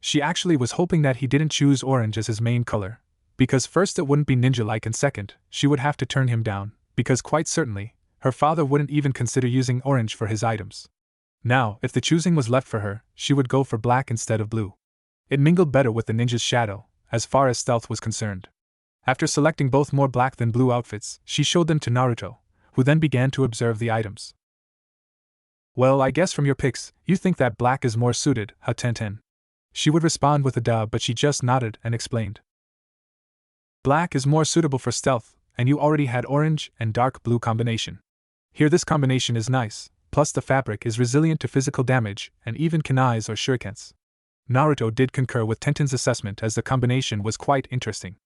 S1: She actually was hoping that he didn't choose orange as his main color, because first it wouldn't be ninja-like and second, she would have to turn him down, because quite certainly, her father wouldn't even consider using orange for his items. Now, if the choosing was left for her, she would go for black instead of blue. It mingled better with the ninja's shadow, as far as stealth was concerned. After selecting both more black than blue outfits, she showed them to Naruto, who then began to observe the items. Well, I guess from your picks, you think that black is more suited, huh, Tenten? She would respond with a duh, but she just nodded and explained. Black is more suitable for stealth, and you already had orange and dark blue combination. Here this combination is nice, plus the fabric is resilient to physical damage and even kunais or shurikens. Naruto did concur with Tenten's assessment as the combination was quite interesting.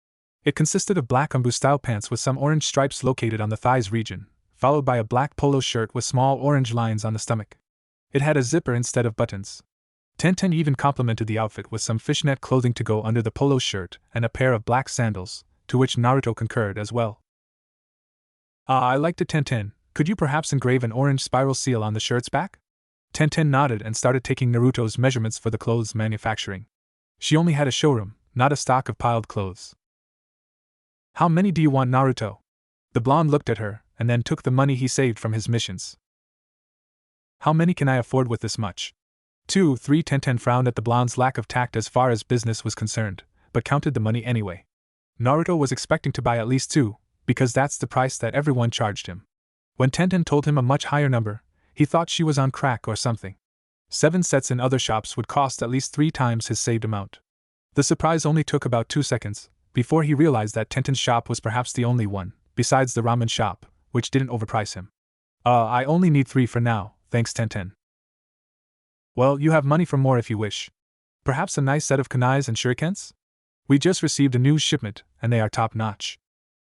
S1: It consisted of black umbu-style pants with some orange stripes located on the thighs region, followed by a black polo shirt with small orange lines on the stomach. It had a zipper instead of buttons. Tenten even complimented the outfit with some fishnet clothing to go under the polo shirt and a pair of black sandals, to which Naruto concurred as well. I liked it, Tenten. Could you perhaps engrave an orange spiral seal on the shirt's back? Tenten nodded and started taking Naruto's measurements for the clothes manufacturing. She only had a showroom, not a stock of piled clothes. How many do you want, Naruto? The blonde looked at her, and then took the money he saved from his missions. How many can I afford with this much? 2, 3. Tenten frowned at the blonde's lack of tact as far as business was concerned, but counted the money anyway. Naruto was expecting to buy at least 2, because that's the price that everyone charged him. When Tenten told him a much higher number, he thought she was on crack or something. 7 sets in other shops would cost at least 3 times his saved amount. The surprise only took about 2 seconds, before he realized that Tenten's shop was perhaps the only one, besides the ramen shop, which didn't overprice him. I only need 3 for now, thanks, Tenten. Well, you have money for more if you wish. Perhaps a nice set of kunais and shurikens? We just received a new shipment, and they are top-notch.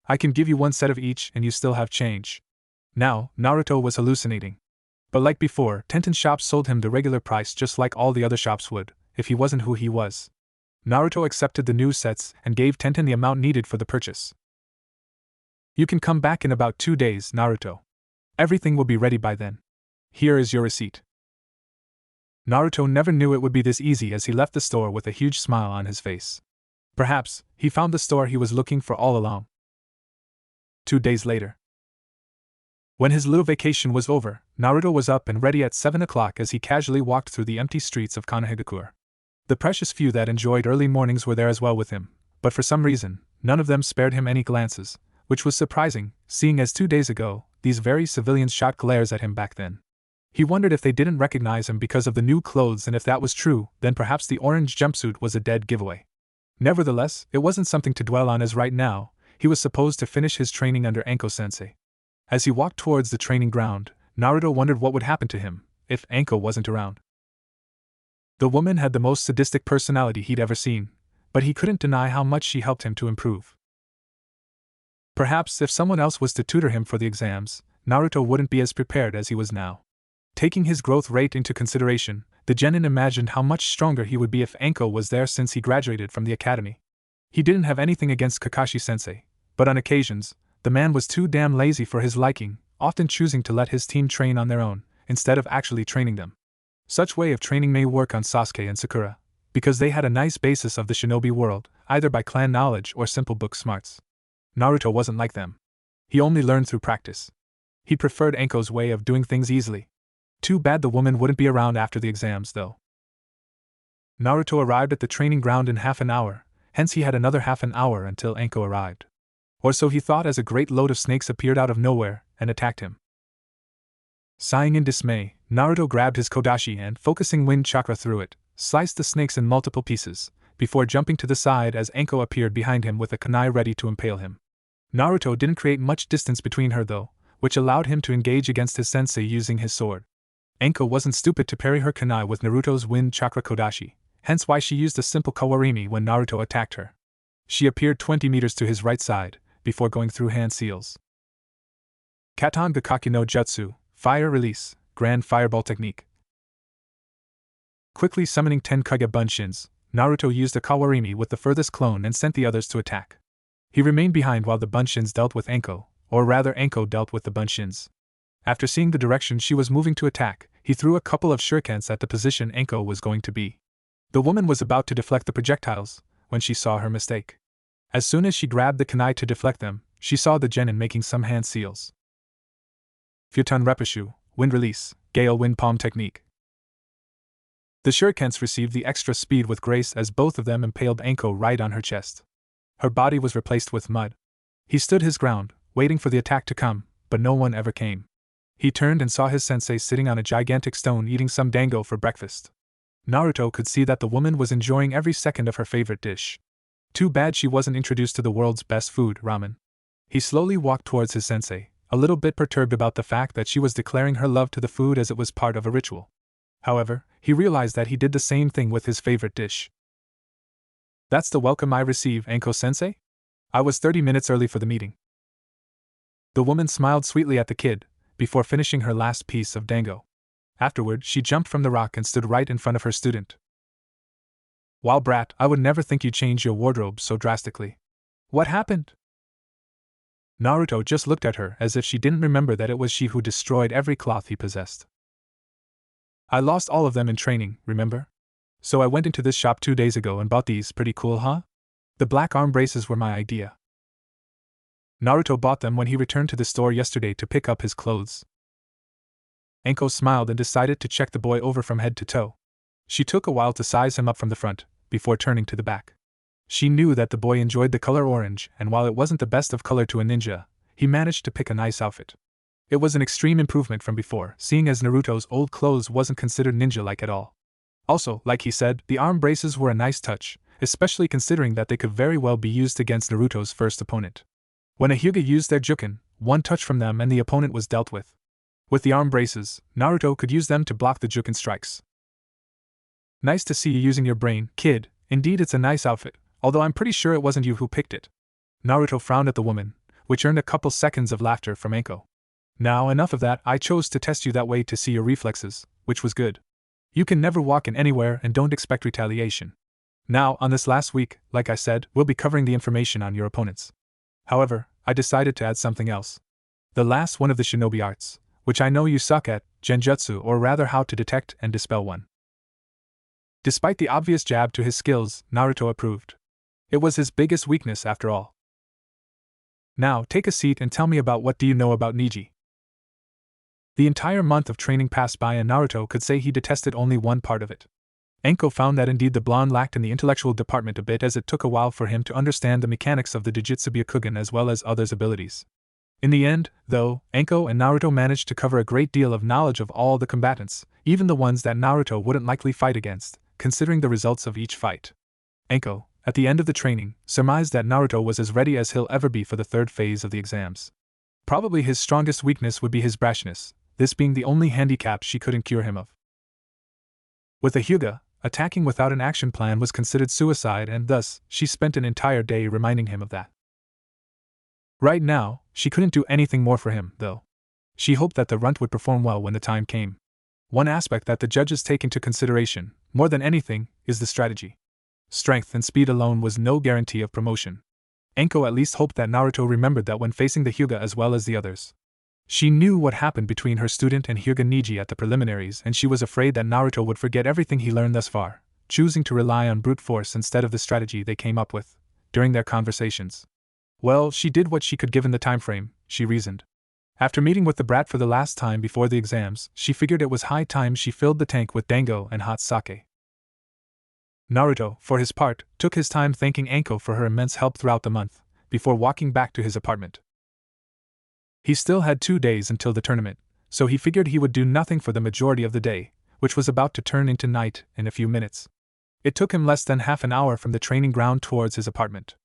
S1: I can give you 1 set of each and you still have change. Now, Naruto was hallucinating. But like before, Tenten's shop sold him the regular price just like all the other shops would, if he wasn't who he was. Naruto accepted the new sets and gave Tenten the amount needed for the purchase. You can come back in about 2 days, Naruto. Everything will be ready by then. Here is your receipt. Naruto never knew it would be this easy as he left the store with a huge smile on his face. Perhaps, he found the store he was looking for all along. 2 days later. When his little vacation was over, Naruto was up and ready at 7 o'clock as he casually walked through the empty streets of Konohagakure. The precious few that enjoyed early mornings were there as well with him, but for some reason, none of them spared him any glances, which was surprising, seeing as 2 days ago, these very civilians shot glares at him back then. He wondered if they didn't recognize him because of the new clothes, and if that was true, then perhaps the orange jumpsuit was a dead giveaway. Nevertheless, it wasn't something to dwell on as right now, he was supposed to finish his training under Anko-sensei. As he walked towards the training ground, Naruto wondered what would happen to him if Anko wasn't around. The woman had the most sadistic personality he'd ever seen, but he couldn't deny how much she helped him to improve. Perhaps if someone else was to tutor him for the exams, Naruto wouldn't be as prepared as he was now. Taking his growth rate into consideration, the genin imagined how much stronger he would be if Anko was there since he graduated from the academy. He didn't have anything against Kakashi-sensei, but on occasions, the man was too damn lazy for his liking, often choosing to let his team train on their own, instead of actually training them. Such way of training may work on Sasuke and Sakura, because they had a nice basis of the shinobi world, either by clan knowledge or simple book smarts. Naruto wasn't like them. He only learned through practice. He preferred Anko's way of doing things easily. Too bad the woman wouldn't be around after the exams, though. Naruto arrived at the training ground in half an hour, hence he had another half an hour until Anko arrived. Or so he thought as a great load of snakes appeared out of nowhere and attacked him. Sighing in dismay, Naruto grabbed his Kodashi and, focusing wind chakra through it, sliced the snakes in multiple pieces, before jumping to the side as Anko appeared behind him with a kunai ready to impale him. Naruto didn't create much distance between her though, which allowed him to engage against his sensei using his sword. Anko wasn't stupid to parry her kunai with Naruto's wind chakra Kodashi, hence why she used a simple kawarimi when Naruto attacked her. She appeared 20 meters to his right side, before going through hand seals. Katon Gakaki no Jutsu, Fire Release, Grand Fireball Technique. Quickly summoning 10 Kage Bunshins, Naruto used a kawarimi with the furthest clone and sent the others to attack. He remained behind while the Bunshins dealt with Anko, or rather Anko dealt with the Bunshins. After seeing the direction she was moving to attack, he threw a couple of shurikens at the position Anko was going to be. The woman was about to deflect the projectiles, when she saw her mistake. As soon as she grabbed the kunai to deflect them, she saw the genin making some hand seals. Futon Repushu, Wind Release, Gale Wind Palm Technique. The shurikens received the extra speed with grace as both of them impaled Anko right on her chest. Her body was replaced with mud. He stood his ground, waiting for the attack to come, but no one ever came. He turned and saw his sensei sitting on a gigantic stone eating some dango for breakfast. Naruto could see that the woman was enjoying every second of her favorite dish. Too bad she wasn't introduced to the world's best food, ramen. He slowly walked towards his sensei, a little bit perturbed about the fact that she was declaring her love to the food as it was part of a ritual. However, he realized that he did the same thing with his favorite dish. That's the welcome I receive, Anko-sensei? I was 30 minutes early for the meeting. The woman smiled sweetly at the kid, before finishing her last piece of dango. Afterward, she jumped from the rock and stood right in front of her student. Wow, brat, I would never think you'd change your wardrobe so drastically. What happened? Naruto just looked at her as if she didn't remember that it was she who destroyed every cloth he possessed. I lost all of them in training, remember? So I went into this shop 2 days ago and bought these. Pretty cool, huh? The black arm braces were my idea. Naruto bought them when he returned to the store yesterday to pick up his clothes. Anko smiled and decided to check the boy over from head to toe. She took a while to size him up from the front, before turning to the back. She knew that the boy enjoyed the color orange, and while it wasn't the best of color to a ninja, he managed to pick a nice outfit. It was an extreme improvement from before, seeing as Naruto's old clothes wasn't considered ninja-like at all. Also, like he said, the arm braces were a nice touch, especially considering that they could very well be used against Naruto's first opponent. When a Hyuga used their Juken, one touch from them and the opponent was dealt with. With the arm braces, Naruto could use them to block the Juken strikes. Nice to see you using your brain, kid. Indeed, it's a nice outfit, although I'm pretty sure it wasn't you who picked it. Naruto frowned at the woman, which earned a couple seconds of laughter from Anko. Now, enough of that, I chose to test you that way to see your reflexes, which was good. You can never walk in anywhere and don't expect retaliation. Now, on this last week, like I said, we'll be covering the information on your opponents. However, I decided to add something else. The last one of the shinobi arts, which I know you suck at, genjutsu, or rather how to detect and dispel one. Despite the obvious jab to his skills, Naruto approved. It was his biggest weakness after all. Now, take a seat and tell me about what do you know about Niji. The entire month of training passed by and Naruto could say he detested only one part of it. Enko found that indeed the blonde lacked in the intellectual department a bit, as it took a while for him to understand the mechanics of the Jujutsu Byakugan as well as others' abilities. In the end, though, Enko and Naruto managed to cover a great deal of knowledge of all the combatants, even the ones that Naruto wouldn't likely fight against, considering the results of each fight. Enko, at the end of the training, surmised that Naruto was as ready as he'll ever be for the third phase of the exams. Probably his strongest weakness would be his brashness, this being the only handicap she couldn't cure him of. With a Hyuga, attacking without an action plan was considered suicide, and thus, she spent an entire day reminding him of that. Right now, she couldn't do anything more for him, though. She hoped that the runt would perform well when the time came. One aspect that the judges take into consideration, more than anything, is the strategy. Strength and speed alone was no guarantee of promotion. Enko at least hoped that Naruto remembered that when facing the Hyuga as well as the others. She knew what happened between her student and Hyuga Niji at the preliminaries, and she was afraid that Naruto would forget everything he learned thus far, choosing to rely on brute force instead of the strategy they came up with during their conversations. Well, she did what she could given the time frame, she reasoned. After meeting with the brat for the last time before the exams, she figured it was high time she filled the tank with dango and hot sake. Naruto, for his part, took his time thanking Enko for her immense help throughout the month, before walking back to his apartment. He still had 2 days until the tournament, so he figured he would do nothing for the majority of the day, which was about to turn into night in a few minutes. It took him less than half an hour from the training ground towards his apartment.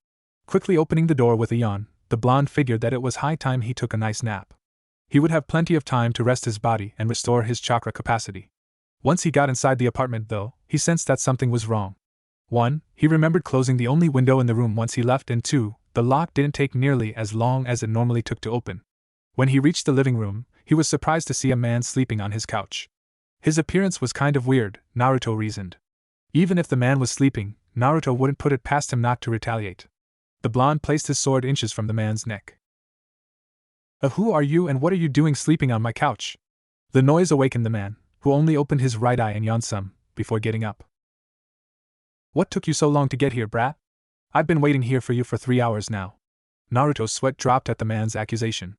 S1: Quickly opening the door with a yawn, the blonde figured that it was high time he took a nice nap. He would have plenty of time to rest his body and restore his chakra capacity. Once he got inside the apartment, though, he sensed that something was wrong. 1. He remembered closing the only window in the room once he left, and 2. The lock didn't take nearly as long as it normally took to open. When he reached the living room, he was surprised to see a man sleeping on his couch. His appearance was kind of weird, Naruto reasoned. Even if the man was sleeping, Naruto wouldn't put it past him not to retaliate. The blonde placed his sword inches from the man's neck. Who are you and what are you doing sleeping on my couch? The noise awakened the man, who only opened his right eye and yawned some, before getting up. What took you so long to get here, brat? I've been waiting here for you for 3 hours now. Naruto's sweat dropped at the man's accusation.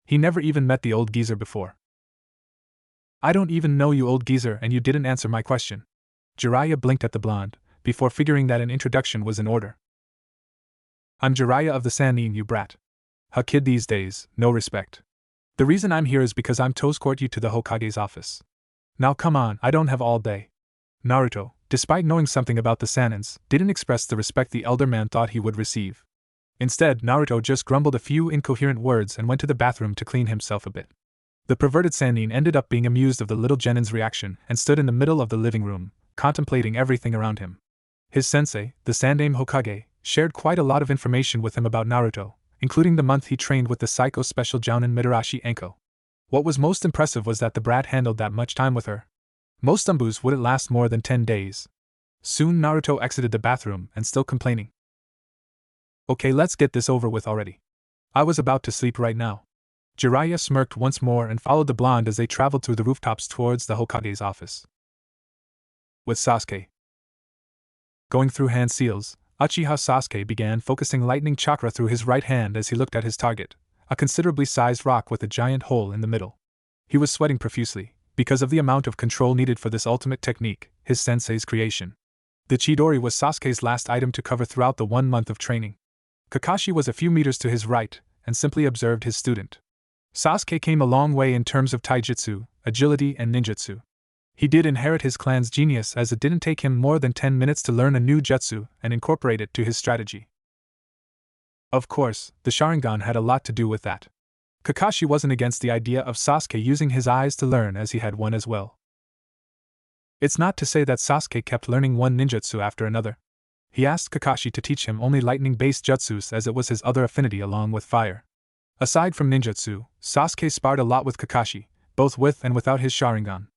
S1: He never even met the old geezer before. I don't even know you, old geezer, and you didn't answer my question. Jiraiya blinked at the blonde, before figuring that an introduction was in order. I'm Jiraiya of the Sannin, you brat. A kid these days, no respect. The reason I'm here is because I'm to escort you to the Hokage's office. Now come on, I don't have all day. Naruto, despite knowing something about the Sannins, didn't express the respect the elder man thought he would receive. Instead, Naruto just grumbled a few incoherent words and went to the bathroom to clean himself a bit. The perverted Sannin ended up being amused of the little genin's reaction and stood in the middle of the living room, contemplating everything around him. His sensei, the Sandaime Hokage, shared quite a lot of information with him about Naruto, including the month he trained with the Psycho Special Jounin Mitarashi Enko. What was most impressive was that the brat handled that much time with her. Most umbus wouldn't last more than 10 days. Soon Naruto exited the bathroom and still complaining. Okay, let's get this over with already. I was about to sleep right now. Jiraiya smirked once more and followed the blonde as they traveled through the rooftops towards the Hokage's office. With Sasuke going through hand seals, Uchiha Sasuke began focusing lightning chakra through his right hand as he looked at his target, a considerably sized rock with a giant hole in the middle. He was sweating profusely, because of the amount of control needed for this ultimate technique, his sensei's creation. The Chidori was Sasuke's last item to cover throughout the 1 month of training. Kakashi was a few meters to his right, and simply observed his student. Sasuke came a long way in terms of taijutsu, agility and ninjutsu. He did inherit his clan's genius, as it didn't take him more than 10 minutes to learn a new jutsu and incorporate it to his strategy. Of course, the Sharingan had a lot to do with that. Kakashi wasn't against the idea of Sasuke using his eyes to learn, as he had one as well. It's not to say that Sasuke kept learning one ninjutsu after another. He asked Kakashi to teach him only lightning-based jutsus, as it was his other affinity along with fire. Aside from ninjutsu, Sasuke sparred a lot with Kakashi, both with and without his Sharingan.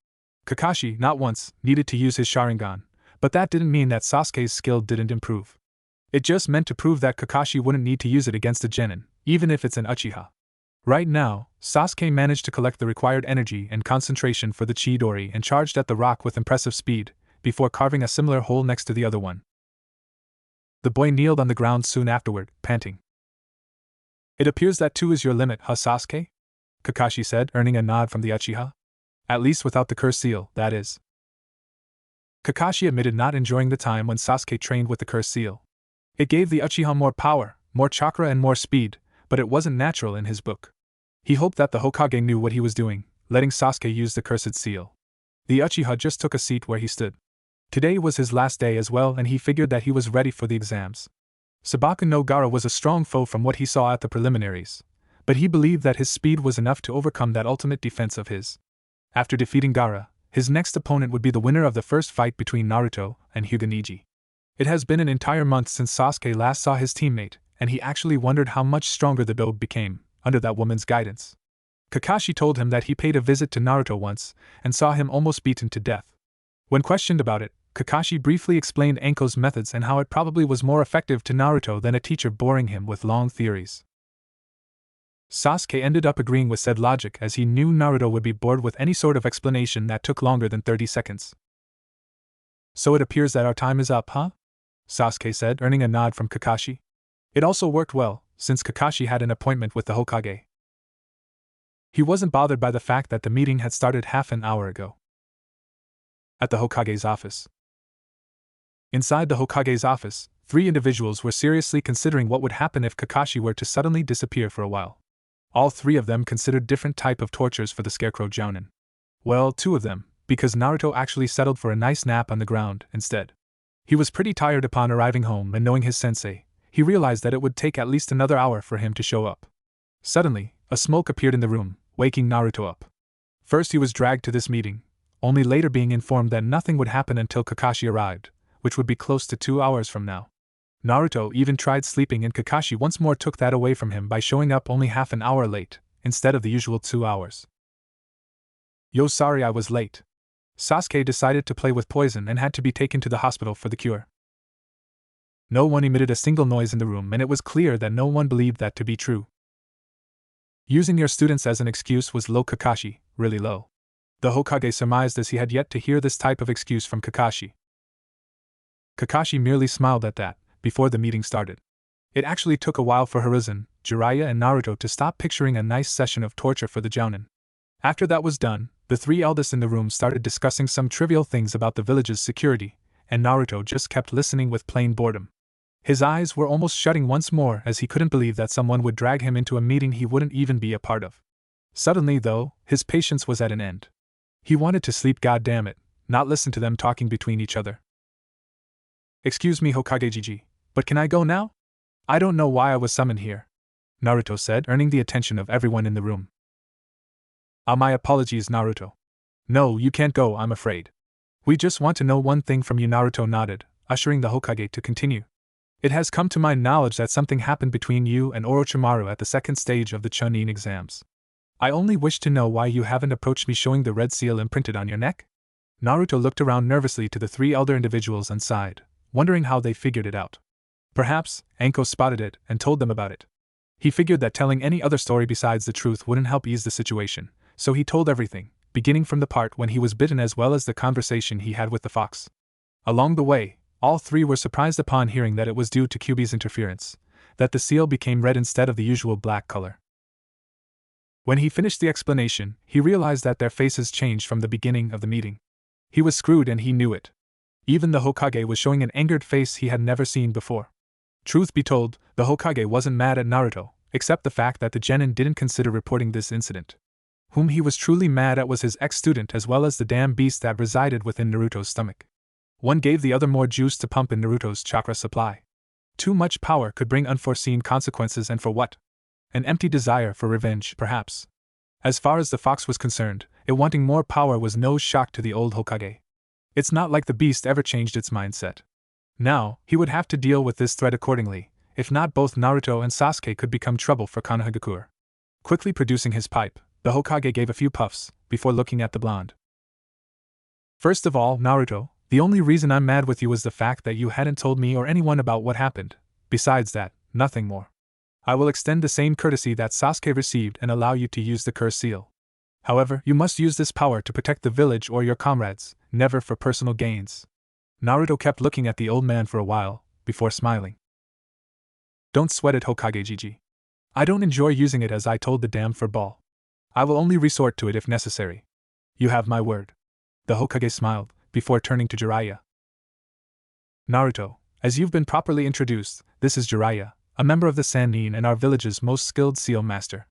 S1: Kakashi, not once, needed to use his Sharingan, but that didn't mean that Sasuke's skill didn't improve. It just meant to prove that Kakashi wouldn't need to use it against a genin, even if it's an Uchiha. Right now, Sasuke managed to collect the required energy and concentration for the Chidori and charged at the rock with impressive speed, before carving a similar hole next to the other one. The boy kneeled on the ground soon afterward, panting. "It appears that 2 is your limit, huh, Sasuke?" Kakashi said, earning a nod from the Uchiha. "At least without the curse seal, that is." Kakashi admitted not enjoying the time when Sasuke trained with the curse seal. It gave the Uchiha more power, more chakra and more speed, but it wasn't natural in his book. He hoped that the Hokage knew what he was doing, letting Sasuke use the cursed seal. The Uchiha just took a seat where he stood. Today was his last day as well, and he figured that he was ready for the exams. Sabaku no Gaara was a strong foe from what he saw at the preliminaries, but he believed that his speed was enough to overcome that ultimate defense of his. After defeating Gaara, his next opponent would be the winner of the first fight between Naruto and Hyuga Neji. It has been an entire month since Sasuke last saw his teammate, and he actually wondered how much stronger the dog became under that woman's guidance. Kakashi told him that he paid a visit to Naruto once and saw him almost beaten to death. When questioned about it, Kakashi briefly explained Anko's methods and how it probably was more effective to Naruto than a teacher boring him with long theories. Sasuke ended up agreeing with said logic as he knew Naruto would be bored with any sort of explanation that took longer than 30 seconds. "So it appears that our time is up, huh?" Sasuke said, earning a nod from Kakashi. It also worked well, since Kakashi had an appointment with the Hokage. He wasn't bothered by the fact that the meeting had started half an hour ago. At the Hokage's office. Inside the Hokage's office, 3 individuals were seriously considering what would happen if Kakashi were to suddenly disappear for a while. All 3 of them considered different type of tortures for the Scarecrow Jounin. Well, 2 of them, because Naruto actually settled for a nice nap on the ground instead. He was pretty tired upon arriving home, and knowing his sensei, he realized that it would take at least another hour for him to show up. Suddenly, a smoke appeared in the room, waking Naruto up. First he was dragged to this meeting, only later being informed that nothing would happen until Kakashi arrived, which would be close to 2 hours from now. Naruto even tried sleeping, and Kakashi once more took that away from him by showing up only half an hour late, instead of the usual 2 hours. "Yo, sorry I was late." Sasuke decided to play with poison and had to be taken to the hospital for the cure. No one emitted a single noise in the room, and it was clear that no one believed that to be true. "Using your students as an excuse was low, Kakashi, really low." The Hokage surmised, as he had yet to hear this type of excuse from Kakashi. Kakashi merely smiled at that, before the meeting started. It actually took a while for Hiruzen, Jiraiya and Naruto to stop picturing a nice session of torture for the Jounin. After that was done, the 3 eldest in the room started discussing some trivial things about the village's security, and Naruto just kept listening with plain boredom. His eyes were almost shutting once more as he couldn't believe that someone would drag him into a meeting he wouldn't even be a part of. Suddenly, though, his patience was at an end. He wanted to sleep, goddammit, not listen to them talking between each other. "Excuse me, Hokage Gigi, but can I go now? I don't know why I was summoned here," Naruto said, earning the attention of everyone in the room. My apologies, Naruto. No, you can't go, I'm afraid. We just want to know one thing from you." Naruto nodded, ushering the Hokage to continue. "It has come to my knowledge that something happened between you and Orochimaru at the second stage of the Chunin exams. I only wish to know why you haven't approached me showing the red seal imprinted on your neck?" Naruto looked around nervously to the 3 elder individuals and sighed, wondering how they figured it out. Perhaps Anko spotted it and told them about it. He figured that telling any other story besides the truth wouldn't help ease the situation, so he told everything, beginning from the part when he was bitten as well as the conversation he had with the fox. Along the way, all 3 were surprised upon hearing that it was due to Kyuubi's interference that the seal became red instead of the usual black color. When he finished the explanation, he realized that their faces changed from the beginning of the meeting. He was screwed, and he knew it. Even the Hokage was showing an angered face he had never seen before. Truth be told, the Hokage wasn't mad at Naruto, except the fact that the genin didn't consider reporting this incident. Whom he was truly mad at was his ex-student as well as the damn beast that resided within Naruto's stomach. One gave the other more juice to pump in Naruto's chakra supply. Too much power could bring unforeseen consequences, and for what? An empty desire for revenge, perhaps. As far as the fox was concerned, it wanting more power was no shock to the old Hokage. It's not like the beast ever changed its mindset. Now, he would have to deal with this threat accordingly. If not, both Naruto and Sasuke could become trouble for Konohagakure. Quickly producing his pipe, the Hokage gave a few puffs, before looking at the blonde. First of all, Naruto, the only reason I'm mad with you was the fact that you hadn't told me or anyone about what happened. Besides that, nothing more. I will extend the same courtesy that Sasuke received and allow you to use the curse seal. However, you must use this power to protect the village or your comrades, never for personal gains. Naruto kept looking at the old man for a while, before smiling. Don't sweat it, Hokage Gigi. I don't enjoy using it as I told the dam for ball. I will only resort to it if necessary. You have my word. The Hokage smiled, before turning to Jiraiya. Naruto, as you've been properly introduced, this is Jiraiya, a member of the Sannin and our village's most skilled seal master.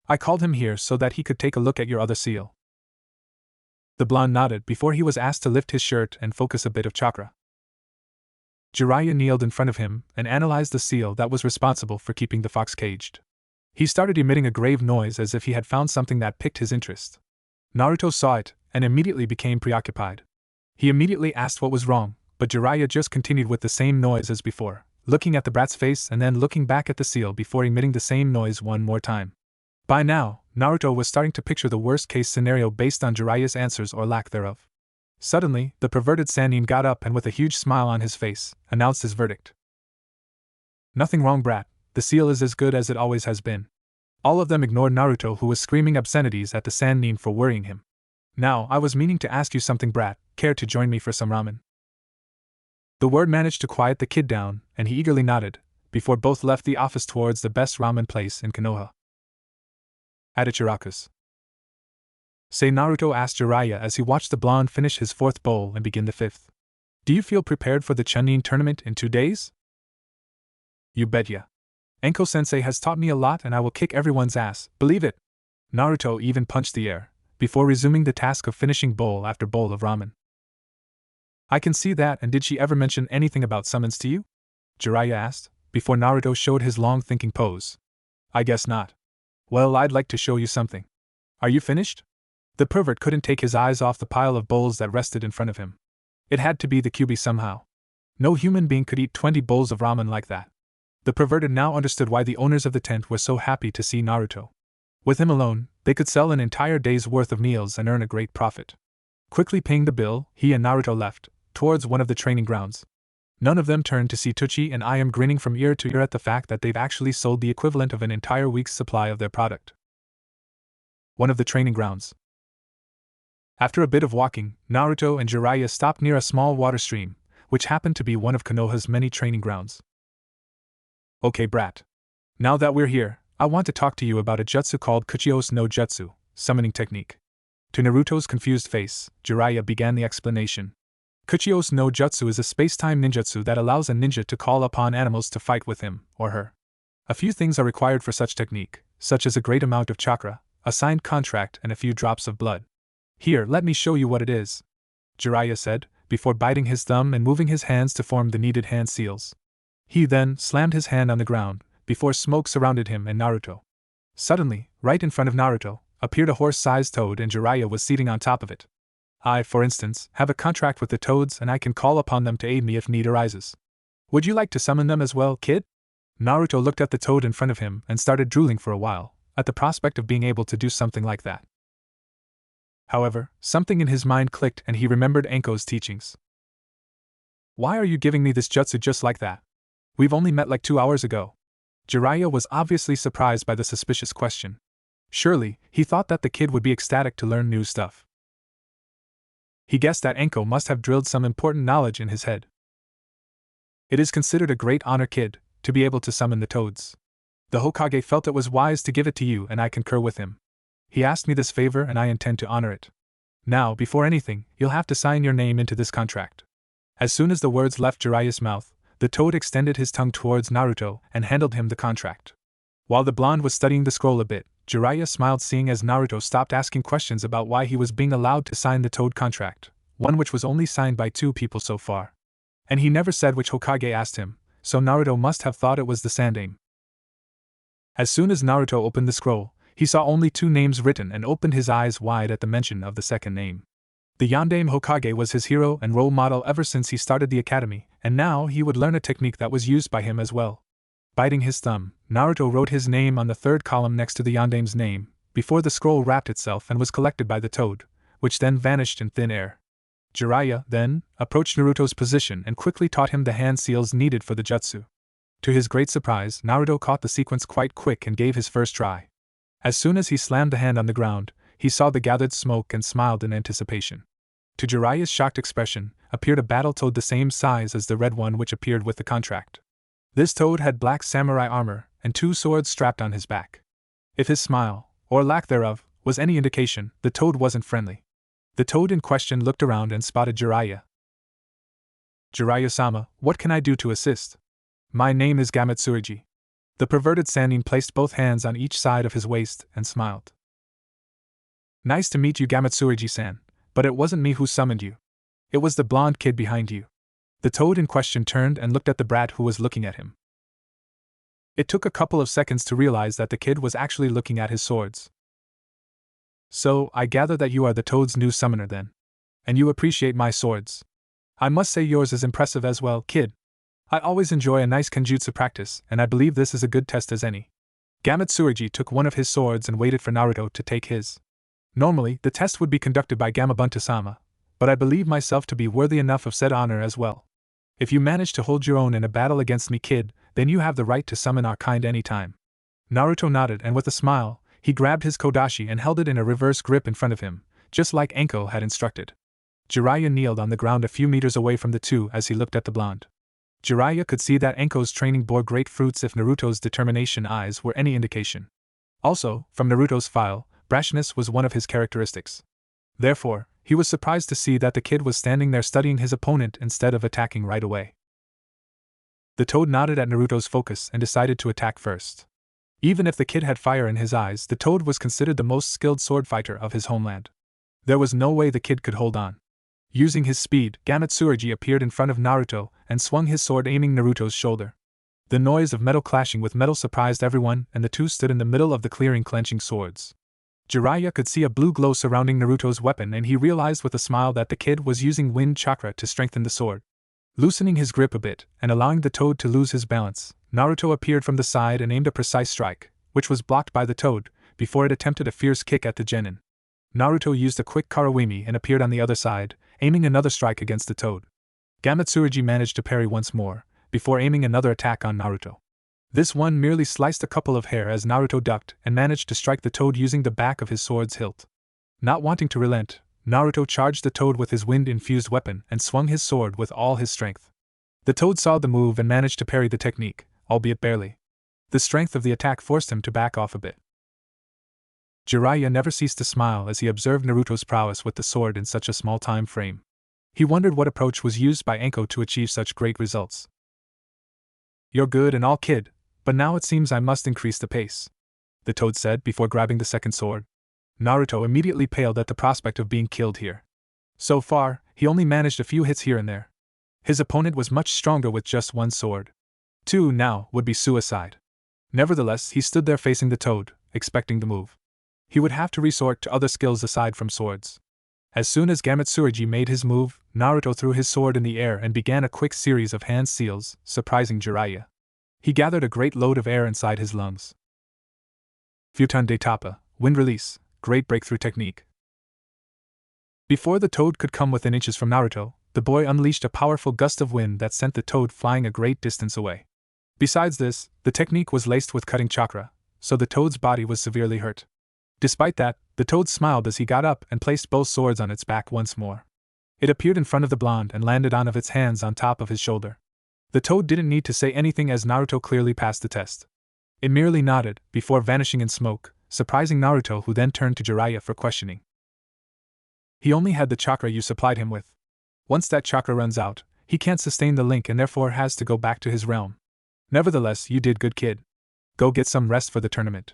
S1: I called him here so that he could take a look at your other seal. The blonde nodded before he was asked to lift his shirt and focus a bit of chakra. Jiraiya kneeled in front of him and analyzed the seal that was responsible for keeping the fox caged. He started emitting a grave noise as if he had found something that piqued his interest. Naruto saw it and immediately became preoccupied. He immediately asked what was wrong, but Jiraiya just continued with the same noise as before, looking at the brat's face and then looking back at the seal before emitting the same noise one more time. By now, Naruto was starting to picture the worst-case scenario based on Jiraiya's answers or lack thereof. Suddenly, the perverted Sannin got up and with a huge smile on his face, announced his verdict. Nothing wrong, brat. The seal is as good as it always has been. All of them ignored Naruto, who was screaming obscenities at the Sannin for worrying him. Now, I was meaning to ask you something, brat. Care to join me for some ramen? The word managed to quiet the kid down, and he eagerly nodded, before both left the office towards the best ramen place in Konoha. At Ichiraku's. Say, Naruto asked Jiraiya as he watched the blonde finish his fourth bowl and begin the fifth. Do you feel prepared for the Chunin tournament in 2 days? You bet ya. Enko-sensei has taught me a lot and I will kick everyone's ass, believe it. Naruto even punched the air, before resuming the task of finishing bowl after bowl of ramen. I can see that, and did she ever mention anything about summons to you? Jiraiya asked, before Naruto showed his long thinking pose. I guess not. Well, I'd like to show you something. Are you finished? The pervert couldn't take his eyes off the pile of bowls that rested in front of him. It had to be the Kyuubi somehow. No human being could eat 20 bowls of ramen like that. The perverted now understood why the owners of the tent were so happy to see Naruto. With him alone, they could sell an entire day's worth of meals and earn a great profit. Quickly paying the bill, he and Naruto left, towards one of the training grounds. None of them turned to see Tucci and I am grinning from ear to ear at the fact that they've actually sold the equivalent of an entire week's supply of their product. One of the training grounds. After a bit of walking, Naruto and Jiraiya stopped near a small water stream, which happened to be one of Konoha's many training grounds. Okay, brat. Now that we're here, I want to talk to you about a jutsu called Kuchios no Jutsu, summoning technique. To Naruto's confused face, Jiraiya began the explanation. Kuchios no Jutsu is a space-time ninjutsu that allows a ninja to call upon animals to fight with him, or her. A few things are required for such technique, such as a great amount of chakra, a signed contract and a few drops of blood. Here, let me show you what it is, Jiraiya said, before biting his thumb and moving his hands to form the needed hand seals. He then slammed his hand on the ground, before smoke surrounded him and Naruto. Suddenly, right in front of Naruto, appeared a horse-sized toad and Jiraiya was seating on top of it. I, for instance, have a contract with the toads and I can call upon them to aid me if need arises. Would you like to summon them as well, kid? Naruto looked at the toad in front of him and started drooling for a while, at the prospect of being able to do something like that. However, something in his mind clicked and he remembered Enko's teachings. Why are you giving me this jutsu just like that? We've only met like 2 hours ago. Jiraiya was obviously surprised by the suspicious question. Surely, he thought that the kid would be ecstatic to learn new stuff. He guessed that Enko must have drilled some important knowledge in his head. It is considered a great honor, kid, to be able to summon the toads. The Hokage felt it was wise to give it to you and I concur with him. He asked me this favor and I intend to honor it. Now, before anything, you'll have to sign your name into this contract. As soon as the words left Jiraiya's mouth, the toad extended his tongue towards Naruto and handed him the contract. While the blonde was studying the scroll a bit, Jiraiya smiled seeing as Naruto stopped asking questions about why he was being allowed to sign the toad contract, one which was only signed by 2 people so far. And he never said which Hokage asked him, so Naruto must have thought it was the Sandaime. As soon as Naruto opened the scroll, he saw only 2 names written and opened his eyes wide at the mention of the second name. The Yondaime Hokage was his hero and role model ever since he started the academy, and now he would learn a technique that was used by him as well. Biting his thumb, Naruto wrote his name on the 3rd column next to the Yondaime's name, before the scroll wrapped itself and was collected by the toad, which then vanished in thin air. Jiraiya, then, approached Naruto's position and quickly taught him the hand seals needed for the jutsu. To his great surprise, Naruto caught the sequence quite quick and gave his first try. As soon as he slammed the hand on the ground, he saw the gathered smoke and smiled in anticipation. To Jiraiya's shocked expression, appeared a battle toad the same size as the red one which appeared with the contract. This toad had black samurai armor and 2 swords strapped on his back. If his smile, or lack thereof, was any indication, the toad wasn't friendly. The toad in question looked around and spotted Jiraiya. "Jiraiya-sama, what can I do to assist? My name is Gamatsurugi." The perverted Sannin placed both hands on each side of his waist and smiled. "Nice to meet you, Gamatsurugi-san, but it wasn't me who summoned you. It was the blonde kid behind you." The toad in question turned and looked at the brat who was looking at him. It took a couple of seconds to realize that the kid was actually looking at his swords. "So, I gather that you are the toad's new summoner then. And you appreciate my swords. I must say yours is impressive as well, kid. I always enjoy a nice kenjutsu practice, and I believe this is a good test as any." Gamatsurugi took one of his swords and waited for Naruto to take his. Normally, the test would be conducted by Gamabunta-sama, but I believe myself to be worthy enough of said honor as well. If you manage to hold your own in a battle against me, kid, then you have the right to summon our kind anytime. Naruto nodded, and with a smile, he grabbed his kodashi and held it in a reverse grip in front of him, just like Anko had instructed. Jiraiya kneeled on the ground a few meters away from the two as he looked at the blonde. Jiraiya could see that Anko's training bore great fruits if Naruto's determination eyes were any indication. Also, from Naruto's file, brashness was one of his characteristics. Therefore, he was surprised to see that the kid was standing there studying his opponent instead of attacking right away. The toad nodded at Naruto's focus and decided to attack first. Even if the kid had fire in his eyes, the toad was considered the most skilled sword fighter of his homeland. There was no way the kid could hold on. Using his speed, Gamatsurugi appeared in front of Naruto and swung his sword aiming Naruto's shoulder. The noise of metal clashing with metal surprised everyone, and the two stood in the middle of the clearing clenching swords. Jiraiya could see a blue glow surrounding Naruto's weapon, and he realized with a smile that the kid was using wind chakra to strengthen the sword. Loosening his grip a bit, and allowing the toad to lose his balance, Naruto appeared from the side and aimed a precise strike, which was blocked by the toad, before it attempted a fierce kick at the genin. Naruto used a quick karawimi and appeared on the other side, aiming another strike against the toad. Gamatsurugi managed to parry once more, before aiming another attack on Naruto. This one merely sliced a couple of hair as Naruto ducked and managed to strike the toad using the back of his sword's hilt. Not wanting to relent, Naruto charged the toad with his wind-infused weapon and swung his sword with all his strength. The toad saw the move and managed to parry the technique, albeit barely. The strength of the attack forced him to back off a bit. Jiraiya never ceased to smile as he observed Naruto's prowess with the sword in such a small time frame. He wondered what approach was used by Anko to achieve such great results. "You're good and all, kid, but now it seems I must increase the pace," the toad said before grabbing the second sword. Naruto immediately paled at the prospect of being killed here. So far, he only managed a few hits here and there. His opponent was much stronger with just one sword. 2 now would be suicide. Nevertheless, he stood there facing the toad, expecting the move. He would have to resort to other skills aside from swords. As soon as Gamatsurugi made his move, Naruto threw his sword in the air and began a quick series of hand seals, surprising Jiraiya. He gathered a great load of air inside his lungs. Futon de Tapa, wind release, great breakthrough technique. Before the toad could come within inches from Naruto, the boy unleashed a powerful gust of wind that sent the toad flying a great distance away. Besides this, the technique was laced with cutting chakra, so the toad's body was severely hurt. Despite that, the toad smiled as he got up and placed both swords on its back once more. It appeared in front of the blonde and landed on its hands on top of his shoulder. The toad didn't need to say anything as Naruto clearly passed the test. It merely nodded, before vanishing in smoke, surprising Naruto, who then turned to Jiraiya for questioning. "He only had the chakra you supplied him with. Once that chakra runs out, he can't sustain the link and therefore has to go back to his realm. Nevertheless, you did good, kid. Go get some rest for the tournament."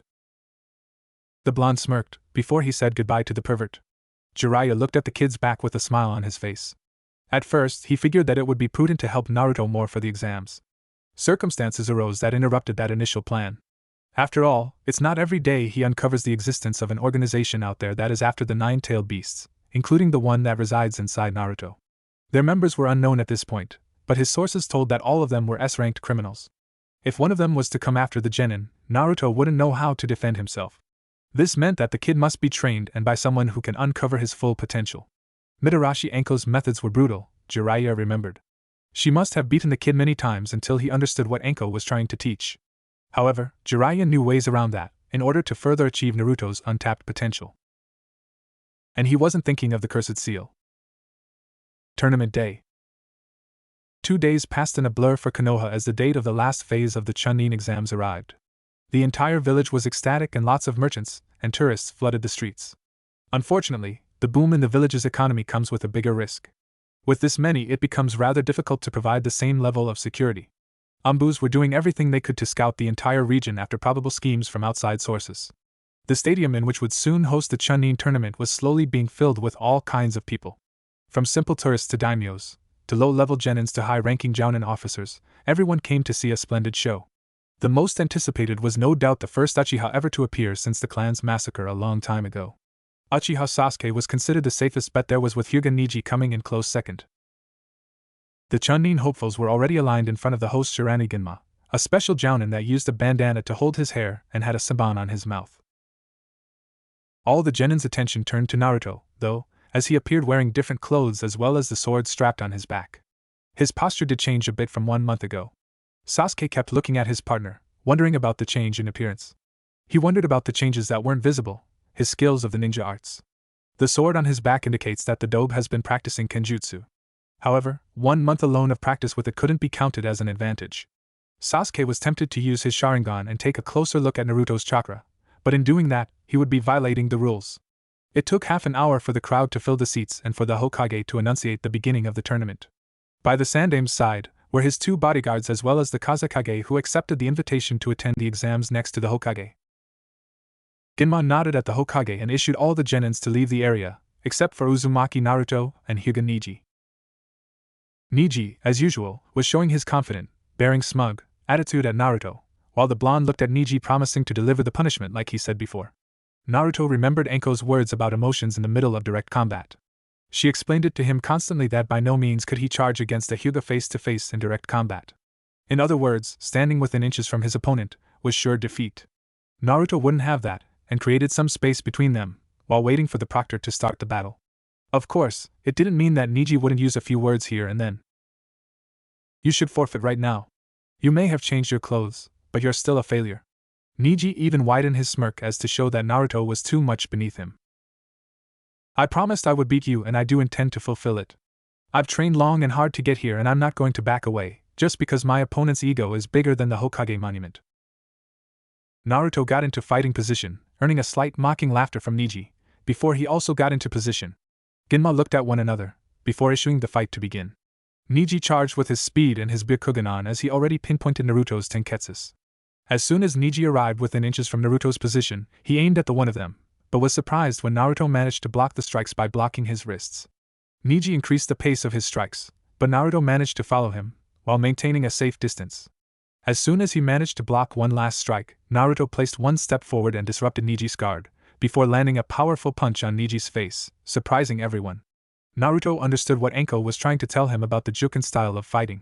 S1: The blonde smirked, before he said goodbye to the pervert. Jiraiya looked at the kid's back with a smile on his face. At first, he figured that it would be prudent to help Naruto more for the exams. Circumstances arose that interrupted that initial plan. After all, it's not every day he uncovers the existence of an organization out there that is after the nine-tailed beasts, including the one that resides inside Naruto. Their members were unknown at this point, but his sources told that all of them were S-ranked criminals. If one of them was to come after the genin, Naruto wouldn't know how to defend himself. This meant that the kid must be trained and by someone who can uncover his full potential. Mitarashi Enko's methods were brutal, Jiraiya remembered. She must have beaten the kid many times until he understood what Enko was trying to teach. However, Jiraiya knew ways around that, in order to further achieve Naruto's untapped potential. And he wasn't thinking of the Cursed Seal. Tournament Day. 2 days passed in a blur for Konoha as the date of the last phase of the Chunin exams arrived. The entire village was ecstatic and lots of merchants and tourists flooded the streets. Unfortunately, the boom in the village's economy comes with a bigger risk. With this many, it becomes rather difficult to provide the same level of security. Ambus were doing everything they could to scout the entire region after probable schemes from outside sources. The stadium in which would soon host the Chunin tournament was slowly being filled with all kinds of people. From simple tourists to daimyos, to low-level genins to high-ranking jounin officers, everyone came to see a splendid show. The most anticipated was no doubt the first Uchiha ever to appear since the clan's massacre a long time ago. Uchiha Sasuke was considered the safest bet there was, with Hyuga Neji coming in close second. The Chunin hopefuls were already aligned in front of the host Shirani Ginma, a special jounin that used a bandana to hold his hair and had a saban on his mouth. All the genin's attention turned to Naruto, though, as he appeared wearing different clothes as well as the sword strapped on his back. His posture did change a bit from 1 month ago. Sasuke kept looking at his partner, wondering about the change in appearance. He wondered about the changes that weren't visible, his skills of the ninja arts. The sword on his back indicates that the dobe has been practicing kenjutsu. However, 1 month alone of practice with it couldn't be counted as an advantage. Sasuke was tempted to use his Sharingan and take a closer look at Naruto's chakra, but in doing that, he would be violating the rules. It took half an hour for the crowd to fill the seats and for the Hokage to enunciate the beginning of the tournament. By the Sandame's side were his 2 bodyguards as well as the Kazekage, who accepted the invitation to attend the exams next to the Hokage. Ginma nodded at the Hokage and issued all the genins to leave the area, except for Uzumaki Naruto and Hyuga Neji. Neji, as usual, was showing his confident, bearing smug attitude at Naruto, while the blonde looked at Neji promising to deliver the punishment like he said before. Naruto remembered Enko's words about emotions in the middle of direct combat. She explained it to him constantly that by no means could he charge against a Hyuga face-to-face in direct combat. In other words, standing within inches from his opponent was sure defeat. Naruto wouldn't have that, and created some space between them, while waiting for the proctor to start the battle. Of course, it didn't mean that Neji wouldn't use a few words here and then. You should forfeit right now. You may have changed your clothes, but you're still a failure. Neji even widened his smirk as to show that Naruto was too much beneath him. I promised I would beat you and I do intend to fulfill it. I've trained long and hard to get here and I'm not going to back away, just because my opponent's ego is bigger than the Hokage monument. Naruto got into fighting position, earning a slight mocking laughter from Neji, before he also got into position. Ginma looked at one another, before issuing the fight to begin. Neji charged with his speed and his Byakugan on as he already pinpointed Naruto's tenketsus. As soon as Neji arrived within inches from Naruto's position, he aimed at the one of them, but was surprised when Naruto managed to block the strikes by blocking his wrists. Neji increased the pace of his strikes, but Naruto managed to follow him, while maintaining a safe distance. As soon as he managed to block one last strike, Naruto placed one step forward and disrupted Neji's guard, before landing a powerful punch on Neji's face, surprising everyone. Naruto understood what Enko was trying to tell him about the Juken style of fighting.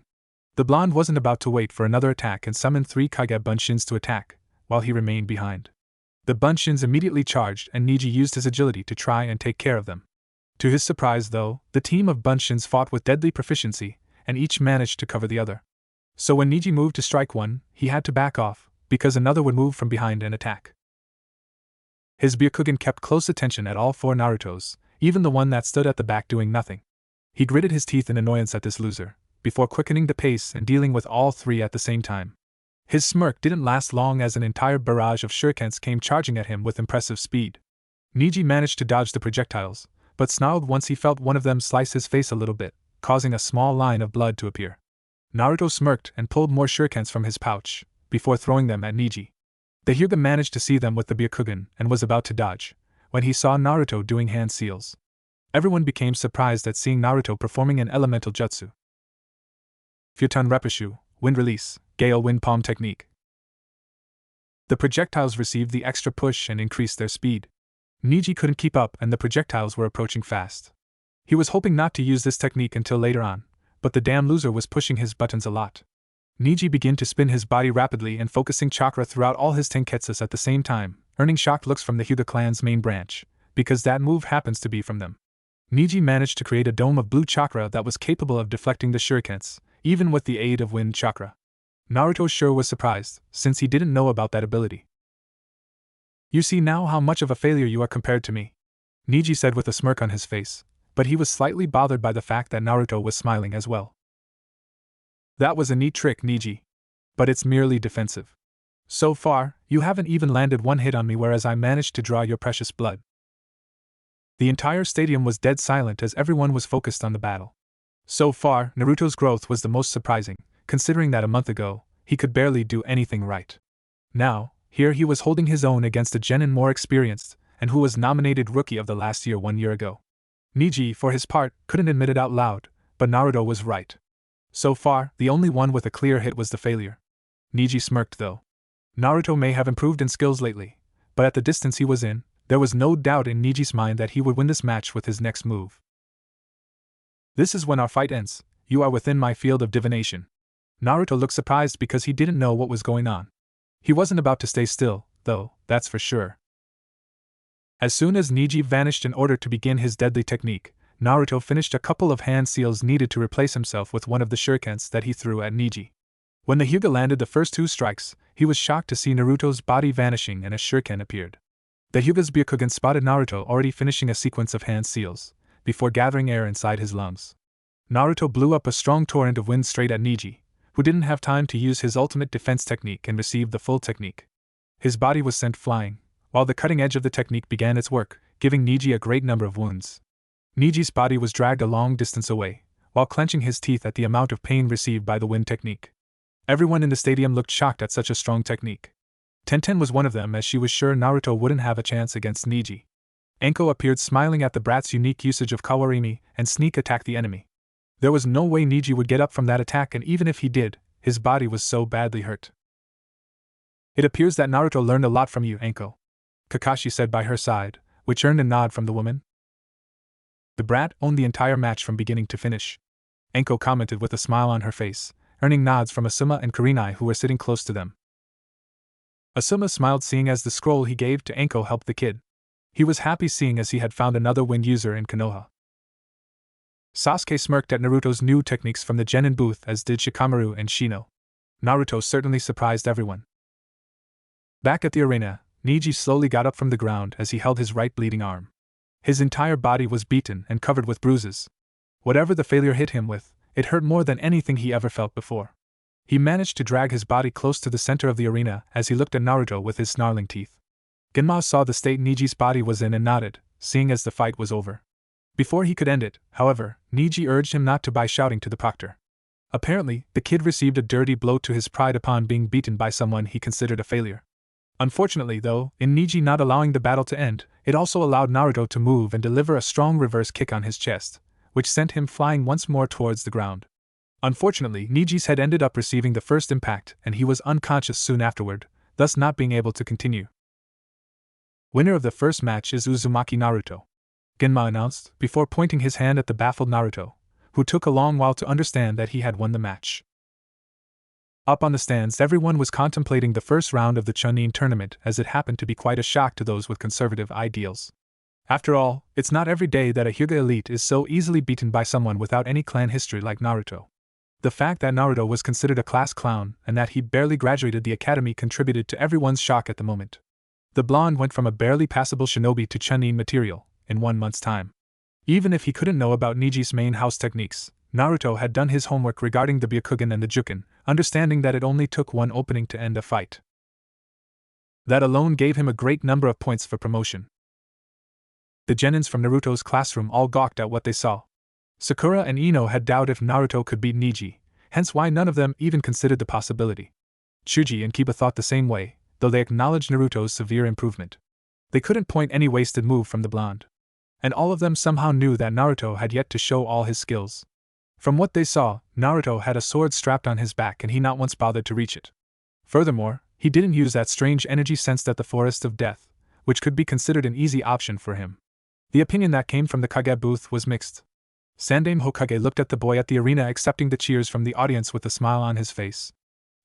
S1: The blonde wasn't about to wait for another attack and summoned 3 Kage Bunshins to attack, while he remained behind. The Bunshins immediately charged and Neji used his agility to try and take care of them. To his surprise, though, the team of Bunshins fought with deadly proficiency, and each managed to cover the other. So when Neji moved to strike one, he had to back off, because another would move from behind and attack. His Byakugan kept close attention at all 4 Narutos, even the one that stood at the back doing nothing. He gritted his teeth in annoyance at this loser, before quickening the pace and dealing with all 3 at the same time. His smirk didn't last long as an entire barrage of shurikens came charging at him with impressive speed. Neji managed to dodge the projectiles, but snarled once he felt one of them slice his face a little bit, causing a small line of blood to appear. Naruto smirked and pulled more shurikens from his pouch, before throwing them at Neji. The Hyuga managed to see them with the Byakugan and was about to dodge, when he saw Naruto doing hand seals. Everyone became surprised at seeing Naruto performing an elemental jutsu. Futon Repushu, Wind Release, Gale Wind Palm Technique. The projectiles received the extra push and increased their speed. Neji couldn't keep up and the projectiles were approaching fast. He was hoping not to use this technique until later on, but the damn loser was pushing his buttons a lot. Neji began to spin his body rapidly and focusing chakra throughout all his tenketsus at the same time, earning shocked looks from the Hyuga clan's main branch, because that move happens to be from them. Niji managed to create a dome of blue chakra that was capable of deflecting the shurikens, even with the aid of wind chakra. Naruto sure was surprised, since he didn't know about that ability. You see now how much of a failure you are compared to me, Niji said with a smirk on his face, but he was slightly bothered by the fact that Naruto was smiling as well. That was a neat trick, Niji. But it's merely defensive. So far, you haven't even landed one hit on me, whereas I managed to draw your precious blood. The entire stadium was dead silent as everyone was focused on the battle. So far, Naruto's growth was the most surprising, considering that a month ago, he could barely do anything right. Now, here he was holding his own against a genin more experienced, and who was nominated Rookie of the last year 1 year ago. Niji, for his part, couldn't admit it out loud, but Naruto was right. So far, the only one with a clear hit was the failure. Niji smirked though. Naruto may have improved in skills lately, but at the distance he was in, there was no doubt in Niji's mind that he would win this match with his next move. This is when our fight ends. You are within my field of divination. Naruto looked surprised because he didn't know what was going on. He wasn't about to stay still, though, that's for sure. As soon as Niji vanished in order to begin his deadly technique, Naruto finished a couple of hand seals needed to replace himself with one of the shurikens that he threw at Niji. When the Hyuga landed the first 2 strikes, he was shocked to see Naruto's body vanishing and a shuriken appeared. The Hyuga's Byakugan spotted Naruto already finishing a sequence of hand seals, before gathering air inside his lungs. Naruto blew up a strong torrent of wind straight at Niji, who didn't have time to use his ultimate defense technique and receive the full technique. His body was sent flying, while the cutting edge of the technique began its work, giving Niji a great number of wounds. Niji's body was dragged a long distance away, while clenching his teeth at the amount of pain received by the wind technique. Everyone in the stadium looked shocked at such a strong technique. Tenten was one of them, as she was sure Naruto wouldn't have a chance against Niji. Enko appeared smiling at the brat's unique usage of Kawarimi and sneak attack the enemy. There was no way Niji would get up from that attack, and even if he did, his body was so badly hurt. It appears that Naruto learned a lot from you, Enko, Kakashi said by her side, which earned a nod from the woman. The brat owned the entire match from beginning to finish, Enko commented with a smile on her face, earning nods from Asuma and Kurenai, who were sitting close to them. Asuma smiled seeing as the scroll he gave to Enko helped the kid. He was happy seeing as he had found another wind user in Konoha. Sasuke smirked at Naruto's new techniques from the genin booth, as did Shikamaru and Shino. Naruto certainly surprised everyone. Back at the arena, Niji slowly got up from the ground as he held his right bleeding arm. His entire body was beaten and covered with bruises. Whatever the failure hit him with, it hurt more than anything he ever felt before. He managed to drag his body close to the center of the arena as he looked at Naruto with his snarling teeth. Genma saw the state Niji's body was in and nodded, seeing as the fight was over. Before he could end it, however, Niji urged him not to by shouting to the proctor. Apparently, the kid received a dirty blow to his pride upon being beaten by someone he considered a failure. Unfortunately, though, in Niji not allowing the battle to end, it also allowed Naruto to move and deliver a strong reverse kick on his chest, which sent him flying once more towards the ground. Unfortunately, Niji's head ended up receiving the first impact and he was unconscious soon afterward, thus not being able to continue. Winner of the first match is Uzumaki Naruto, Genma announced, before pointing his hand at the baffled Naruto, who took a long while to understand that he had won the match. Up on the stands, everyone was contemplating the first round of the Chunin tournament, as it happened to be quite a shock to those with conservative ideals. After all, it's not every day that a Hyuga elite is so easily beaten by someone without any clan history like Naruto. The fact that Naruto was considered a class clown and that he barely graduated the academy contributed to everyone's shock at the moment. The blonde went from a barely passable shinobi to Chunin material in 1 month's time. Even if he couldn't know about Niji's main house techniques, Naruto had done his homework regarding the Byakugan and the Juken, understanding that it only took one opening to end a fight. That alone gave him a great number of points for promotion. The genins from Naruto's classroom all gawked at what they saw. Sakura and Ino had doubt if Naruto could beat Niji, hence why none of them even considered the possibility. Chuji and Kiba thought the same way, though they acknowledged Naruto's severe improvement. They couldn't point any wasted move from the blonde. And all of them somehow knew that Naruto had yet to show all his skills. From what they saw, Naruto had a sword strapped on his back and he not once bothered to reach it. Furthermore, he didn't use that strange energy sensed at the Forest of Death, which could be considered an easy option for him. The opinion that came from the Kage booth was mixed. Sandaime Hokage looked at the boy at the arena, accepting the cheers from the audience with a smile on his face.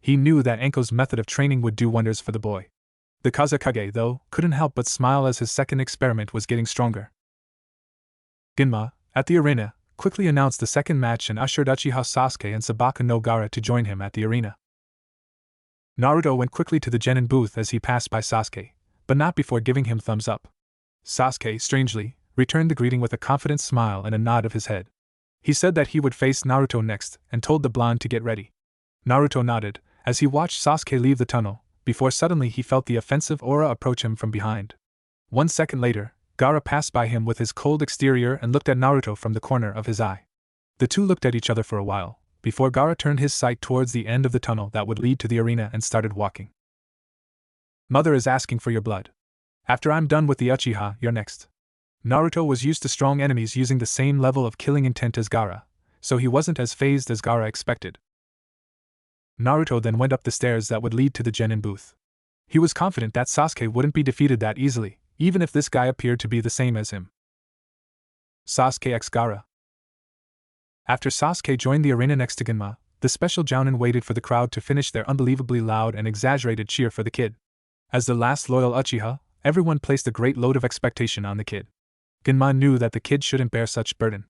S1: He knew that Enko's method of training would do wonders for the boy. The Kazekage, though, couldn't help but smile as his second experiment was getting stronger. Ginma, at the arena, quickly announced the second match and ushered Uchiha Sasuke and Sabaka no Gaara to join him at the arena. Naruto went quickly to the genin booth as he passed by Sasuke, but not before giving him thumbs up. Sasuke, strangely, returned the greeting with a confident smile and a nod of his head. He said that he would face Naruto next and told the blonde to get ready. Naruto nodded as he watched Sasuke leave the tunnel, before suddenly he felt the offensive aura approach him from behind. 1 second later, Gaara passed by him with his cold exterior and looked at Naruto from the corner of his eye. The two looked at each other for a while, before Gaara turned his sight towards the end of the tunnel that would lead to the arena and started walking. Mother is asking for your blood. After I'm done with the Uchiha, you're next. Naruto was used to strong enemies using the same level of killing intent as Gaara, so he wasn't as fazed as Gaara expected. Naruto then went up the stairs that would lead to the genin booth. He was confident that Sasuke wouldn't be defeated that easily, even if this guy appeared to be the same as him. Sasuke x Gaara. After Sasuke joined the arena next to Ginma, the special jounin waited for the crowd to finish their unbelievably loud and exaggerated cheer for the kid. As the last loyal Uchiha, everyone placed a great load of expectation on the kid. Ginma knew that the kid shouldn't bear such burden.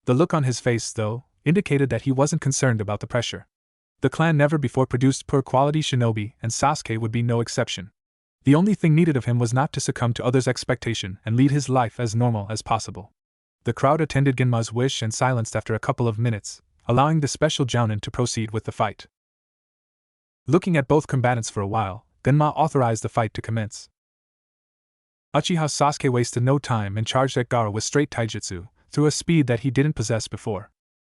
S1: The look on his face, though, indicated that he wasn't concerned about the pressure. The clan never before produced poor-quality shinobi, and Sasuke would be no exception. The only thing needed of him was not to succumb to others' expectation and lead his life as normal as possible. The crowd attended Ginma's wish and silenced after a couple of minutes, allowing the special jounin to proceed with the fight. Looking at both combatants for a while, Ginma authorized the fight to commence. Uchiha Sasuke wasted no time and charged at Gaara with straight taijutsu, through a speed that he didn't possess before.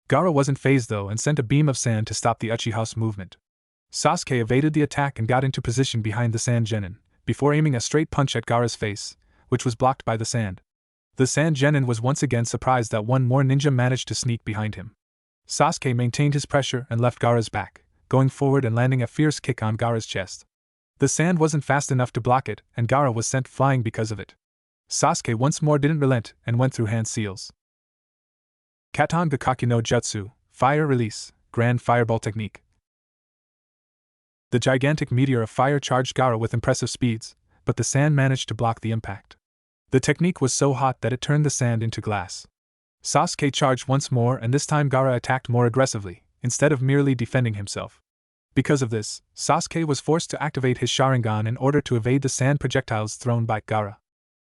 S1: Gaara wasn't fazed though and sent a beam of sand to stop the Uchiha's movement. Sasuke evaded the attack and got into position behind the sand genin, before aiming a straight punch at Gaara's face, which was blocked by the sand. The sand genin was once again surprised that one more ninja managed to sneak behind him. Sasuke maintained his pressure and left Gaara's back, going forward and landing a fierce kick on Gaara's chest. The sand wasn't fast enough to block it, and Gaara was sent flying because of it. Sasuke once more didn't relent and went through hand seals. Katon Gakaki no Jutsu, Fire Release, Grand Fireball Technique. The gigantic meteor of fire charged Gaara with impressive speeds, but the sand managed to block the impact. The technique was so hot that it turned the sand into glass. Sasuke charged once more, and this time Gaara attacked more aggressively, instead of merely defending himself. Because of this, Sasuke was forced to activate his Sharingan in order to evade the sand projectiles thrown by Gaara.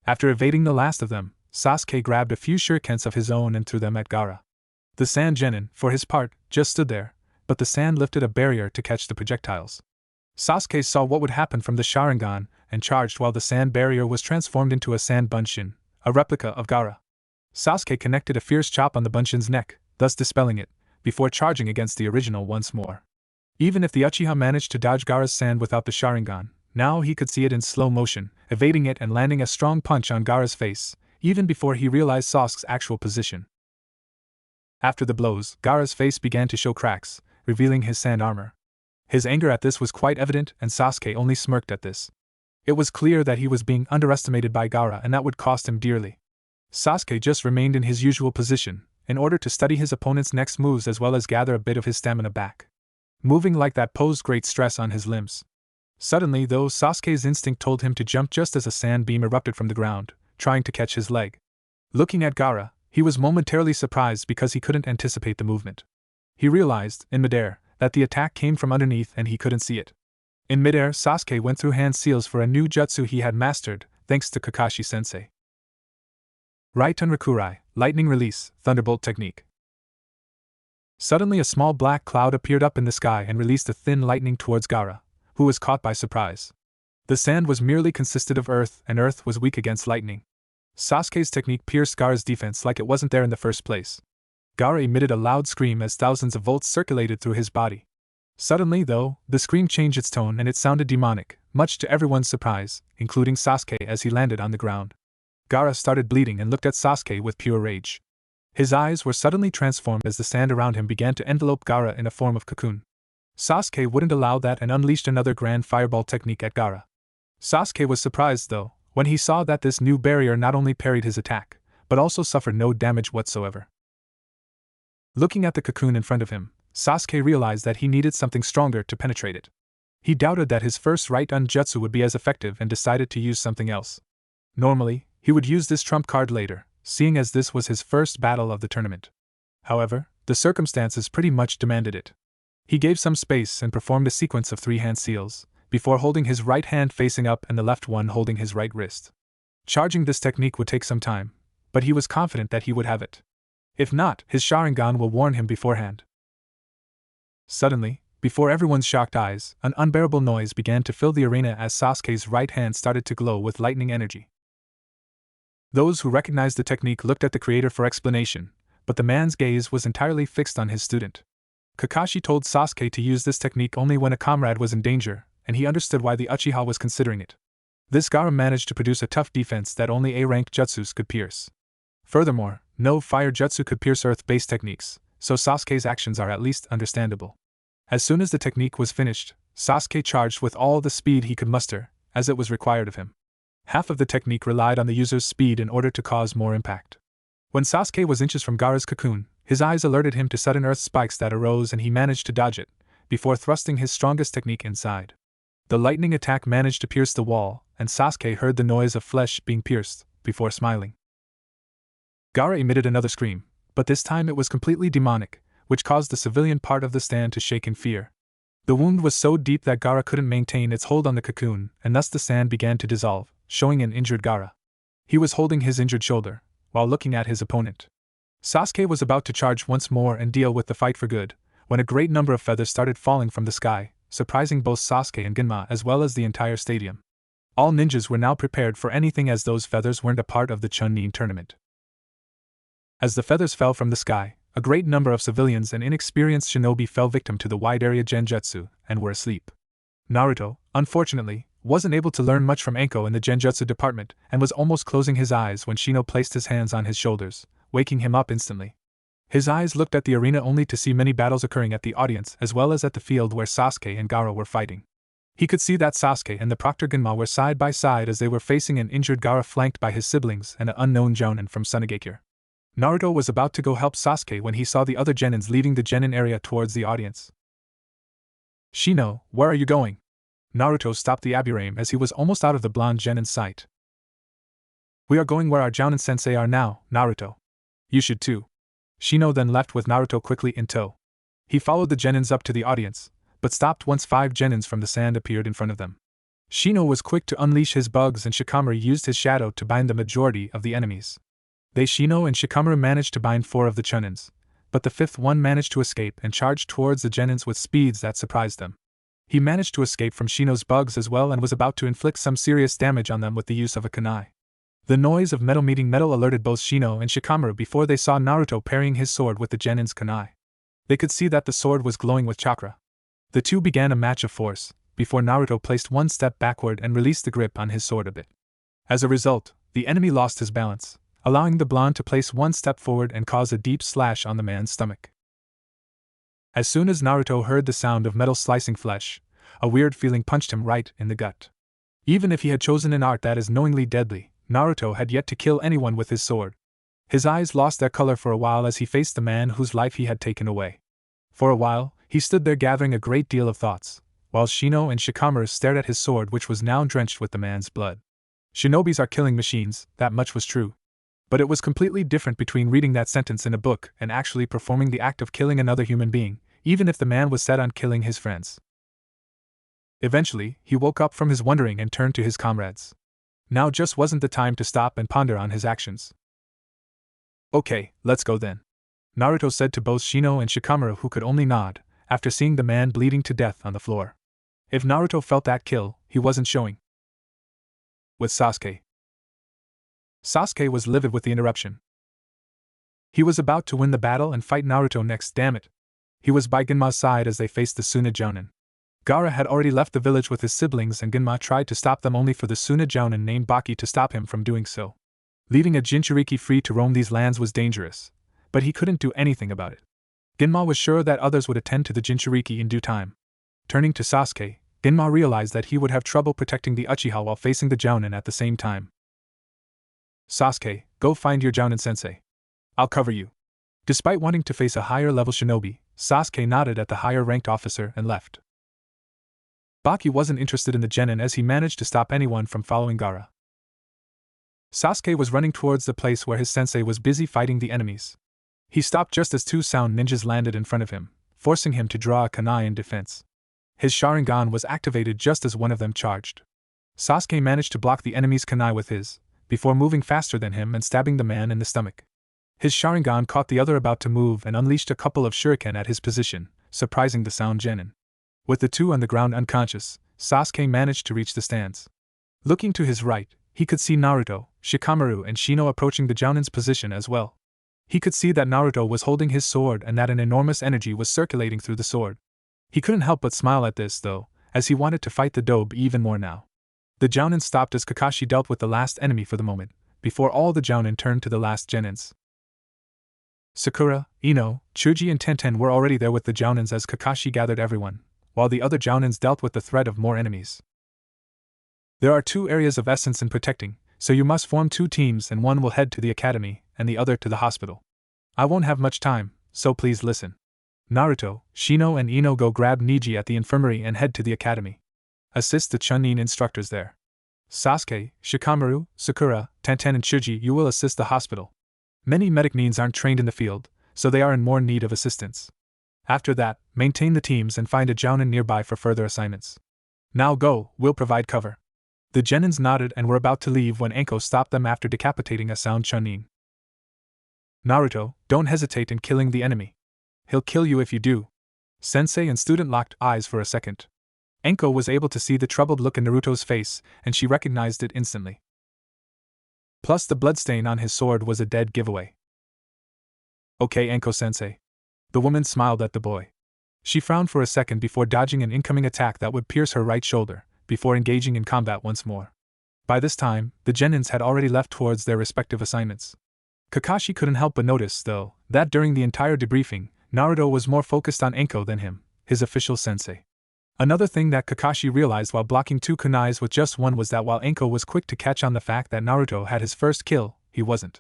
S1: After evading the last of them, Sasuke grabbed a few shurikens of his own and threw them at Gaara. The sand genin, for his part, just stood there, but the sand lifted a barrier to catch the projectiles. Sasuke saw what would happen from the Sharingan and charged while the sand barrier was transformed into a sand bunshin, a replica of Gaara. Sasuke connected a fierce chop on the bunshin's neck, thus dispelling it, before charging against the original once more. Even if the Uchiha managed to dodge Gaara's sand without the Sharingan, now he could see it in slow motion, evading it and landing a strong punch on Gaara's face, even before he realized Sasuke's actual position. After the blows, Gaara's face began to show cracks, revealing his sand armor. His anger at this was quite evident, and Sasuke only smirked at this. It was clear that he was being underestimated by Gaara and that would cost him dearly. Sasuke just remained in his usual position, in order to study his opponent's next moves as well as gather a bit of his stamina back. Moving like that posed great stress on his limbs. Suddenly, though, Sasuke's instinct told him to jump just as a sand beam erupted from the ground, trying to catch his leg. Looking at Gaara, he was momentarily surprised because he couldn't anticipate the movement. He realized, in midair, that the attack came from underneath and he couldn't see it. In midair, Sasuke went through hand seals for a new jutsu he had mastered, thanks to Kakashi-sensei. Raiten Rakurai, Lightning Release, Thunderbolt Technique. Suddenly a small black cloud appeared up in the sky and released a thin lightning towards Gaara, who was caught by surprise. The sand was merely consisted of earth, and earth was weak against lightning. Sasuke's technique pierced Gaara's defense like it wasn't there in the first place. Gaara emitted a loud scream as thousands of volts circulated through his body. Suddenly, though, the scream changed its tone and it sounded demonic, much to everyone's surprise, including Sasuke as he landed on the ground. Gaara started bleeding and looked at Sasuke with pure rage. His eyes were suddenly transformed as the sand around him began to envelope Gaara in a form of cocoon. Sasuke wouldn't allow that and unleashed another grand fireball technique at Gaara. Sasuke was surprised, though, when he saw that this new barrier not only parried his attack, but also suffered no damage whatsoever. Looking at the cocoon in front of him, Sasuke realized that he needed something stronger to penetrate it. He doubted that his first right-on jutsu would be as effective and decided to use something else. Normally, he would use this trump card later, seeing as this was his first battle of the tournament. However, the circumstances pretty much demanded it. He gave some space and performed a sequence of 3-hand seals, before holding his right hand facing up and the left one holding his right wrist. Charging this technique would take some time, but he was confident that he would have it. If not, his Sharingan will warn him beforehand. Suddenly, before everyone's shocked eyes, an unbearable noise began to fill the arena as Sasuke's right hand started to glow with lightning energy. Those who recognized the technique looked at the creator for explanation, but the man's gaze was entirely fixed on his student. Kakashi told Sasuke to use this technique only when a comrade was in danger, and he understood why the Uchiha was considering it. This Gaara managed to produce a tough defense that only A-rank jutsus could pierce. Furthermore, no fire jutsu could pierce earth-based techniques, so Sasuke's actions are at least understandable. As soon as the technique was finished, Sasuke charged with all the speed he could muster, as it was required of him. Half of the technique relied on the user's speed in order to cause more impact. When Sasuke was inches from Gaara's cocoon, his eyes alerted him to sudden earth spikes that arose and he managed to dodge it, before thrusting his strongest technique inside. The lightning attack managed to pierce the wall, and Sasuke heard the noise of flesh being pierced, before smiling. Gaara emitted another scream, but this time it was completely demonic, which caused the civilian part of the stand to shake in fear. The wound was so deep that Gaara couldn't maintain its hold on the cocoon, and thus the sand began to dissolve, showing an injured Gaara. He was holding his injured shoulder, while looking at his opponent. Sasuke was about to charge once more and deal with the fight for good, when a great number of feathers started falling from the sky, surprising both Sasuke and Genma as well as the entire stadium. All ninjas were now prepared for anything as those feathers weren't a part of the Chunin tournament. As the feathers fell from the sky, a great number of civilians and inexperienced shinobi fell victim to the wide-area genjutsu and were asleep. Naruto, unfortunately, wasn't able to learn much from Anko in the genjutsu department and was almost closing his eyes when Shino placed his hands on his shoulders, waking him up instantly. His eyes looked at the arena only to see many battles occurring at the audience as well as at the field where Sasuke and Gaara were fighting. He could see that Sasuke and the Proctor Genma were side by side as they were facing an injured Gaara flanked by his siblings and an unknown Jounin from Sunagakure. Naruto was about to go help Sasuke when he saw the other genins leaving the genin area towards the audience. "Shino, where are you going?" Naruto stopped the Aburame as he was almost out of the blonde genin's sight. "We are going where our Jounin sensei are now, Naruto. You should too." Shino then left with Naruto quickly in tow. He followed the genins up to the audience, but stopped once 5 genins from the sand appeared in front of them. Shino was quick to unleash his bugs and Shikamaru used his shadow to bind the majority of the enemies. Shino and Shikamaru managed to bind 4 of the Chunins, but the 5th one managed to escape and charged towards the genins with speeds that surprised them. He managed to escape from Shino's bugs as well and was about to inflict some serious damage on them with the use of a kunai. The noise of metal meeting metal alerted both Shino and Shikamaru before they saw Naruto parrying his sword with the genin's kunai. They could see that the sword was glowing with chakra. The two began a match of force, before Naruto placed one step backward and released the grip on his sword a bit. As a result, the enemy lost his balance, allowing the blonde to place one step forward and cause a deep slash on the man's stomach. As soon as Naruto heard the sound of metal slicing flesh, a weird feeling punched him right in the gut. Even if he had chosen an art that is knowingly deadly, Naruto had yet to kill anyone with his sword. His eyes lost their color for a while as he faced the man whose life he had taken away. For a while, he stood there gathering a great deal of thoughts, while Shino and Shikamaru stared at his sword which was now drenched with the man's blood. Shinobis are killing machines, that much was true. But it was completely different between reading that sentence in a book and actually performing the act of killing another human being, even if the man was set on killing his friends. Eventually, he woke up from his wondering and turned to his comrades. Now just wasn't the time to stop and ponder on his actions. "Okay, let's go then," Naruto said to both Shino and Shikamaru, who could only nod, after seeing the man bleeding to death on the floor. If Naruto felt that kill, he wasn't showing. With Sasuke. Sasuke was livid with the interruption. He was about to win the battle and fight Naruto next, damn it. He was by Genma's side as they faced the Suna Jounin. Gaara had already left the village with his siblings and Genma tried to stop them only for the Suna Jounin named Baki to stop him from doing so. Leaving a Jinchuriki free to roam these lands was dangerous, but he couldn't do anything about it. Genma was sure that others would attend to the Jinchuriki in due time. Turning to Sasuke, Genma realized that he would have trouble protecting the Uchiha while facing the Jounin at the same time. "Sasuke, go find your Jounin sensei. I'll cover you." Despite wanting to face a higher-level shinobi, Sasuke nodded at the higher-ranked officer and left. Baki wasn't interested in the genin as he managed to stop anyone from following Gaara. Sasuke was running towards the place where his sensei was busy fighting the enemies. He stopped just as two sound ninjas landed in front of him, forcing him to draw a kunai in defense. His Sharingan was activated just as one of them charged. Sasuke managed to block the enemy's kunai with his, before moving faster than him and stabbing the man in the stomach. His Sharingan caught the other about to move and unleashed a couple of shuriken at his position, surprising the sound genin. With the two on the ground unconscious, Sasuke managed to reach the stands. Looking to his right, he could see Naruto, Shikamaru and Shino approaching the Jounin's position as well. He could see that Naruto was holding his sword and that an enormous energy was circulating through the sword. He couldn't help but smile at this, though, as he wanted to fight the Dobe even more now. The Jounin stopped as Kakashi dealt with the last enemy for the moment, before all the Jounin turned to the last genins. Sakura, Ino, Chuji and Tenten were already there with the Jounins as Kakashi gathered everyone, while the other Jounins dealt with the threat of more enemies. There are 2 areas of essence in protecting, so you must form 2 teams and one will head to the academy and the other to the hospital. I won't have much time, so please listen. Naruto, Shino and Ino go grab Neji at the infirmary and head to the academy. Assist the Chunin instructors there. Sasuke, Shikamaru, Sakura, Tenten and Chuji, you will assist the hospital. Many medic nins aren't trained in the field, so they are in more need of assistance. After that, maintain the teams and find a Jounin nearby for further assignments. Now go, we'll provide cover. The Genins nodded and were about to leave when Anko stopped them after decapitating a sound Chunin. Naruto, don't hesitate in killing the enemy. He'll kill you if you do. Sensei and student locked eyes for a second. Anko was able to see the troubled look in Naruto's face, and she recognized it instantly. Plus the bloodstain on his sword was a dead giveaway. Okay, Anko-sensei. The woman smiled at the boy. She frowned for a second before dodging an incoming attack that would pierce her right shoulder, before engaging in combat once more. By this time, the Genins had already left towards their respective assignments. Kakashi couldn't help but notice, though, that during the entire debriefing, Naruto was more focused on Anko than him, his official sensei. Another thing that Kakashi realized while blocking 2 kunais with just one was that while Anko was quick to catch on the fact that Naruto had his first kill, he wasn't.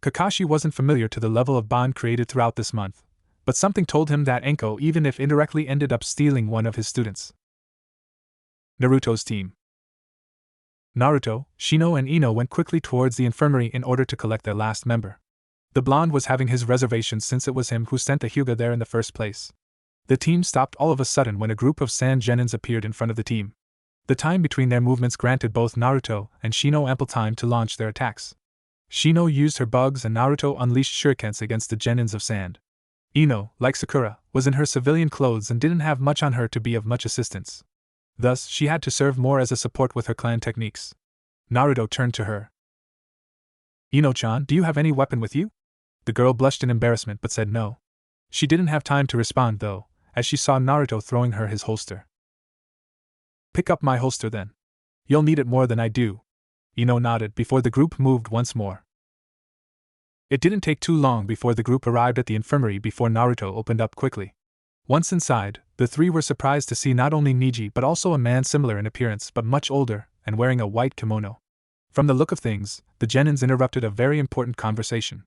S1: Kakashi wasn't familiar to the level of bond created throughout this month, but something told him that Anko, even if indirectly, ended up stealing one of his students. Naruto's team. Naruto, Shino and Ino went quickly towards the infirmary in order to collect their last member. The blonde was having his reservations since it was him who sent the Hyuga there in the first place. The team stopped all of a sudden when a group of sand genins appeared in front of the team. The time between their movements granted both Naruto and Shino ample time to launch their attacks. Shino used her bugs and Naruto unleashed shurikens against the genins of sand. Ino, like Sakura, was in her civilian clothes and didn't have much on her to be of much assistance. Thus, she had to serve more as a support with her clan techniques. Naruto turned to her. Ino-chan, do you have any weapon with you? The girl blushed in embarrassment but said no. She didn't have time to respond though, as she saw Naruto throwing her his holster. Pick up my holster then. You'll need it more than I do. Ino nodded before the group moved once more. It didn't take too long before the group arrived at the infirmary before Naruto opened up quickly. Once inside, the 3 were surprised to see not only Neji but also a man similar in appearance but much older, and wearing a white kimono. From the look of things, the genins interrupted a very important conversation.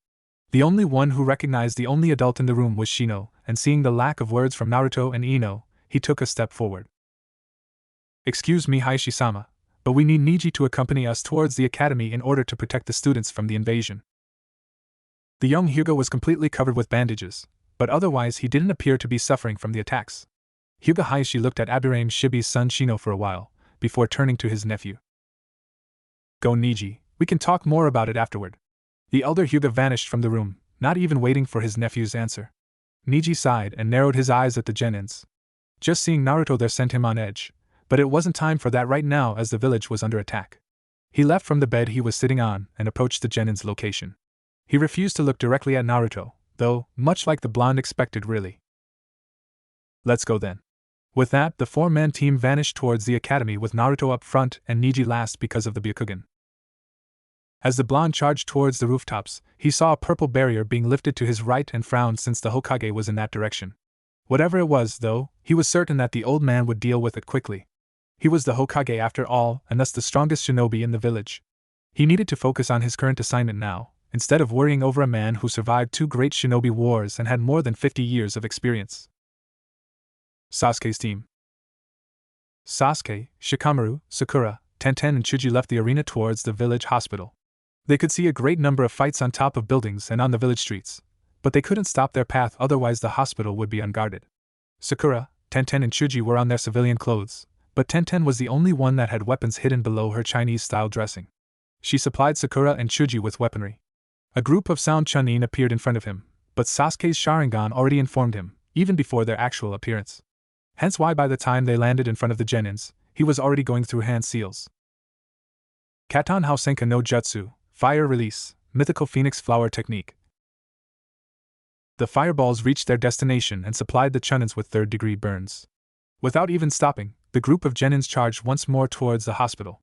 S1: The only one who recognized the only adult in the room was Shino, and seeing the lack of words from Naruto and Ino, he took a step forward. Excuse me, Hayashi-sama, but we need Neji to accompany us towards the academy in order to protect the students from the invasion. The young Hyuga was completely covered with bandages, but otherwise he didn't appear to be suffering from the attacks. Hyuga Hayashi looked at Abirame Shibi's son Shino for a while, before turning to his nephew. Go Neji, we can talk more about it afterward. The elder Hyuga vanished from the room, not even waiting for his nephew's answer. Neji sighed and narrowed his eyes at the genins. Just seeing Naruto there sent him on edge, but it wasn't time for that right now as the village was under attack. He left from the bed he was sitting on and approached the genin's location. He refused to look directly at Naruto, though, much like the blonde expected really. Let's go then. With that, the 4-man team vanished towards the academy with Naruto up front and Neji last because of the Byakugan. As the blonde charged towards the rooftops, he saw a purple barrier being lifted to his right and frowned since the Hokage was in that direction. Whatever it was, though, he was certain that the old man would deal with it quickly. He was the Hokage after all, and thus the strongest shinobi in the village. He needed to focus on his current assignment now, instead of worrying over a man who survived 2 great shinobi wars and had more than 50 years of experience. Sasuke's team. Sasuke, Shikamaru, Sakura, Tenten and Chuji left the arena towards the village hospital. They could see a great number of fights on top of buildings and on the village streets, but they couldn't stop their path, otherwise the hospital would be unguarded. Sakura, Tenten and Chuji were on their civilian clothes, but Tenten was the only one that had weapons hidden below her Chinese-style dressing. She supplied Sakura and Chuji with weaponry. A group of sound Chunin appeared in front of him, but Sasuke's Sharingan already informed him, even before their actual appearance. Hence why by the time they landed in front of the genins, he was already going through hand seals. Katan Hausenka no Jutsu, Fire Release, Mythical Phoenix Flower Technique. The fireballs reached their destination and supplied the Chunins with third-degree burns. Without even stopping, the group of genins charged once more towards the hospital.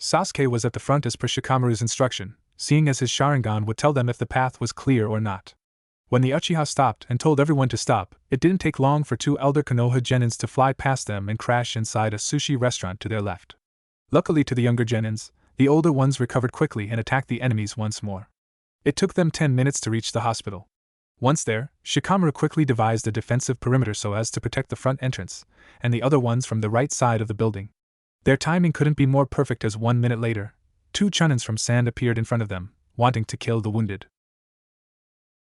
S1: Sasuke was at the front as per Shikamaru's instruction, seeing as his Sharingan would tell them if the path was clear or not. When the Uchiha stopped and told everyone to stop, it didn't take long for two elder Konoha genins to fly past them and crash inside a sushi restaurant to their left. Luckily to the younger genins, the older ones recovered quickly and attacked the enemies once more. It took them 10 minutes to reach the hospital. Once there, Shikamaru quickly devised a defensive perimeter so as to protect the front entrance, and the other ones from the right side of the building. Their timing couldn't be more perfect as 1 minute later, two Chunins from Sand appeared in front of them, wanting to kill the wounded.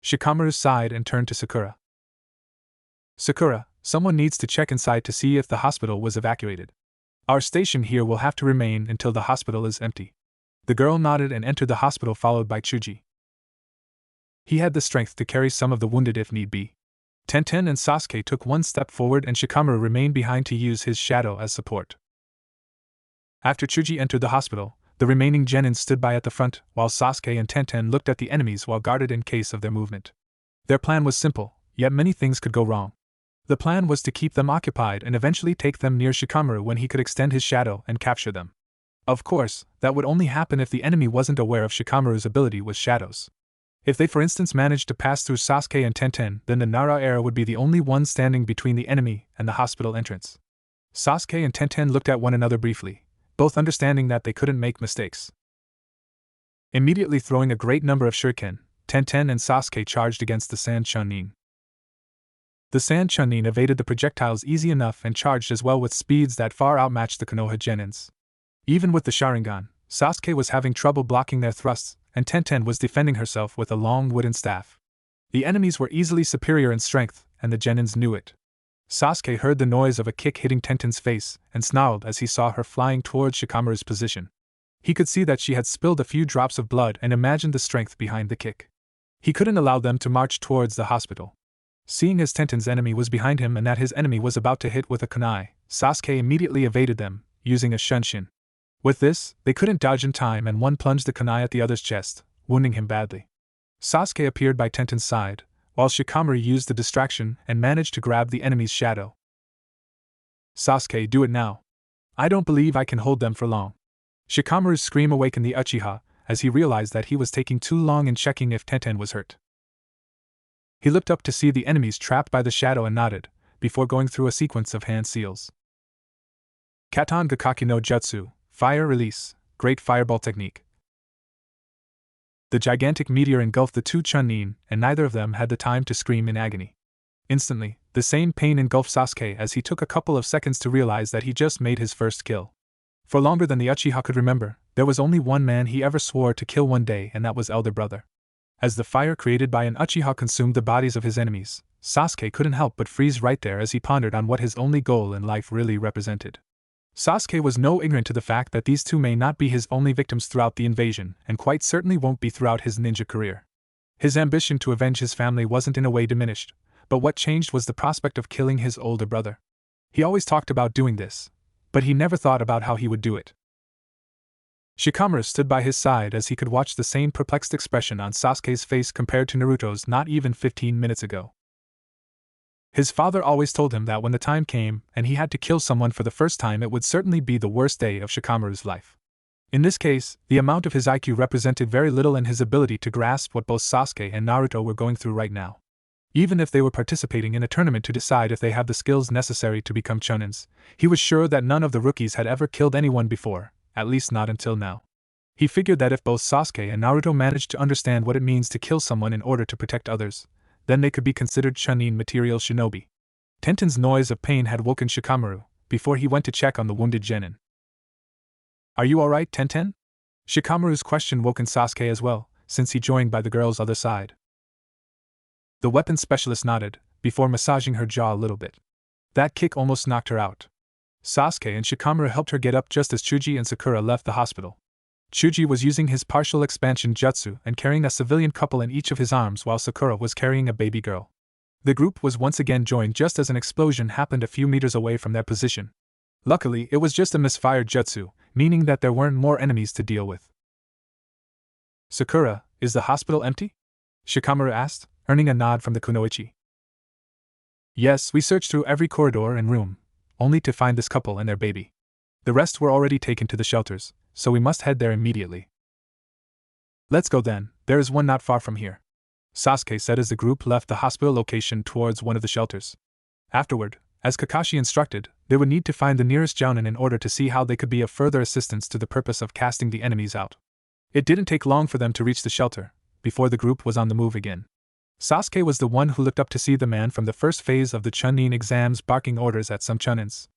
S1: Shikamaru sighed and turned to Sakura. Sakura, someone needs to check inside to see if the hospital was evacuated. Our station here will have to remain until the hospital is empty. The girl nodded and entered the hospital followed by Chuji. He had the strength to carry some of the wounded if need be. Tenten and Sasuke took one step forward and Shikamaru remained behind to use his shadow as support. After Chuji entered the hospital, the remaining genins stood by at the front, while Sasuke and Tenten looked at the enemies while guarded in case of their movement. Their plan was simple, yet many things could go wrong. The plan was to keep them occupied and eventually take them near Shikamaru when he could extend his shadow and capture them. Of course, that would only happen if the enemy wasn't aware of Shikamaru's ability with shadows. If they for instance managed to pass through Sasuke and Tenten, then the Nara era would be the only one standing between the enemy and the hospital entrance. Sasuke and Tenten looked at one another briefly, both understanding that they couldn't make mistakes. Immediately throwing a great number of shuriken, Tenten and Sasuke charged against the Sand Chunin. The Sand Chunin evaded the projectiles easy enough and charged as well with speeds that far outmatched the Konoha genins. Even with the Sharingan, Sasuke was having trouble blocking their thrusts, and Tenten was defending herself with a long wooden staff. The enemies were easily superior in strength, and the genins knew it. Sasuke heard the noise of a kick hitting Tenten's face and snarled as he saw her flying towards Shikamaru's position. He could see that she had spilled a few drops of blood and imagined the strength behind the kick. He couldn't allow them to march towards the hospital. Seeing as Tenten's enemy was behind him and that his enemy was about to hit with a kunai, Sasuke immediately evaded them, using a shunshin. With this, they couldn't dodge in time and one plunged the kunai at the other's chest, wounding him badly. Sasuke appeared by Tenten's side, while Shikamaru used the distraction and managed to grab the enemy's shadow. Sasuke, do it now. I don't believe I can hold them for long. Shikamaru's scream awakened the Uchiha, as he realized that he was taking too long in checking if Tenten was hurt. He looked up to see the enemies trapped by the shadow and nodded, before going through a sequence of hand seals. Katan Gakaki no Jutsu, Fire Release, Great Fireball Technique. The gigantic meteor engulfed the two Chunin, and neither of them had the time to scream in agony. Instantly, the same pain engulfed Sasuke as he took a couple of seconds to realize that he just made his first kill. For longer than the Uchiha could remember, there was only one man he ever swore to kill one day, and that was elder brother. As the fire created by an Uchiha consumed the bodies of his enemies, Sasuke couldn't help but freeze right there as he pondered on what his only goal in life really represented. Sasuke was no ignorant to the fact that these two may not be his only victims throughout the invasion, and quite certainly won't be throughout his ninja career. His ambition to avenge his family wasn't in a way diminished, but what changed was the prospect of killing his older brother. He always talked about doing this, but he never thought about how he would do it. Shikamaru stood by his side as he could watch the same perplexed expression on Sasuke's face compared to Naruto's not even 15 minutes ago. His father always told him that when the time came and he had to kill someone for the first time, it would certainly be the worst day of Shikamaru's life. In this case, the amount of his IQ represented very little in his ability to grasp what both Sasuke and Naruto were going through right now. Even if they were participating in a tournament to decide if they have the skills necessary to become Chunins, he was sure that none of the rookies had ever killed anyone before, at least not until now. He figured that if both Sasuke and Naruto managed to understand what it means to kill someone in order to protect others, then they could be considered Chunin material shinobi. Tenten's noise of pain had woken Shikamaru, before he went to check on the wounded genin. Are you alright, Tenten? Shikamaru's question woken Sasuke as well, since he joined by the girl's other side. The weapons specialist nodded, before massaging her jaw a little bit. That kick almost knocked her out. Sasuke and Shikamaru helped her get up just as Chuji and Sakura left the hospital. Chuji was using his partial expansion jutsu and carrying a civilian couple in each of his arms while Sakura was carrying a baby girl. The group was once again joined just as an explosion happened a few meters away from their position. Luckily, it was just a misfired jutsu, meaning that there weren't more enemies to deal with. Sakura, is the hospital empty? Shikamaru asked, earning a nod from the kunoichi. Yes, we searched through every corridor and room, only to find this couple and their baby. The rest were already taken to the shelters, so we must head there immediately. Let's go then, there is one not far from here, Sasuke said as the group left the hospital location towards one of the shelters. Afterward, as Kakashi instructed, they would need to find the nearest jounin in order to see how they could be of further assistance to the purpose of casting the enemies out. It didn't take long for them to reach the shelter, before the group was on the move again. Sasuke was the one who looked up to see the man from the first phase of the Chunin exams barking orders at some Chunins.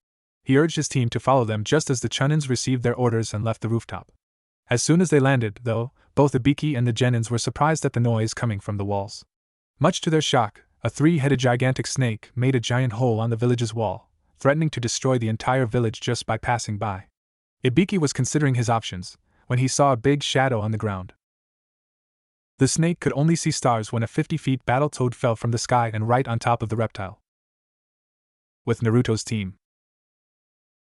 S1: He urged his team to follow them just as the Chunins received their orders and left the rooftop. As soon as they landed, though, both the Ibiki and the Genins were surprised at the noise coming from the walls. Much to their shock, a three-headed gigantic snake made a giant hole on the village's wall, threatening to destroy the entire village just by passing by. Ibiki was considering his options when he saw a big shadow on the ground. The snake could only see stars when a 50-feet Battletoad fell from the sky and right on top of the reptile. With Naruto's team.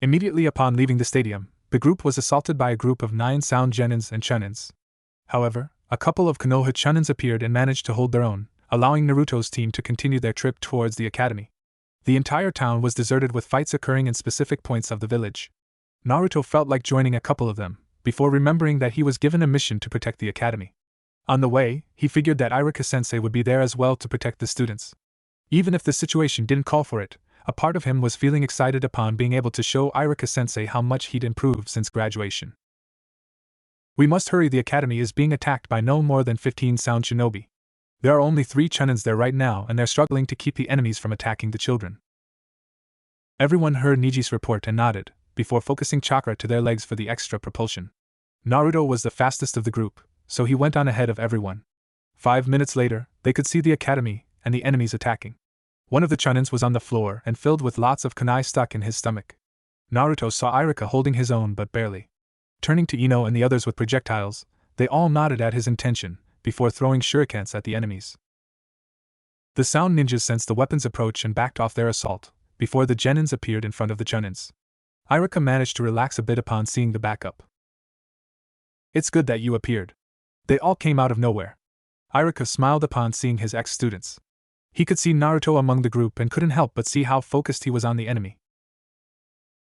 S1: Immediately upon leaving the stadium, the group was assaulted by a group of 9 sound Genins and Chunins. However, a couple of Konoha Chunins appeared and managed to hold their own, allowing Naruto's team to continue their trip towards the academy. The entire town was deserted with fights occurring in specific points of the village. Naruto felt like joining a couple of them, before remembering that he was given a mission to protect the academy. On the way, he figured that Iruka-sensei would be there as well to protect the students. Even if the situation didn't call for it, a part of him was feeling excited upon being able to show Iruka-sensei how much he'd improved since graduation. We must hurry, the academy is being attacked by no more than 15 sound shinobi. There are only 3 Chunins there right now and they're struggling to keep the enemies from attacking the children. Everyone heard Niji's report and nodded, before focusing chakra to their legs for the extra propulsion. Naruto was the fastest of the group, so he went on ahead of everyone. 5 minutes later, they could see the academy and the enemies attacking. One of the Chunins was on the floor and filled with lots of kunai stuck in his stomach. Naruto saw Iruka holding his own but barely. Turning to Ino and the others with projectiles, they all nodded at his intention, before throwing shurikens at the enemies. The sound ninjas sensed the weapon's approach and backed off their assault, before the Genins appeared in front of the Chunins. Iruka managed to relax a bit upon seeing the backup. It's good that you appeared. They all came out of nowhere. Iruka smiled upon seeing his ex-students. He could see Naruto among the group and couldn't help but see how focused he was on the enemy.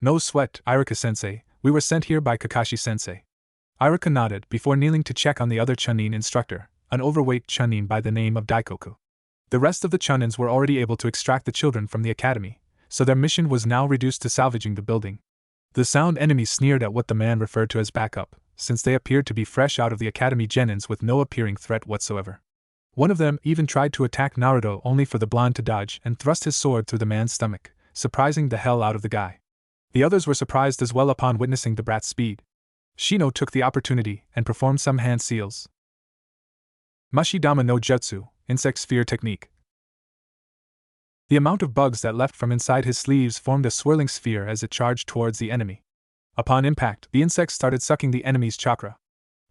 S1: No sweat, Iruka-sensei, we were sent here by Kakashi-sensei. Iruka nodded before kneeling to check on the other Chunin instructor, an overweight Chunin by the name of Daikoku. The rest of the Chunins were already able to extract the children from the academy, so their mission was now reduced to salvaging the building. The sound enemies sneered at what the man referred to as backup, since they appeared to be fresh out of the academy Genins with no appearing threat whatsoever. One of them even tried to attack Naruto only for the blonde to dodge and thrust his sword through the man's stomach, surprising the hell out of the guy. The others were surprised as well upon witnessing the brat's speed. Shino took the opportunity and performed some hand seals. Mashidama no Jutsu, Insect Sphere Technique. The amount of bugs that left from inside his sleeves formed a swirling sphere as it charged towards the enemy. Upon impact, the insects started sucking the enemy's chakra.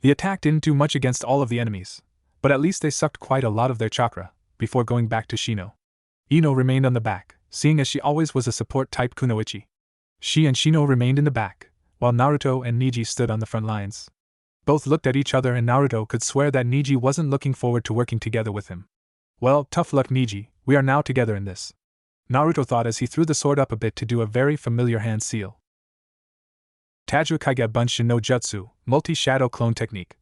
S1: The attack didn't do much against all of the enemies, but at least they sucked quite a lot of their chakra, before going back to Shino. Ino remained on the back, seeing as she always was a support-type kunoichi. She and Shino remained in the back, while Naruto and Neji stood on the front lines. Both looked at each other and Naruto could swear that Neji wasn't looking forward to working together with him. Well, tough luck Neji, we are now together in this. Naruto thought as he threw the sword up a bit to do a very familiar hand seal. Tajukaiga Bunshin no Jutsu, Multi-Shadow Clone Technique.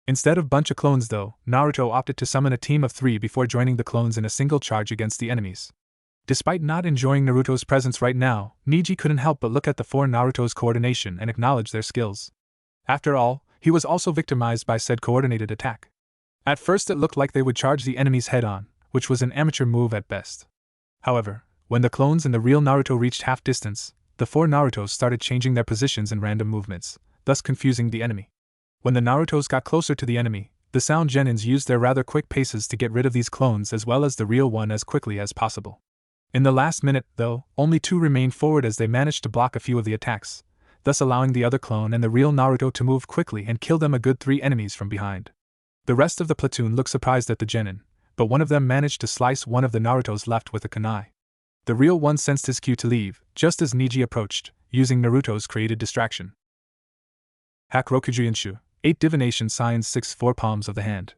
S1: Instead of bunch of clones though, Naruto opted to summon a team of 3 before joining the clones in a single charge against the enemies. Despite not enjoying Naruto's presence right now, Neji couldn't help but look at the 4 Naruto's coordination and acknowledge their skills. After all, he was also victimized by said coordinated attack. At first it looked like they would charge the enemies head-on, which was an amateur move at best. However, when the clones and the real Naruto reached half distance, the 4 Narutos started changing their positions in random movements, thus confusing the enemy. When the Narutos got closer to the enemy, the sound genins used their rather quick paces to get rid of these clones as well as the real one as quickly as possible. In the last minute, though, only 2 remained forward as they managed to block a few of the attacks, thus allowing the other clone and the real Naruto to move quickly and kill them a good 3 enemies from behind. The rest of the platoon looked surprised at the genin, but one of them managed to slice one of the Naruto's left with a kunai. The real one sensed his cue to leave, just as Neji approached, using Naruto's created distraction. Hack Rokujuinshu, 8 divination signs 6 4 palms of the hand.